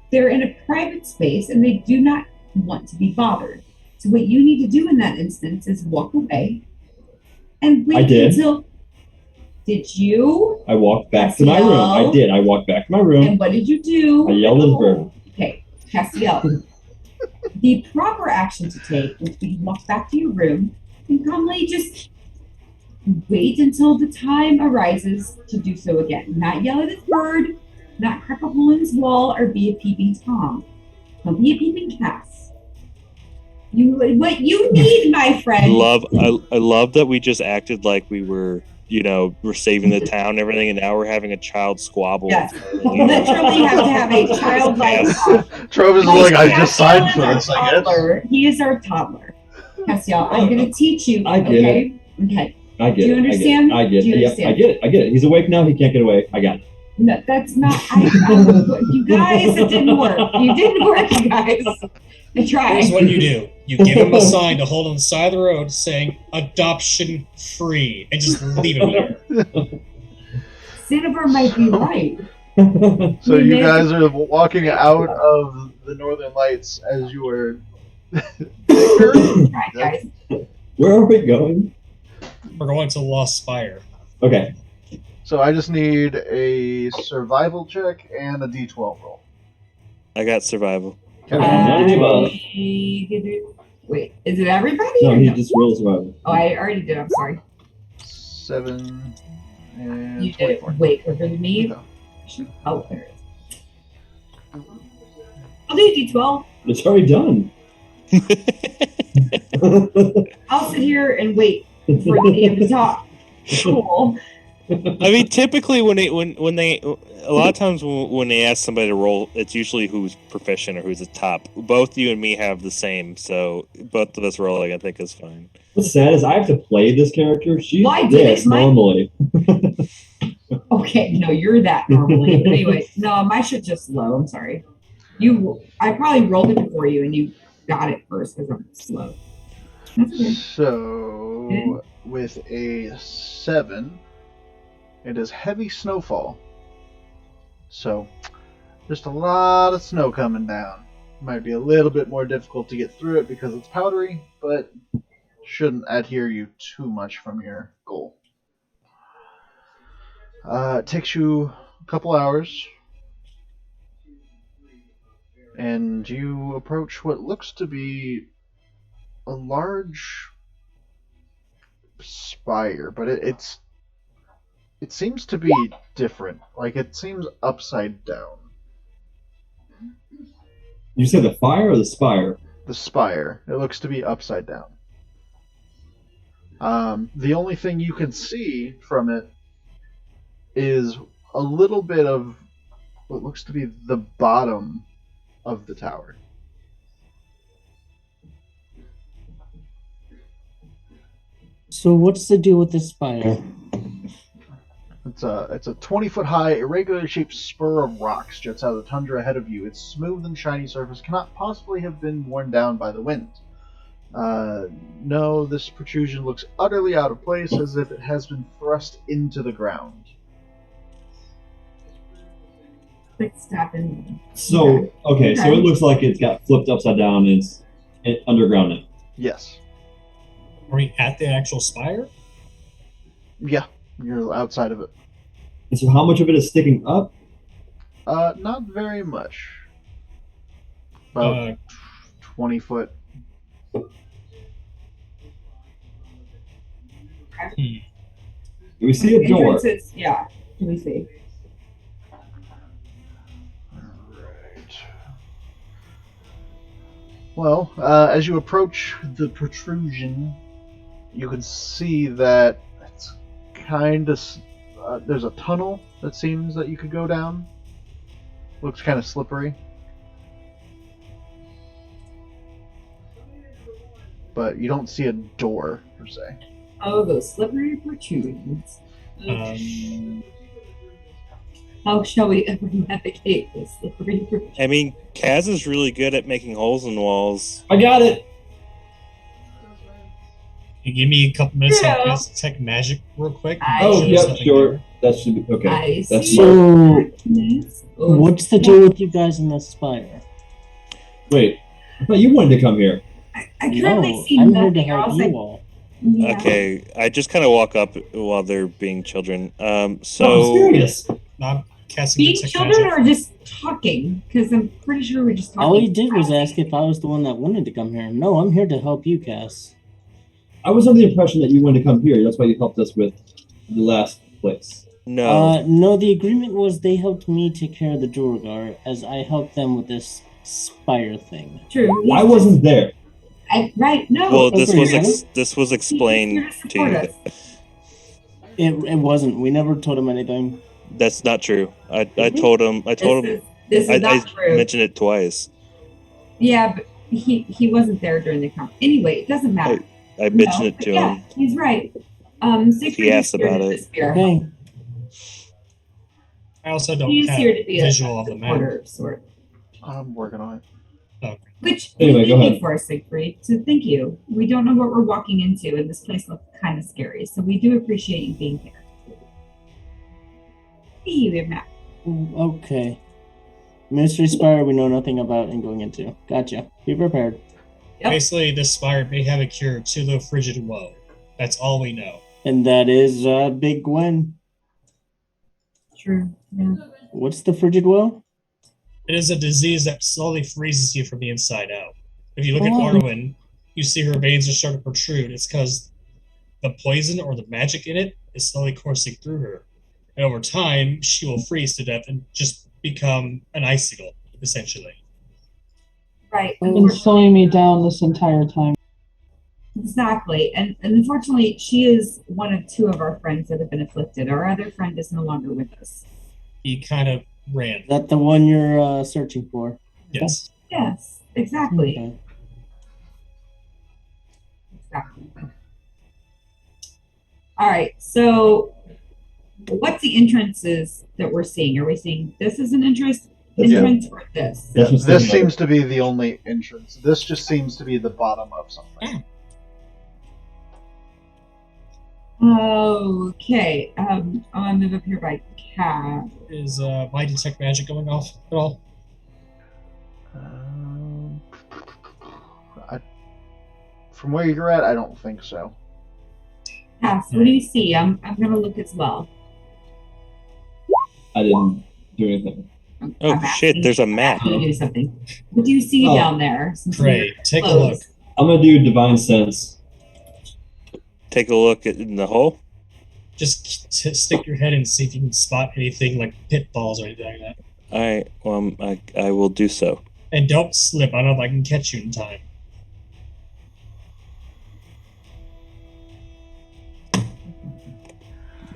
they're in a private space and they do not want to be bothered. So what you need to do in that instance is walk away and wait until... Did you? I walked back to my room. I did. I walked back to my room. And what did you do? I yelled at the bird. Okay, Castiel. The proper action to take would be walk back to your room and calmly just wait until the time arises to do so again. Not yell at his bird, not crack a hole in his wall, or be a peeping Tom. Don't be a peeping Cass. What you need, my friend. I love that we just acted like we were, we're saving the town and everything, and now we're having a child squabble. Yes, we literally have to have a childlike. Travis is like, I just signed for this, I guess. He is our toddler. Castiel, I'm going to teach you. I get it. Okay. I get it. Do you understand? I get it. Do you Yep, understand? I get it. He's awake now. He can't get away. I got it. No, that's not. You guys, it didn't work. You didn't work, you guys. I tried. Here's what you do. You give him a sign to hold on the side of the road saying adoption free and just leave him there. Xanavor might be right. So you guys are walking out of the Northern Lights as you were... Right, guys. Where are we going? We're going to Lost Spire. Okay. So I just need a survival check and a d12 roll. I got survival. Wait, is it everybody? No, he just rolled survival. Oh, I already did. I'm sorry. 7 and You did it 24. way quicker than me. No. Oh, there it is. I'll do D12. It's already done. I'll sit here and wait for the DM to talk. Cool. I mean, typically when they a lot of times when they ask somebody to roll, it's usually who's proficient or who's the top. Both you and me have the same, so both of us rolling, I think, is fine. What's sad is I have to play this character. She's Why did this it, Mike? normally. Okay, no, you're that normally. But anyway, no, my shit's just slow. I'm sorry. I probably rolled it before you, and you got it first because I'm slow. That's okay. So with a 7, it is heavy snowfall. So just a lot of snow coming down. Might be a little bit more difficult to get through it because it's powdery, but shouldn't adhere you too much from your goal. It takes you a couple hours, and you approach what looks to be a large spire, but it seems to be different. Like it seems upside down. You said the fire or the spire? The spire. It looks to be upside down. The only thing you can see from it is a little bit of what looks to be the bottom of the tower. So what's the deal with this spire? It's a 20-foot high, irregularly shaped spur of rocks juts out of the tundra ahead of you. Its smooth and shiny surface cannot possibly have been worn down by the wind. No, this protrusion looks utterly out of place, as if it has been thrust into the ground. Quick stop and So, okay, so it looks like it's got flipped upside down and it's underground now. Yes. Are we at the actual spire? Yeah, you're outside of it. And so how much of it is sticking up? Not very much. About 20 foot. Do we see a door? Entrances, yeah. Can we see? Well, as you approach the protrusion, you can see that it's kind of... there's a tunnel that seems that you could go down. Looks kind of slippery. But you don't see a door, per se. Oh, those slippery protrusions. How shall we ever navigate this slippery protrusion? I mean, Kaz is really good at making holes in walls. I got it! You give me a couple minutes Yeah. to cast detect magic real quick. Oh, I- yep, sure. That should be okay. I That's see. So Darkness. what's the deal with you guys in the spire? Wait, I thought you wanted to come here. I currently No, see I'm here to nothing help else. you all. Yeah. Okay, I just kind of walk up while they're being children. No, I'm So serious. I'm casting Being detect children magic. or just talking? Because I'm pretty sure we're just talking. All he did was ask if I was the one that wanted to come here. No, I'm here to help you, Cass. I was under the impression that you wanted to come here. That's why you helped us with the last place. no, No, the agreement was they helped me take care of the Duergar as I helped them with this spire thing. True. I wasn't there. Right. No. well, this Okay, was yeah. this was explained to support you. us. It wasn't. We never told him anything. That's not true. I told him. I told him. This is I not true. mentioned it twice. Yeah, but he wasn't there during the conference. Anyway, it doesn't matter. I mentioned it But to yeah, him. he's right. Siegfried He asked is here about to it. the Spire. Okay. I also don't He's have here to be a visual of the map. supporter of sort. I'm working on it. Which Anyway, we go thank you ahead. for, Siegfried. So thank you. We don't know what we're walking into, and this place looks kind of scary. So we do appreciate you being here. Hey, you map. Okay. Mystery Spire we know nothing about and going into. Gotcha. Be prepared. Yep. Basically, this spire may have a cure to the frigid woe. That's all we know. And that is Big Gwen. True. Yeah. What's the frigid woe? It is a disease that slowly freezes you from the inside out. If you look at Oh. Orwin, you see her veins are starting to protrude. It's because the poison or the magic in it is slowly coursing through her. And over time, she will freeze to death and just become an icicle, essentially. Right. Been slowing me down this entire time. Exactly. And unfortunately, she is one of two of our friends that have been afflicted. Our other friend is no longer with us. He kind of ran. Is that the one you're searching for? Yes. Yes, exactly. Okay. Exactly. All right. So, what's the entrances that we're seeing? Are we seeing this as an entrance or this? That's what's This sticking up. seems to be the only entrance. This just seems to be the bottom of something. Okay. I'll move up here by cat. Is my detect magic going off at all? From where you're at, I don't think so. Cass, what do you see? I'm gonna look as well. I didn't do anything. Oh I'm shit! asking There's a you map. to do something. What do you see Oh. down there? Since Great. you're Take a close? look. I'm gonna do divine sense. Take a look in the hole. Just stick your head and see if you can spot anything like pitfalls or anything like that. All right. Well, I will do so. And don't slip. I don't know if I can catch you in time.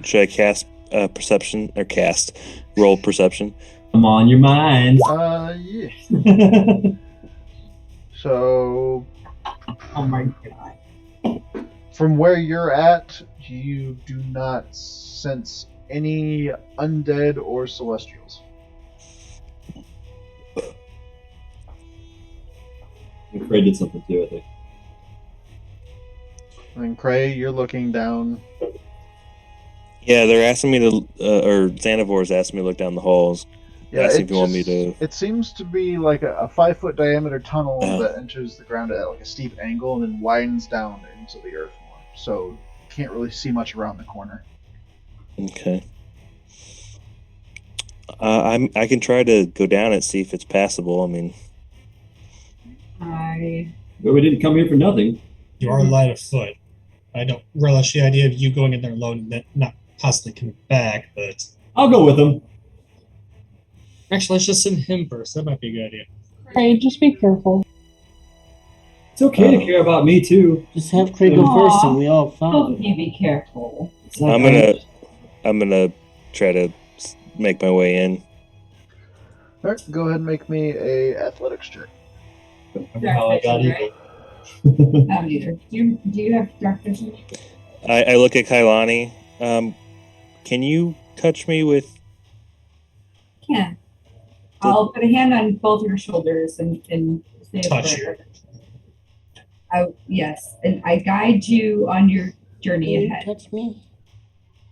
Should I cast perception or roll perception? I'm on your mind. Yeah. So, Oh my god. from where you're at, you do not sense any undead or celestials. Cray did something too, I think. And Cray, you're looking down. Yeah, they're asking me to, or Xanavor's asking me to look down the holes. Yeah, Asking if you want me to. It seems to be like a 5-foot diameter tunnel Oh. that enters the ground at like a steep angle and then widens down into the earth more. So you can't really see much around the corner. Okay. I can try to go down and see if it's passable. I mean, But we didn't come here for nothing. You are light of foot. I don't relish the idea of you going in there alone and not possibly coming back, but I'll go with him. actually, let's just send him first. That might be a good idea. Hey, just be careful. It's okay to care about me too. Just have Craig go Aw. first and we all Both follow. of you be careful. It's not I'm gonna try to make my way in. All right, go ahead and make me a athletics check. I don't know how I got Right? either. I don't either. Do you have dark vision? I look at Kailani. Can you touch me with? Can. I'll put a hand on both your shoulders and say a Touch prayer. Yes, and I guide you on your journey Can you ahead. touch me?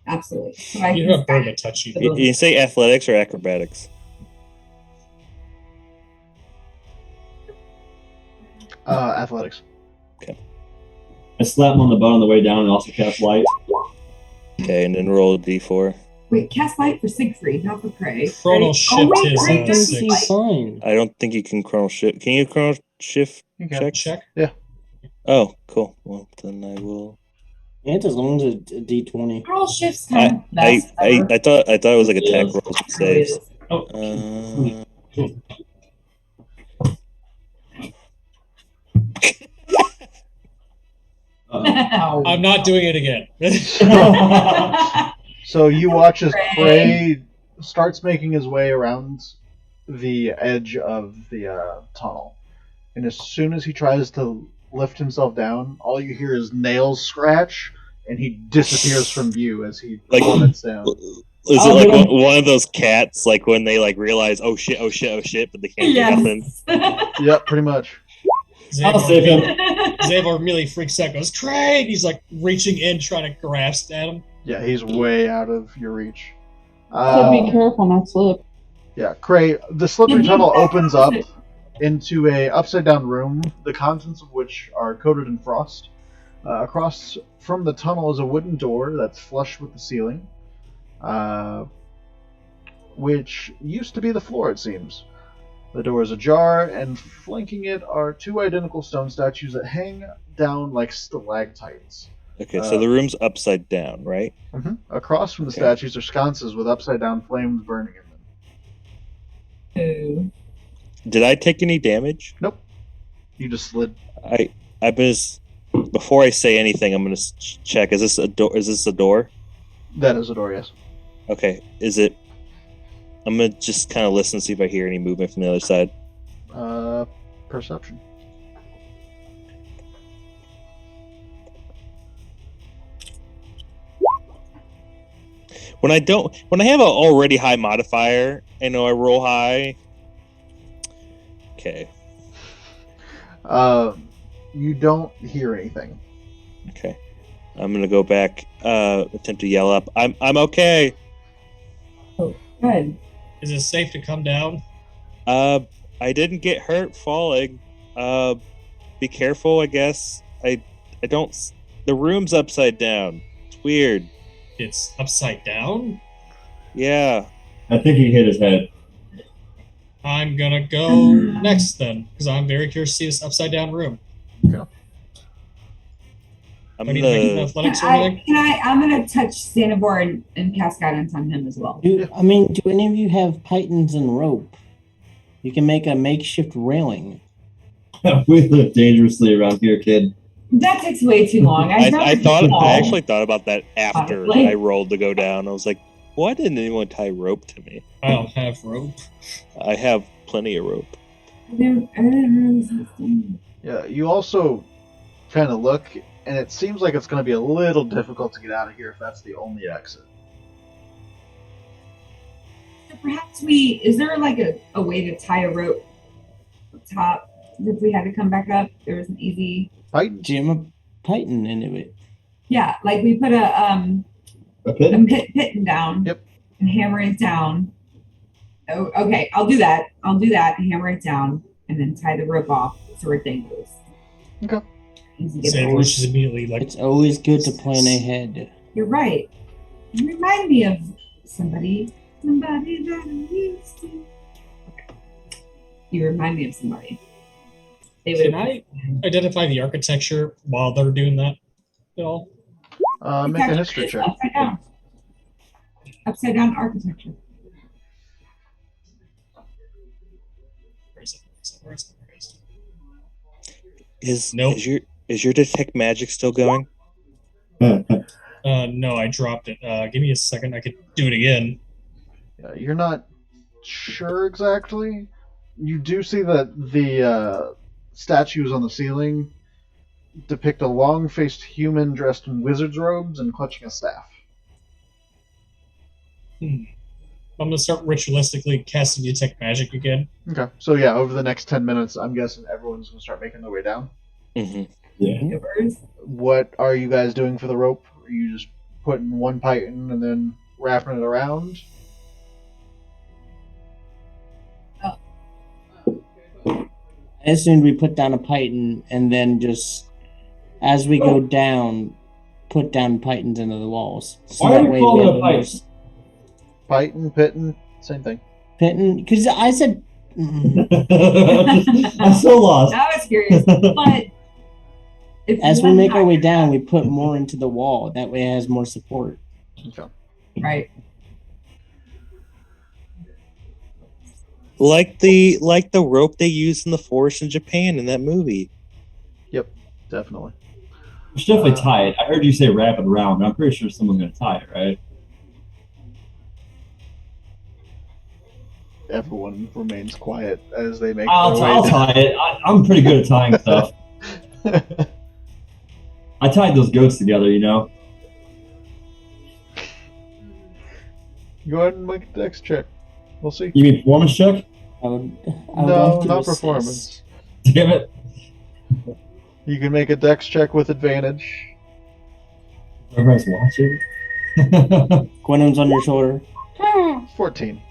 Absolutely. So I You can have bird to guide touch you. You say athletics or acrobatics? Athletics. I slap him on the butt on the way down and also cast light. Okay, and then roll a d4. Wait, cast light for Siegfried, not for Prey. Chronal Oh, shift wait, is wait, I a there's think light. he's fine. I don't think you can chronal shift. Can you chronal shift Okay. check? check. Oh, cool. Well, then I will. And as long as it's a D20. Chronal shift's kind of I best ever. thought it was like attack Yes. rolls and It really saves. is. Oh, I'm not doing it again. So you watch as Cray. Cray starts making his way around the edge of the tunnel. And as soon as he tries to lift himself down, all you hear is nails scratch, and he disappears from view as he Like- plummets down. Is Oh, it like but one of those cats, like when they like realize, oh shit, but they can't do nothing? Yes. Yep, pretty much. I'll save him. Zavor immediately freaks out, goes, Craig! He's like reaching in, trying to grasp at him. Yeah, he's way out of your reach. So be careful not slip. Yeah, Cray, the slippery tunnel opens up into a upside down room, the contents of which are coated in frost. Across from the tunnel is a wooden door that's flush with the ceiling, which used to be the floor, it seems. The door is ajar, and flanking it are two identical stone statues that hang down like stalactites. Okay, so the room's upside down, right? Across from the Okay. statues are sconces with upside down flames burning in them. Ooh. Did I take any damage? Nope. You just slid. I just before I say anything, I'm gonna check. Is this a door? Is this a door? That is a door, yes. Okay. Is it? I'm gonna just kind of listen, see if I hear any movement from the other side. Perception. When I have an already high modifier, I know I roll high. Okay. You don't hear anything. Okay. I'm gonna go back. Attempt to yell up. I'm okay. Good. Is it safe to come down? I didn't get hurt falling. Be careful, I guess. I don't. The room's upside down. It's weird. It's upside down? Yeah. I think he hit his head. I'm gonna go next then, because I'm very curious to see this upside down room. I'm I need to make an gonna. athletics or anything. I'm gonna touch Sanivore and cast guidance on him as well. Do any of you have pythons and rope? You can make a makeshift railing. We live dangerously around here, kid. That takes way too long. I actually thought about that after Honestly. I rolled to go down. I was like, why didn't anyone tie rope to me? I don't have rope. I have plenty of rope. I didn't realize this thing. Yeah, you also kind of look, and it seems like it's going to be a little difficult to get out of here if that's the only exit. So perhaps is there like a way to tie a rope up top if we had to come back up? There was an easy. Python? Jam a python into it. Yeah, like we put a pitton down. Yep. And hammer it down. Oh, okay, I'll do that. Hammer it down, and then tie the rope off so it dangles. Okay. Easy to Say get which is immediately like It's always good to plan ahead. You're right. You remind me of somebody that I used to. You remind me of somebody. Can I identify the architecture while they're doing that at all? Make a history check. Upside down. Upside down architecture. Where is it? Where is it? Is your detect magic still going? No, I dropped it. Give me a second. I could do it again. Yeah, you're not sure exactly. You do see that the statues on the ceiling depict a long-faced human dressed in wizard's robes and clutching a staff. I'm gonna start ritualistically casting detect magic again. Okay, so yeah, over the next 10 minutes, I'm guessing everyone's going to start making their way down. Mm-hmm. Yeah. What are you guys doing for the rope? Are you just putting one python and then wrapping it around? I assumed we put down a python and then just, as we go down, put down pythons into the walls. So Why that are you way calling we it have a more python? Python, pitten, same thing. python. Because I said. I'm so lost. I was curious, but As we make our way down, we put more into the wall. That way it has more support. Okay. right. Like the rope they used in the forest in Japan in that movie. Yep, definitely. We should definitely tie it. I heard you say wrap it around, but I'm pretty sure someone's going to tie it, right? Everyone remains quiet as they make I'll their way tie it. I'm pretty good at tying stuff. down. I tied those goats together, you know? Go ahead and make a dex check. We'll see. You mean performance check? I would No, like to not assist. performance. Damn it. You can make a dex check with advantage. Everyone's watching. Gwyneth's on your shoulder. 14.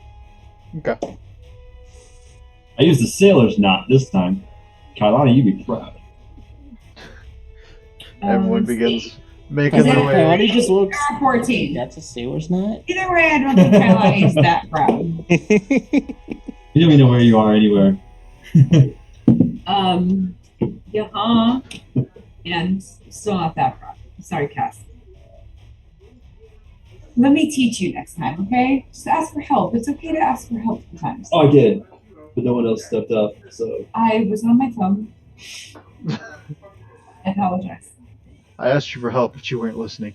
Okay. I used the sailor's knot this time. Kailani, you be proud. Everyone Let's begins see. making Is their it- way. Kailani just looks. 14. That's a sailor's knot. Either way, I don't think Kailani's that proud. You don't even know where you are anywhere. Yeah, and still not that proud. Sorry, Cass. Let me teach you next time, okay? Just ask for help. It's okay to ask for help sometimes. Oh, I did. But no one else stepped up, so. I was on my phone. I apologize. I asked you for help, but you weren't listening.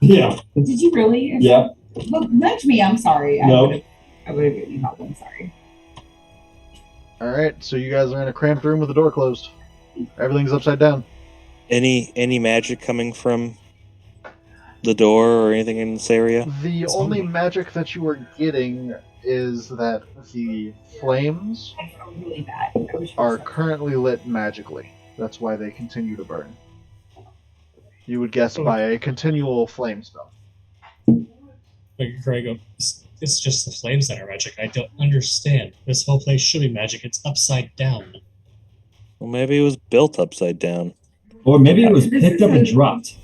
Yeah. Did you really? Yeah. Look, nudge me. I'm sorry. No. I would have given you help. I'm sorry. Alright, so you guys are in a cramped room with the door closed. Everything's upside down. Any magic coming from the door or anything in this area? The only magic that you are getting is that the flames I felt really bad. I wish are currently lit magically. That's why they continue to burn. You would guess by a continual flame spell. Like Craig, it's just the flames that are magic. I don't understand. This whole place should be magic. It's upside down. Well, maybe it was built upside down. Or maybe it was picked up and dropped.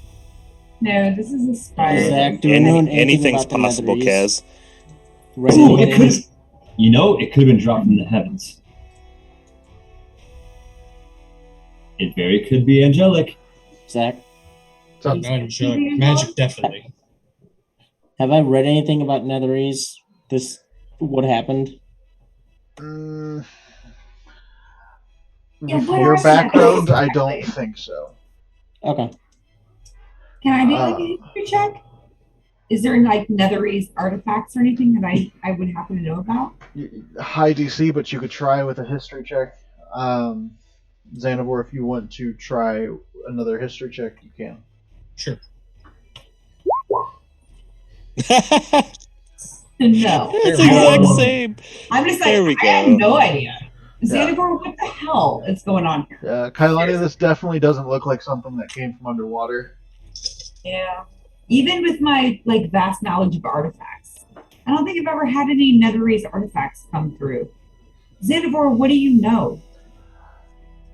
No, this is a spire. Zach, do we know anything Anything's about the possible, Netherese? Kaz. Read Ooh, it anything? could. It could have been dropped from the heavens. It very could be angelic. Zach, So, Magic, definitely. have I read anything about Netherese? What happened? mm, Yeah, with what your are the background, methods I don't exactly? think so. Okay. Can I do like a history check? Is there like Netherese artifacts or anything that I would happen to know about? High DC, but you could try with a history check. Xanavor, if you want to try another history check, you can. Sure. No. It's the exact same. I'm just like, There we I have go. no idea. Yeah. Xanavor, what the hell is going on here? Kailani, this definitely doesn't look like something that came from underwater. Yeah. Even with my like vast knowledge of artifacts, I don't think I've ever had any Netherese artifacts come through. Xanavor, what do you know?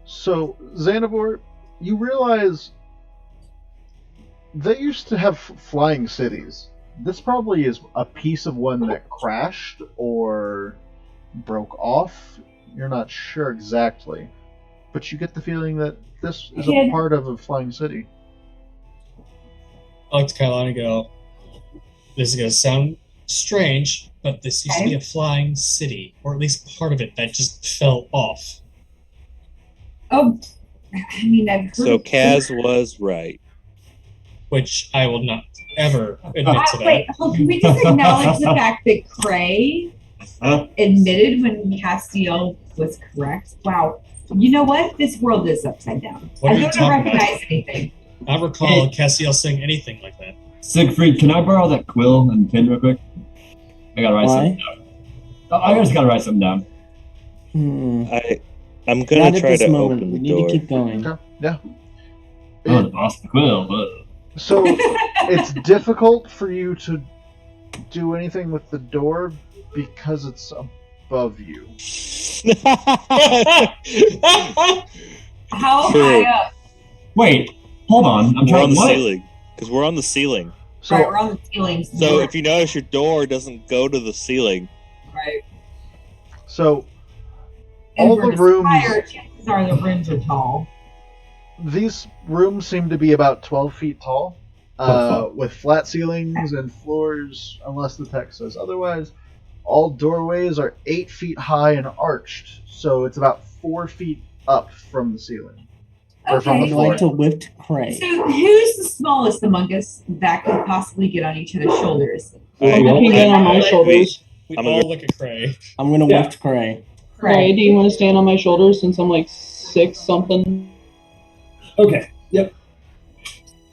So, Xanavor, you realize they used to have flying cities. This probably is a piece of one that crashed or broke off. You're not sure exactly. But you get the feeling that this is a part of a flying city. I like to Kailani go, this is going to sound strange, but this used to be a flying city, or at least part of it that just fell off. Oh, I mean, I've heard. So Kaz was right. Which I will not ever admit to that. Wait, can we just acknowledge the fact that Cray admitted when Castiel was correct? Wow. You know what? This world is upside down. What are I you don't talking recognize about? anything. I don't recall Castiel saying anything like that. Siegfried, can I borrow that quill and pen real quick? I gotta write something down. I just gotta write something down. I'm gonna Not try at this to moment. open We the need door. to keep going. Okay. Yeah. Oh, the boss of the quill. So it's difficult for you to do anything with the door because it's above you. How True. high up? Wait, hold on. I'm We're on trying the what? ceiling. Because we're on the ceiling. So, Right, we're on the ceilings. So if you notice, your door doesn't go to the ceiling. Right. So And all for the rooms, Spire, chances are the rooms are tall. these rooms seem to be about 12 feet tall, with flat ceilings and floors, unless the text says otherwise. All doorways are 8 feet high and arched, so it's about 4 feet up from the ceiling. Or from the I'd floor. like to lift Cray. So who's the smallest among us that could possibly get on each other's shoulders? I can get on my shoulders. We I'm all gonna- look at Cray. I'm gonna lift Cray. Cray, do you want to stand on my shoulders since I'm like 6 something? Okay. Yep.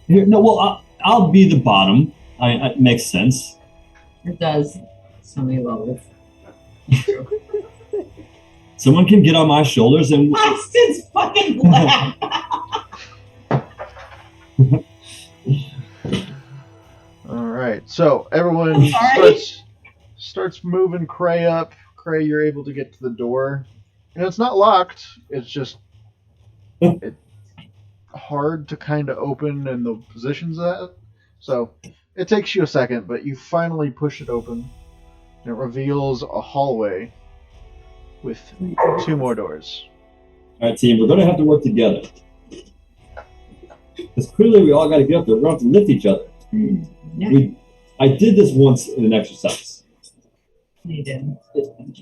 Here, no, well, I'll be the bottom. It makes sense. It does. So many levels. Someone can get on my shoulders and Austin's fucking black. Alright, so everyone starts moving Cray up. Cray, you're able to get to the door. And it's not locked, it's just hard to kind of open in the positions of that. So it takes you a second, but you finally push it open. And it reveals a hallway with 2 more doors. all right, team, we're gonna have to work together. Because clearly we all gotta get up there. We're gonna have to lift each other. Yeah. I did this once in an exercise. You didn't.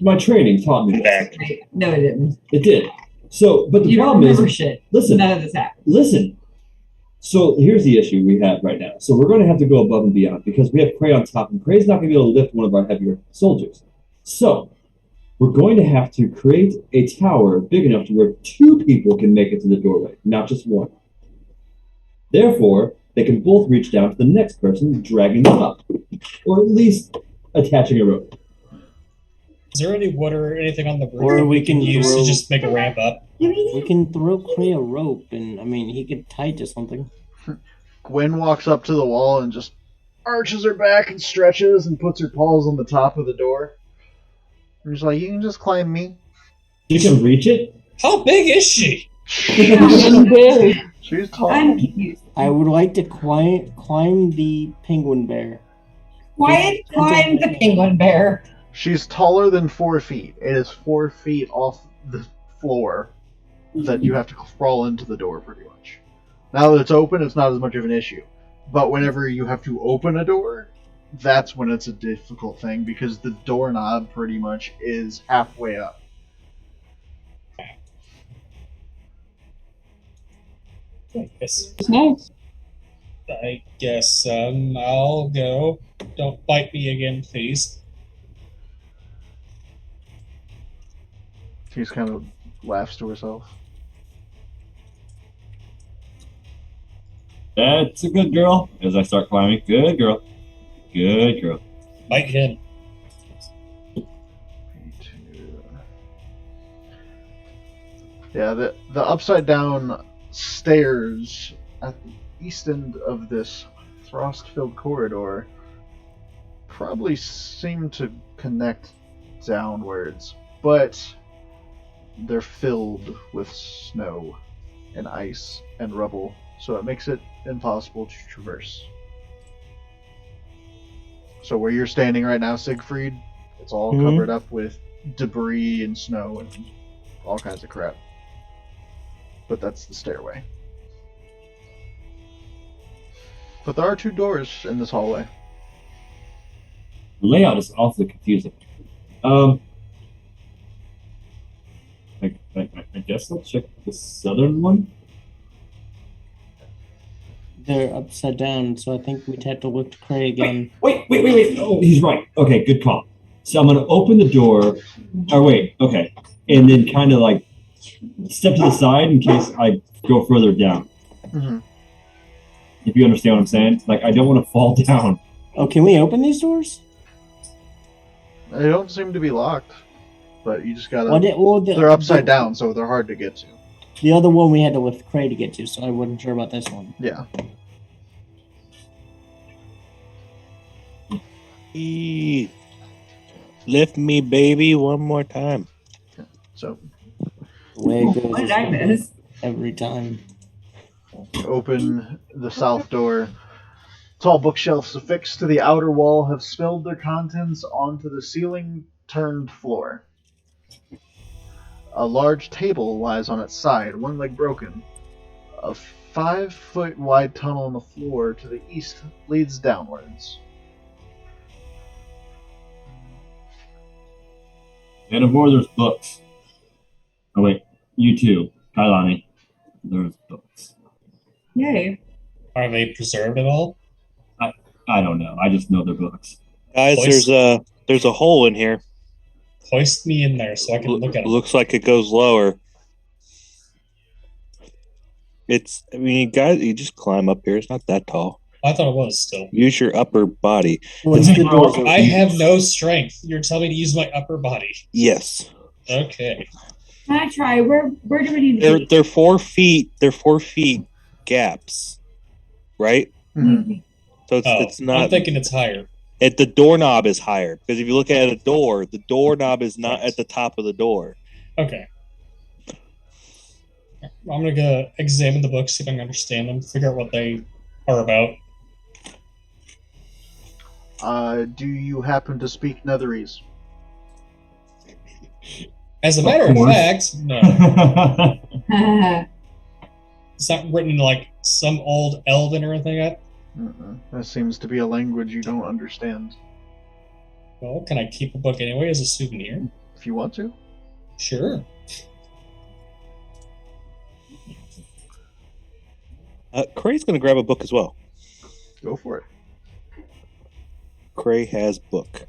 My training taught me that. No, it didn't. It did. So, but the You don't problem remember is, shit. listen, None of this happened. listen. So here's the issue we have right now. So we're going to have to go above and beyond because we have Cray on top, and Cray's not going to be able to lift one of our heavier soldiers. So we're going to have to create a tower big enough to where 2 people can make it to the doorway, not just one. Therefore, they can both reach down to the next person, dragging them up, or at least attaching a rope. Is there any wood or anything on the roof Or that we we can can use to throw- just make a ramp up? We can throw Cray a rope, and I mean, he could tie it to something. Gwen walks up to the wall and just arches her back and stretches and puts her paws on the top of the door. And she's like, you can just climb me. You can reach it? How big is she? I'm big. She's tall. I'm confused. I would like to climb the penguin bear. Quiet climb the penguin bear. She's taller than 4 feet. It is 4 feet off the floor that you have to crawl into the door, pretty much. Now that it's open, it's not as much of an issue. But whenever you have to open a door, that's when it's a difficult thing, because the doorknob pretty much is halfway up. Yes. What's next? I guess I'll go. Don't bite me again, please. She kind of laughs to herself. That's a good girl. As I start climbing, good girl. Good girl. Bite him. Yeah, the upside down stairs at the east end of this frost-filled corridor probably seem to connect downwards, but they're filled with snow and ice and rubble, so it makes it impossible to traverse. So where you're standing right now, Siegfried, it's all covered up with debris and snow and all kinds of crap. But that's the stairway. But there are 2 doors in this hallway. The layout is also confusing. I guess I'll check the southern one. They're upside down, so I think we'd have to look to Cray again. Wait. Oh, he's right. Okay, good call. So I'm going to open the door. Okay. And then kind of like step to the side in case I go further down. Mm-hmm. If you understand what I'm saying. Like, I don't want to fall down. Oh, can we open these doors? They don't seem to be locked, but you just gotta... they're upside down, so they're hard to get to. The other one we had to lift Cray to get to, so I wasn't sure about this one. Yeah. Lift me, baby, one more time. So... The way it goes What did I miss? every time. Open the south door. Tall bookshelves affixed to the outer wall have spilled their contents onto the ceiling-turned floor. A large table lies on its side, one leg broken. A 5-foot wide tunnel in the floor to the east leads downwards. And aboard there's books. Oh wait, you too, Kailani. There's books. Yay. Are they preserved at all? I don't know. I just know they're books. Guys, there's a hole in here. Hoist me in there so I can look at it. Looks like it goes lower. Guys, you just climb up here. It's not that tall. I thought it was still. Use your upper body. I have no strength. You're telling me to use my upper body. Yes. Okay. Can I try? Where do we need to be? They're 4 feet. They're 4 feet gaps, right? Mm-hmm. So it's not. I'm thinking it's higher. The doorknob is higher because if you look at a door, the doorknob is not at the top of the door. Okay. I'm gonna go examine the books, see if I can understand them, figure out what they are about. Do you happen to speak Netherese? As a matter of fact, no. Uh, It's not written in like some old Elven or anything like that. That seems to be a language you don't understand. Well, can I keep a book anyway as a souvenir? If you want to. Sure. Cray's going to grab a book as well. Go for it. Cray has book.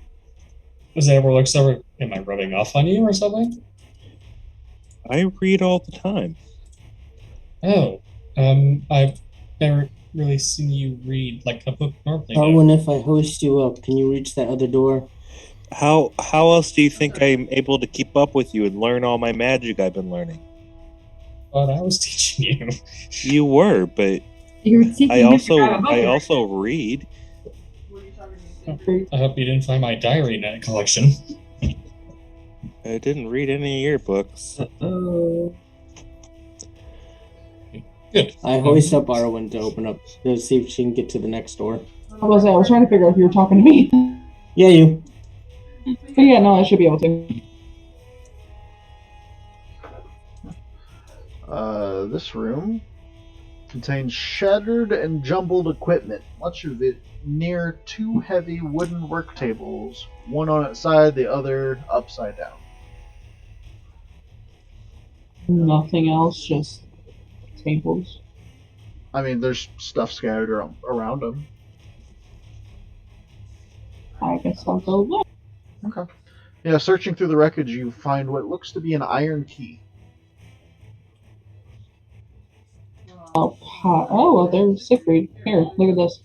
Does that ever looks over? Am I rubbing off on you or something? I read all the time. Oh, I've never really seen you read like a book normally. Darwin, if I hoist you up, can you reach that other door? How else do you think I'm able to keep up with you and learn all my magic I've been learning? But I was teaching you. You were, but you were teaching I me to grab a book. also read. I hope you didn't find my diary in that collection. I didn't read any of your books. Good. I hoist up Arwen to open up to see if she can get to the next door. I was trying to figure out if you were talking to me. Yeah, you. But yeah, no, I should be able to. This room contains shattered and jumbled equipment, much of it near two heavy wooden work tables, one on its side, the other upside down. Nothing else, just tables. I mean, there's stuff scattered around them. I guess I'll go look. Okay. Yeah, searching through the wreckage, you find what looks to be an iron key. Oh, well, there's Siegfried. Here, look at this.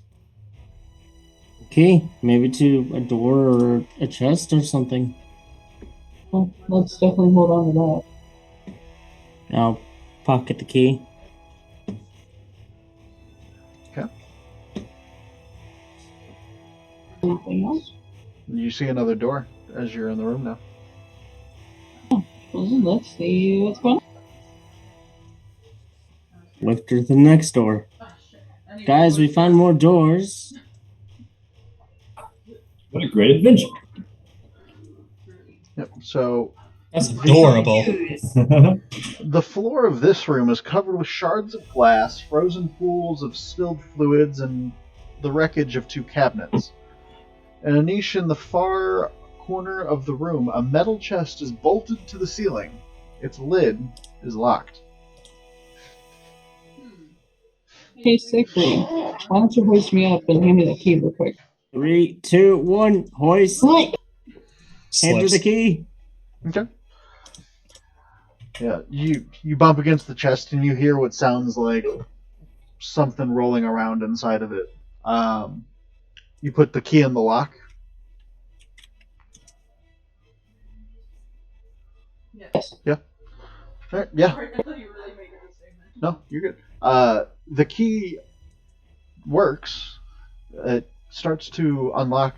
Okay, maybe to a door or a chest or something. Well, let's definitely hold on to that. I'll pocket the key. Okay. Anything else? You see another door as you're in the room now. Well, let's see what's going on. Look through the next door. Guys, we found more doors. What a great adventure. Yep. So That's adorable. the floor of this room is covered with shards of glass, frozen pools of spilled fluids, and the wreckage of two cabinets. In a niche in the far corner of the room, a metal chest is bolted to the ceiling. Its lid is locked. Hey, Siegfried, why don't you hoist me up and hand me the key real quick? 3, 2, 1, hoist. Hand her Slips. the key. Okay. Yeah, you bump against the chest and you hear what sounds like something rolling around inside of it. You put the key in the lock. Yes. Yeah. All right, yeah. Sorry, I thought you were really making a statement. No, you're good. The key works. It starts to unlock,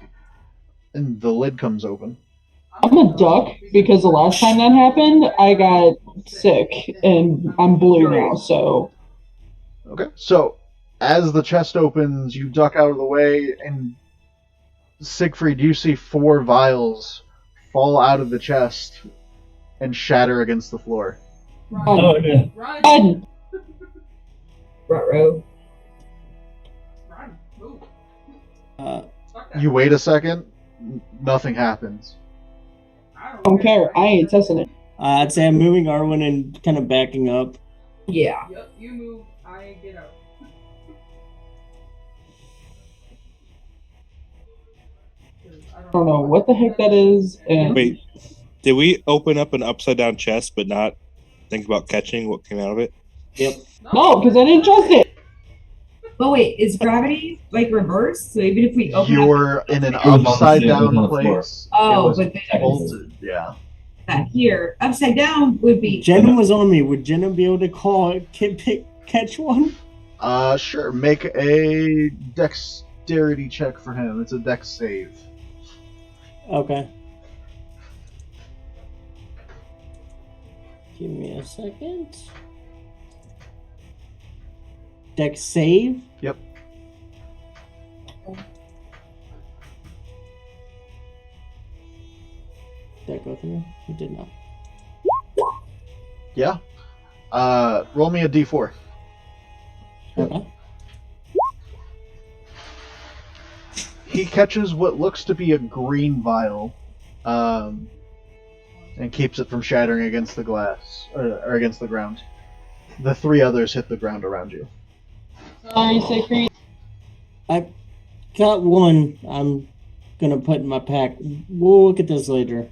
and the lid comes open. I'm a duck because the last time that happened, I got sick and I'm blue now, so. Okay. So, as the chest opens, you duck out of the way, and Siegfried, you see 4 vials fall out of the chest and shatter against the floor. Run. Oh, yeah. Run. Run! Ruh-roh. Run. Move. Fuck that. You wait a second, nothing happens. I I don't care. I ain't testing it. I'd say I'm moving Arwen and kind of backing up. Yeah. Yep, you move. I get out. I don't know what the heck that is, and Wait, did we open up an upside down chest but not think about catching what came out of it? Yep. no, because I didn't trust it. But wait, is gravity like reversed? So even if we open up You're in an It was on the upside floor, it was down on the floor. place. Oh, it was but then- bolted. Yeah. that here, upside down would be Jenna was on me. Would Jenna be able to catch one? Sure. Make a dexterity check for him. It's a dex save. Okay. Give me a second. Dex save? Yep. Did that go through? It did not. Yeah. Roll me a d4. Okay. He catches what looks to be a green vial, and keeps it from shattering against the glass or against the ground. The 3 others hit the ground around you. Sorry, Siegfried. I got one I'm gonna put in my pack. We'll look at this later.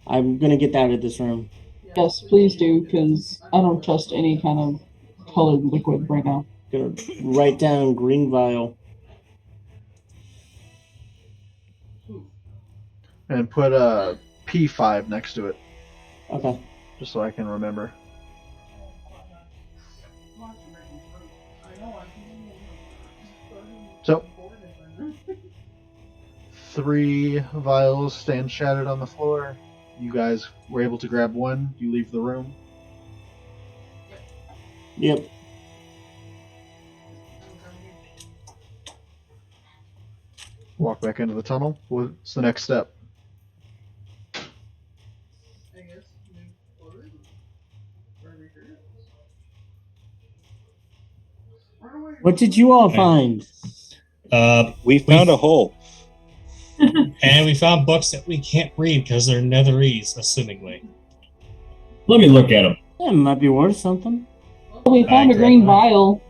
I'm gonna get out of this room. Yes, please do, because I don't trust any kind of colored liquid right now. Gonna write down green vial. And put a P5 next to it, Okay. just so I can remember. So, 3 vials stand shattered on the floor. You guys were able to grab one. You leave the room. Yep. walk back into the tunnel. What's the next step? I guess move forward. Wherever you're. Run away. What did you all Okay. find? We found a hole. And we found books that we can't read because they're netherese, assumingly. Let me look at them. That might be worth something. We found a I green grabbed vial,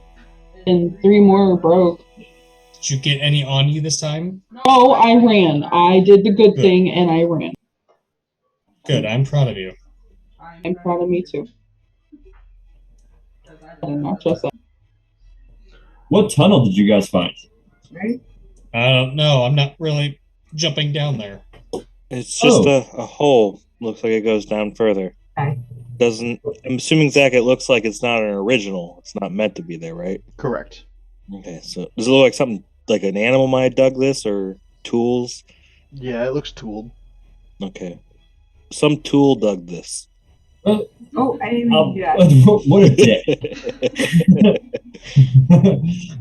and 3 more broke. Did you get any on you this time? Oh, I ran. I did the good Good. thing, and I ran. Good, I'm proud of you. I'm proud of me too. And not just that. What tunnel did you guys find? Right? I don't know. I'm not really jumping down there. It's just Oh. a hole. Looks like it goes down further. Okay. Doesn't. I'm assuming, Zach, it looks like it's not an original. It's not meant to be there, right? Correct. Okay, so does it look like something like an animal might have dug this or tools? Yeah, it looks tooled. Okay. Some tool dug this. Oh, I didn't mean to do that. What a dick.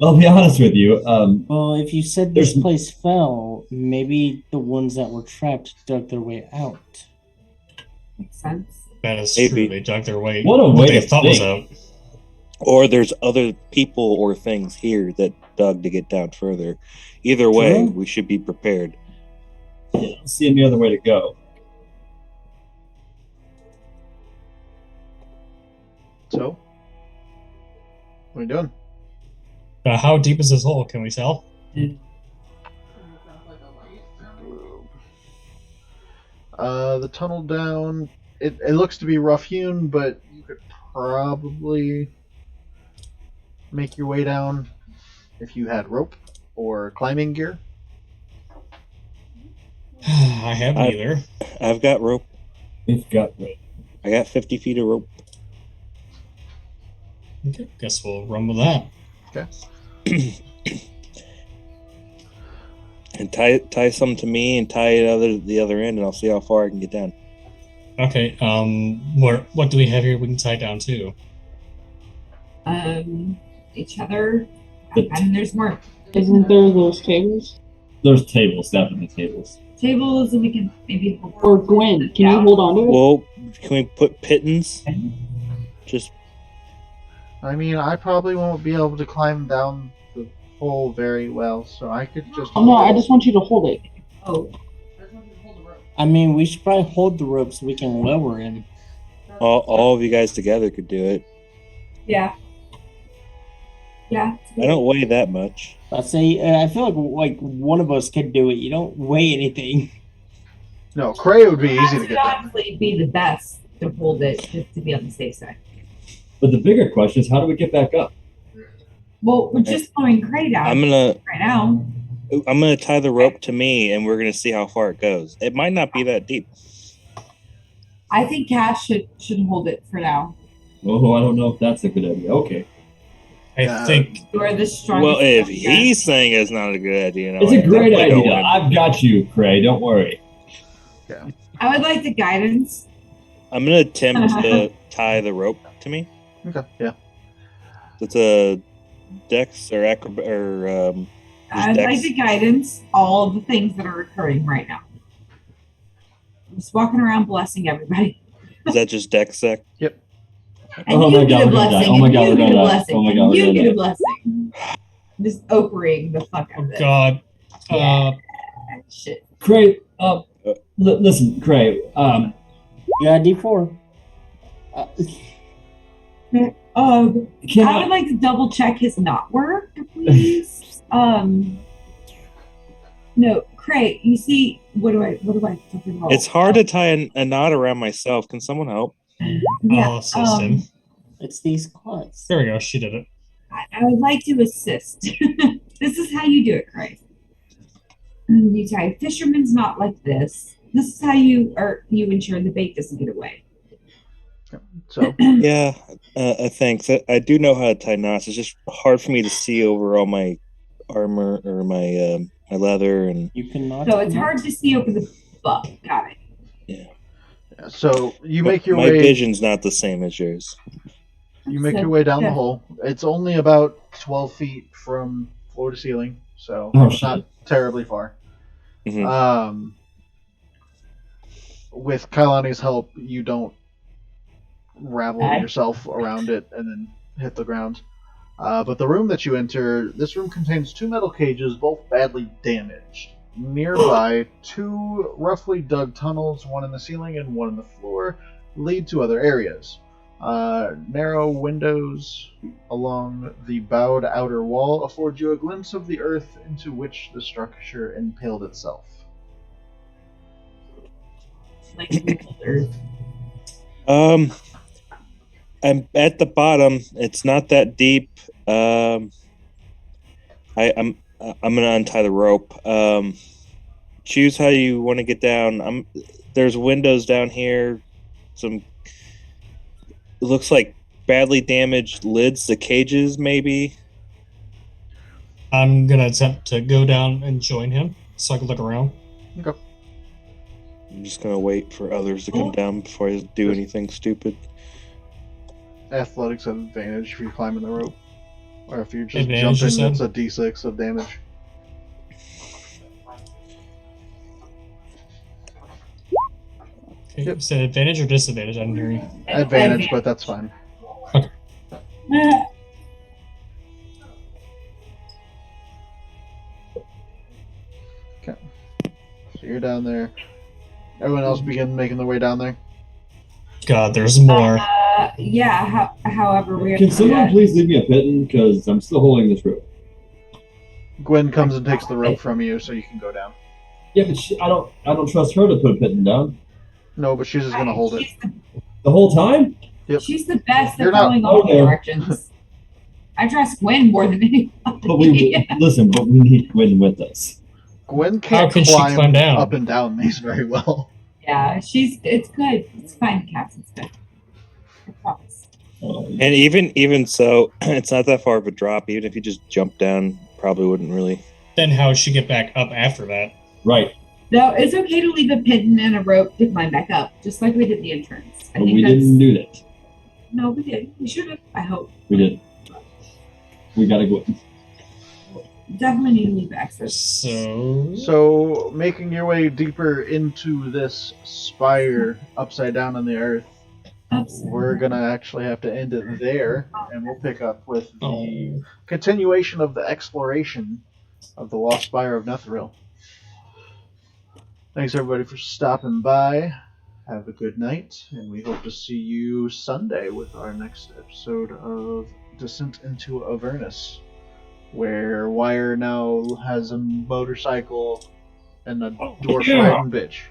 I'll be honest with you. Well, if you said this There's- place fell, maybe the ones that were trapped dug their way out. Makes sense. That is Maybe. true. They dug their way. What a way they to thought was think. out. Or there's other people or things here that dug to get down further. Either way, True. we should be prepared. I don't see any other way to go. So, what are you doing? How deep is this hole? Can we tell? The tunnel down. It looks to be rough hewn, but you could probably make your way down if you had rope or climbing gear. I have I- neither. I've got rope. We've got I got 50 feet of rope. Okay, guess we'll run with that. And tie some to me and tie it the other end, and I'll see how far I can get down. Okay, what do we have here we can tie down to? Each other. The- And there's more Isn't there those tables? There's tables, definitely tables. tables, and we can maybe. Or Gwen, can you hold on to it? Well, can we put pittons? Just I mean, I probably won't be able to climb down the hole very well, so I could just. Oh, no, I just want you to hold it. Oh, I mean, we should probably hold the rope so we can lower him. all of you guys together could do it. yeah. Yeah. I don't weigh that much. I say, I feel like one of us could do it. You don't weigh anything. No, Cray would be easy That to would get down. honestly be the best to hold it, just to be on the safe side. But the bigger question is, how do we get back up? Well, we're just throwing Cray down I'm gonna right now. tie the rope to me, and we're gonna see how far it goes. It might not be that deep. I think Cash should hold it for now. Oh, I don't know if that's a good idea. Okay. I think You are the strongest. Well, if one here. he's saying it's not a good idea, no, It's I a great definitely don't idea. want I've got you, Cray. Don't worry. I would like the guidance. I'm gonna attempt to tie the rope to me. Okay, yeah. It's a dex or acrobat or I would like dex. the guidance. All of the things that are occurring right now. I'm just walking around blessing everybody. Is that just dex, Zach? And Oh you my get God, a we're gonna die. blessing. Oh my and God, you we're get gonna a die. blessing. Oh my and God, we're you gonna get a die. blessing. Just okering the fuck out of it. God. Shit. Cray, listen, Cray. Yeah, D4. Can I would like to double check his knot work, please. No, Cray. You see, what do I fucking roll? It's hard to tie a knot around myself. Can someone help? Yeah, I'll assist him. It's these claws. There we go. She did it. I would like to assist. This is how you do it, Cray. You tie a fisherman's knot like this. This is how you ensure the bait doesn't get away. So, Yeah, thanks. I do know how to tie knots. It's just hard for me to see over all my armor or my leather and. You cannot. So it's hard to see over the butt. Got it. so you make your my way. vision's not the same as yours. You make So- your way down yeah. the hole. It's only about 12 feet from floor to ceiling, so Oh, it's not terribly far. Mhm. With Kailani's help, you don't ravel yourself around it and then hit the ground. But the room that you enter, this room contains 2 metal cages, both badly damaged. Nearby, 2 roughly dug tunnels, one in the ceiling and one in the floor, lead to other areas. Narrow windows along the bowed outer wall afford you a glimpse of the earth into which the structure impaled itself. I'm at the bottom. It's not that deep. I'm gonna untie the rope. Choose how you want to get down. There's windows down here. It looks like badly damaged lids to cages, maybe. I'm gonna attempt to go down and join him so I can look around. Okay. I'm just gonna wait for others to come down before I do anything stupid. Athletics have advantage if you're climbing the rope. Or if you're just Advantage, you jumping, said? it's a d6 of damage. Okay, you said advantage or disadvantage? I didn't hear you. Advantage, but that's fine. Okay. Okay. So you're down there. Everyone else begin making their way down there. God, there's more. Yeah. However, we have Can to do someone that. please leave me a pitten? Because I'm still holding this rope. Gwen comes and takes the rope from you so you can go down. Yeah, but I don't trust her to put a pitten down. No, but she's just going to hold it. The whole time? Yep. She's the best You're at not- following all the okay. directions. I trust Gwen more than anyone. But we listen, but we need Gwen with us. Gwen can't can she climb down? up and down these very well. Yeah, it's good. It's fine, Caps. It's good. I promise. And even so, it's not that far of a drop. Even if you just jump down, probably wouldn't really. Then how would she get back up after that? Right. No, it's okay to leave a pin and a rope to climb back up, just like we did the entrance. But we didn't do that. No, we did. We should have. I hope. We did. We gotta go. Definitely need to leave access. So, making your way deeper into this spire upside down on the earth, we're going to actually have to end it there, and we'll pick up with the continuation of the exploration of the Lost Spire of Netheril. Thanks, everybody, for stopping by. Have a good night, and we hope to see you Sunday with our next episode of Descent into Avernus, where Wire now has a motorcycle and a dwarf riding bitch.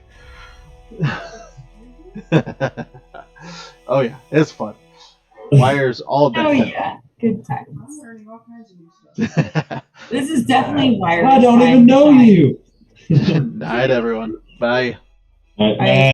Oh yeah, it's fun. Wire's all day. Oh yeah, good times. I'm learning all kinds of new stuff. This is definitely Wire. I don't even know you. Night, everyone. Bye. All right.